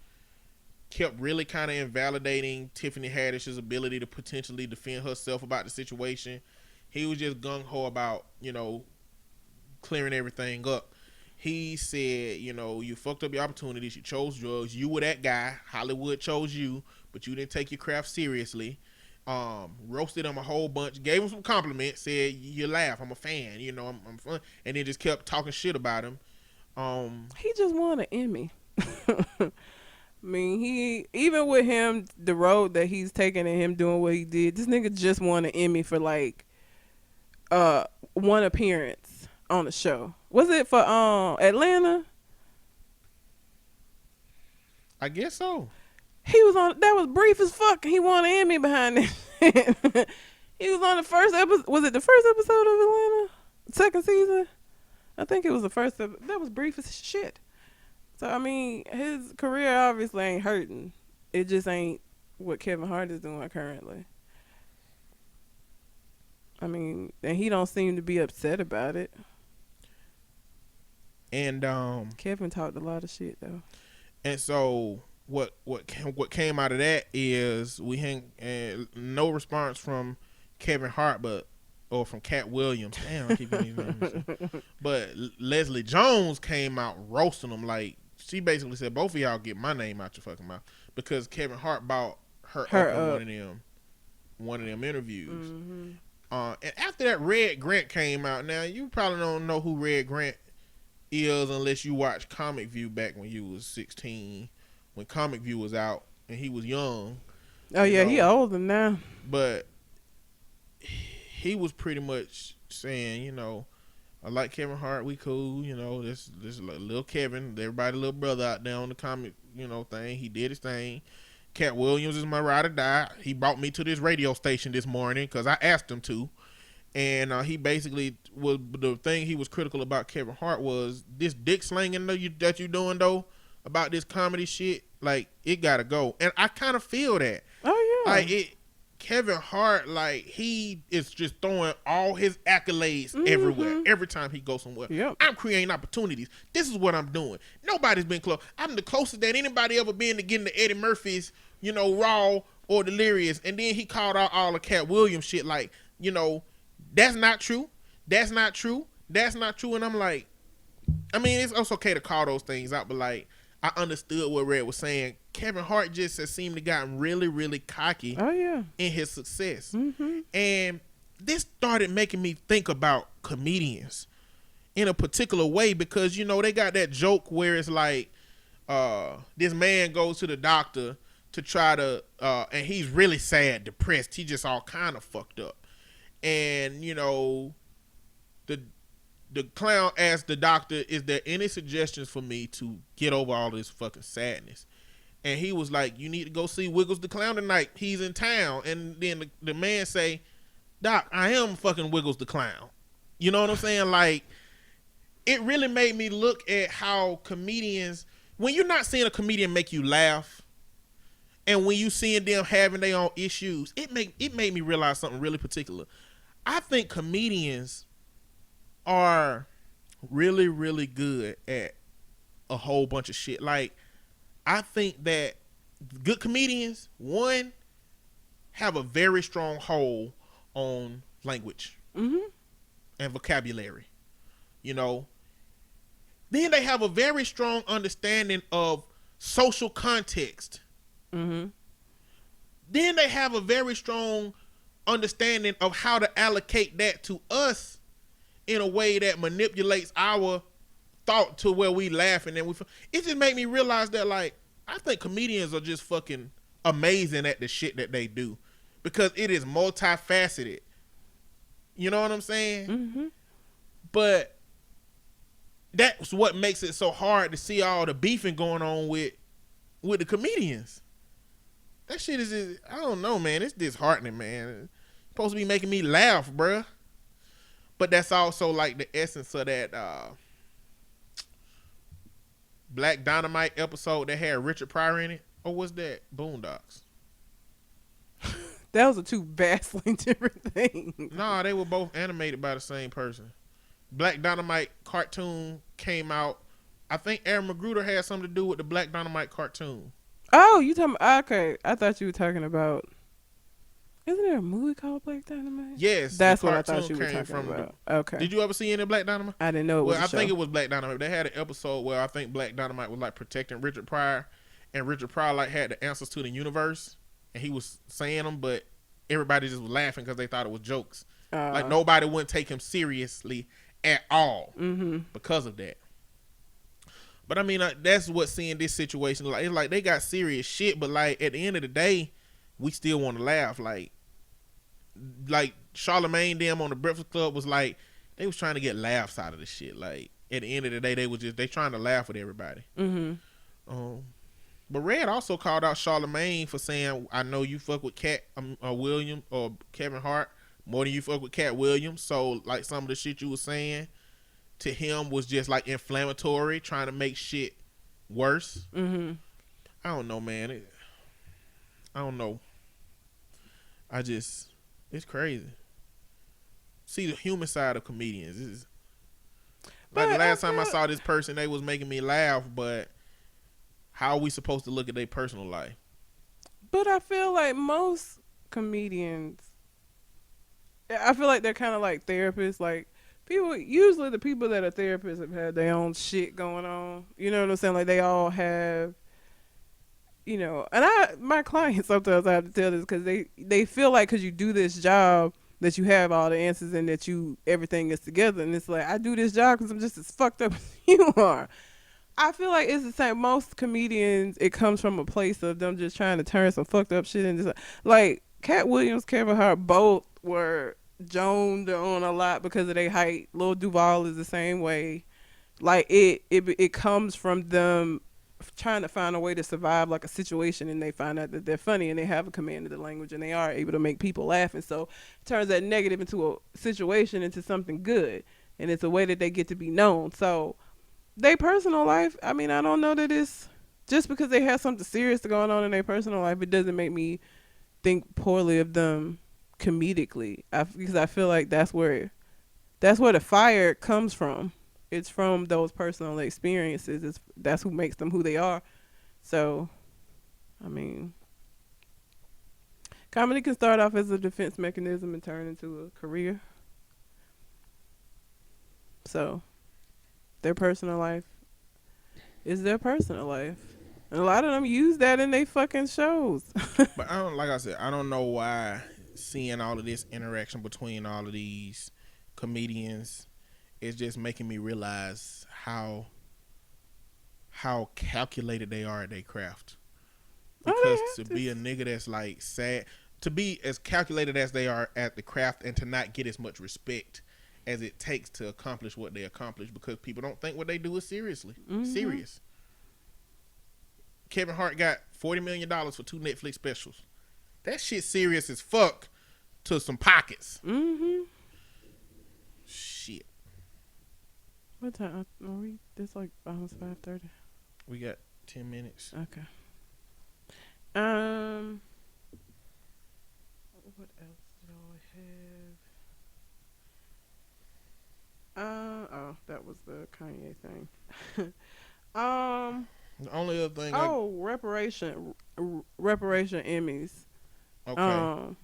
S3: Kept really kind of invalidating Tiffany Haddish's ability to potentially defend herself about the situation. He was just gung ho about, clearing everything up. He said, you fucked up your opportunities. You chose drugs. You were that guy. Hollywood chose you, but you didn't take your craft seriously. Roasted him a whole bunch. Gave him some compliments. Said, you laugh. I'm a fan. I'm fun. And then just kept talking shit about him.
S2: He just won an Emmy. I mean, he even with him, the road that he's taking and him doing what he did, this nigga just won an Emmy for like one appearance on the show. Was it for Atlanta?
S3: I guess so.
S2: He was on. That was brief as fuck. He won an Emmy behind it. He was on the first episode. Was it the first episode of Atlanta? Second season? I think it was the first. That was brief as shit. So, I mean, his career obviously ain't hurting. It just ain't what Kevin Hart is doing currently. I mean, and he don't seem to be upset about it.
S3: And
S2: Kevin talked a lot of shit, though.
S3: And so what came out of that is no response from Kevin Hart, or from Cat Williams. Damn, I keep getting these names. But Leslie Jones came out roasting them. Like, she basically said, both of y'all get my name out your fucking mouth, because Kevin Hart bought her up in one of them interviews.
S2: Mm-hmm.
S3: And after that, Red Grant came out. Now, you probably don't know who Red Grant is unless you watch Comic View back when you was 16, when Comic View was out and he was young.
S2: Oh, yeah, he older now.
S3: But he was pretty much saying, I like Kevin Hart, we cool, this little Kevin, everybody little brother out there on the comic, thing. He did his thing. Cat Williams is my ride or die. He brought me to this radio station this morning because I asked him to. And he basically was, the thing he was critical about Kevin Hart was this dick slinging that you doing though about this comedy shit. Like, it gotta go. And I kind of feel that.
S2: Oh yeah.
S3: Like, Kevin Hart, like, he is just throwing all his accolades everywhere. Every time he goes somewhere.
S2: Yep.
S3: I'm creating opportunities. This is what I'm doing. Nobody's been close. I'm the closest that anybody ever been to getting to Eddie Murphy's, Raw or Delirious. And then he called out all the Cat Williams shit like, that's not true. That's not true. That's not true. And I'm like, I mean, it's okay to call those things out, but like, I understood what Red was saying. Kevin Hart just has seemed to gotten really, really cocky.
S2: Oh yeah.
S3: In his success.
S2: Mm-hmm.
S3: And this started making me think about comedians in a particular way, because they got that joke where it's like, this man goes to the doctor to try to and he's really sad, depressed, he just all kind of fucked up. And the clown asked the doctor, is there any suggestions for me to get over all this fucking sadness? And he was like, you need to go see Wiggles the Clown tonight. He's in town. And then the man say, Doc, I am fucking Wiggles the Clown. You know what I'm saying? Like, it really made me look at how comedians, when you're not seeing a comedian make you laugh, and when you seeing them having their own issues, it made me realize something really particular. I think comedians are really, really good at a whole bunch of shit. Like, I think that good comedians, one, have a very strong hold on language and vocabulary. Then they have a very strong understanding of social context. Then they have a very strong understanding of how to allocate that to us in a way that manipulates our thought to where we laugh, and then it just made me realize that, like, I think comedians are just fucking amazing at the shit that they do, because it is multifaceted. You know what I'm saying? But that's what makes it so hard to see all the beefing going on with with the comedians. That shit is just, I don't know, man. It's disheartening, man. It's supposed to be making me laugh, bruh. But that's also like the essence of that Black Dynamite episode that had Richard Pryor in it. Or was that Boondocks?
S2: Those are two vastly different things.
S3: Nah, they were both animated by the same person. Black Dynamite cartoon came out. I think Aaron Magruder had something to do with the Black Dynamite cartoon.
S2: Oh, you talking? Okay, I thought you were talking about. Isn't there a movie called Black Dynamite?
S3: Yes,
S2: that's what I thought you were talking about. Okay.
S3: Did you ever see any Black Dynamite?
S2: I didn't know it was
S3: Well,
S2: a
S3: I
S2: show.
S3: think it was Black Dynamite. They had an episode where I think Black Dynamite was like protecting Richard Pryor, and Richard Pryor like had the answers to the universe, and he was saying them, but everybody just was laughing because they thought it was jokes. Like nobody wouldn't take him seriously at all because of that. But I mean, that's what seeing this situation like. It's like they got serious shit, but like at the end of the day, we still want to laugh. Like Charlamagne them on the Breakfast Club was like they was trying to get laughs out of the shit. Like at the end of the day, they trying to laugh with everybody. But Red also called out Charlamagne for saying, "I know you fuck with Cat Williams or Kevin Hart more than you fuck with Cat Williams." So like some of the shit you was saying to him was just like inflammatory, trying to make shit worse. I don't know, man. I don't know. It's crazy. See the human side of comedians. Like the last time I saw this person, they was making me laugh, but how are we supposed to look at their personal life?
S2: But I feel like most comedians, I feel like they're kind of like therapists. Like usually the people that are therapists have had their own shit going on. You know what I'm saying? Like they all have, and my clients sometimes I have to tell this because they feel like because you do this job that you have all the answers and that everything is together. And it's like, I do this job because I'm just as fucked up as you are. I feel like it's the same. Most comedians, it comes from a place of them just trying to turn some fucked up shit into like Cat Williams, Kevin Hart, both were joned on a lot because of their height. Lil Duval is the same way. Like it comes from them trying to find a way to survive like a situation, and they find out that they're funny and they have a command of the language and they are able to make people laugh, and so it turns that negative into a situation into something good, and it's a way that they get to be known. So their personal life, I mean, I don't know that it's just because they have something serious going on in their personal life, it doesn't make me think poorly of them comedically. Because I feel like that's where the fire comes from. It's from those personal experiences. That's who makes them who they are. So, I mean, comedy can start off as a defense mechanism and turn into a career. So, their personal life is their personal life. And a lot of them use that in their fucking shows.
S3: But like I said, I don't know why seeing all of this interaction between all of these comedians is just making me realize how calculated they are at their craft. Because to be a nigga that's like sad, to be as calculated as they are at the craft and to not get as much respect as it takes to accomplish what they accomplish, because people don't think what they do is serious. Kevin Hart got $40 million for 2 Netflix specials. That shit serious as fuck to some pockets. Shit.
S2: What time are we? It's like almost 5:30.
S3: We got 10 minutes.
S2: Okay. What else do I have? Oh, that was the Kanye thing.
S3: The only other thing.
S2: Reparation Emmys.
S3: Okay.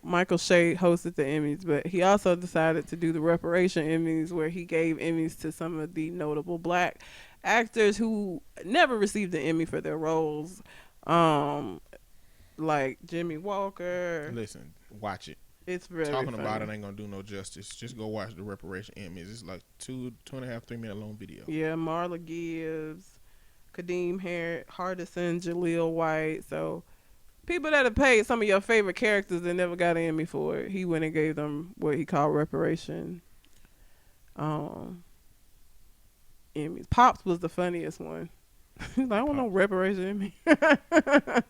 S2: Michael Shea hosted the Emmys, but he also decided to do the Reparation Emmys, where he gave Emmys to some of the notable black actors who never received an Emmy for their roles, like Jimmy Walker.
S3: Listen, watch it.
S2: It's really
S3: talking
S2: funny.
S3: about it ain't gonna do no justice. Just go watch the Reparation Emmys. It's like 2.5, 3 minute long video.
S2: Yeah, Marla Gibbs, Kadeem Hardison, Jaleel White. So people that have played some of your favorite characters and never got an Emmy for it, he went and gave them what he called reparation Emmys. Pops was the funniest one. I don't want no reparations in me.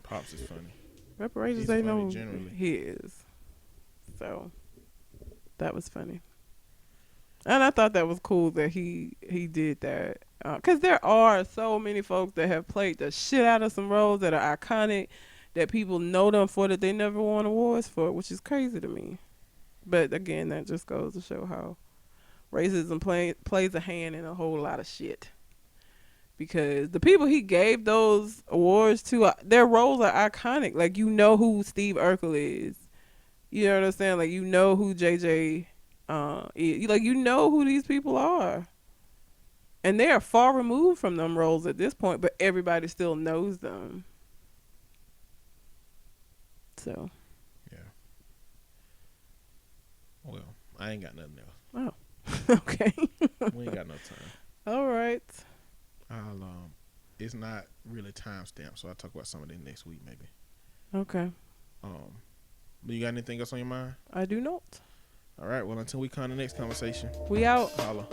S3: Pops is funny.
S2: Reparations
S3: He's
S2: ain't
S3: funny
S2: no
S3: generally.
S2: his. So that was funny. And I thought that was cool that he did that. Because there are so many folks that have played the shit out of some roles that are iconic, that people know them for, that they never won awards for, which is crazy to me. But again, that just goes to show how racism plays a hand in a whole lot of shit. Because the people he gave those awards to, their roles are iconic. Like, you know who Steve Urkel is. You know what I'm saying? Like, you know who JJ is. Like, you know who these people are. And they are far removed from them roles at this point, but everybody still knows them. So.
S3: Yeah. Well, I ain't got nothing else.
S2: Oh. Okay.
S3: We ain't got no time.
S2: All right.
S3: It's not really time stamped, so I'll talk about some of that next week maybe.
S2: Okay.
S3: Do you got anything else on your mind?
S2: I do not.
S3: All right, well, until we come to the next conversation.
S2: We out.
S3: Holla.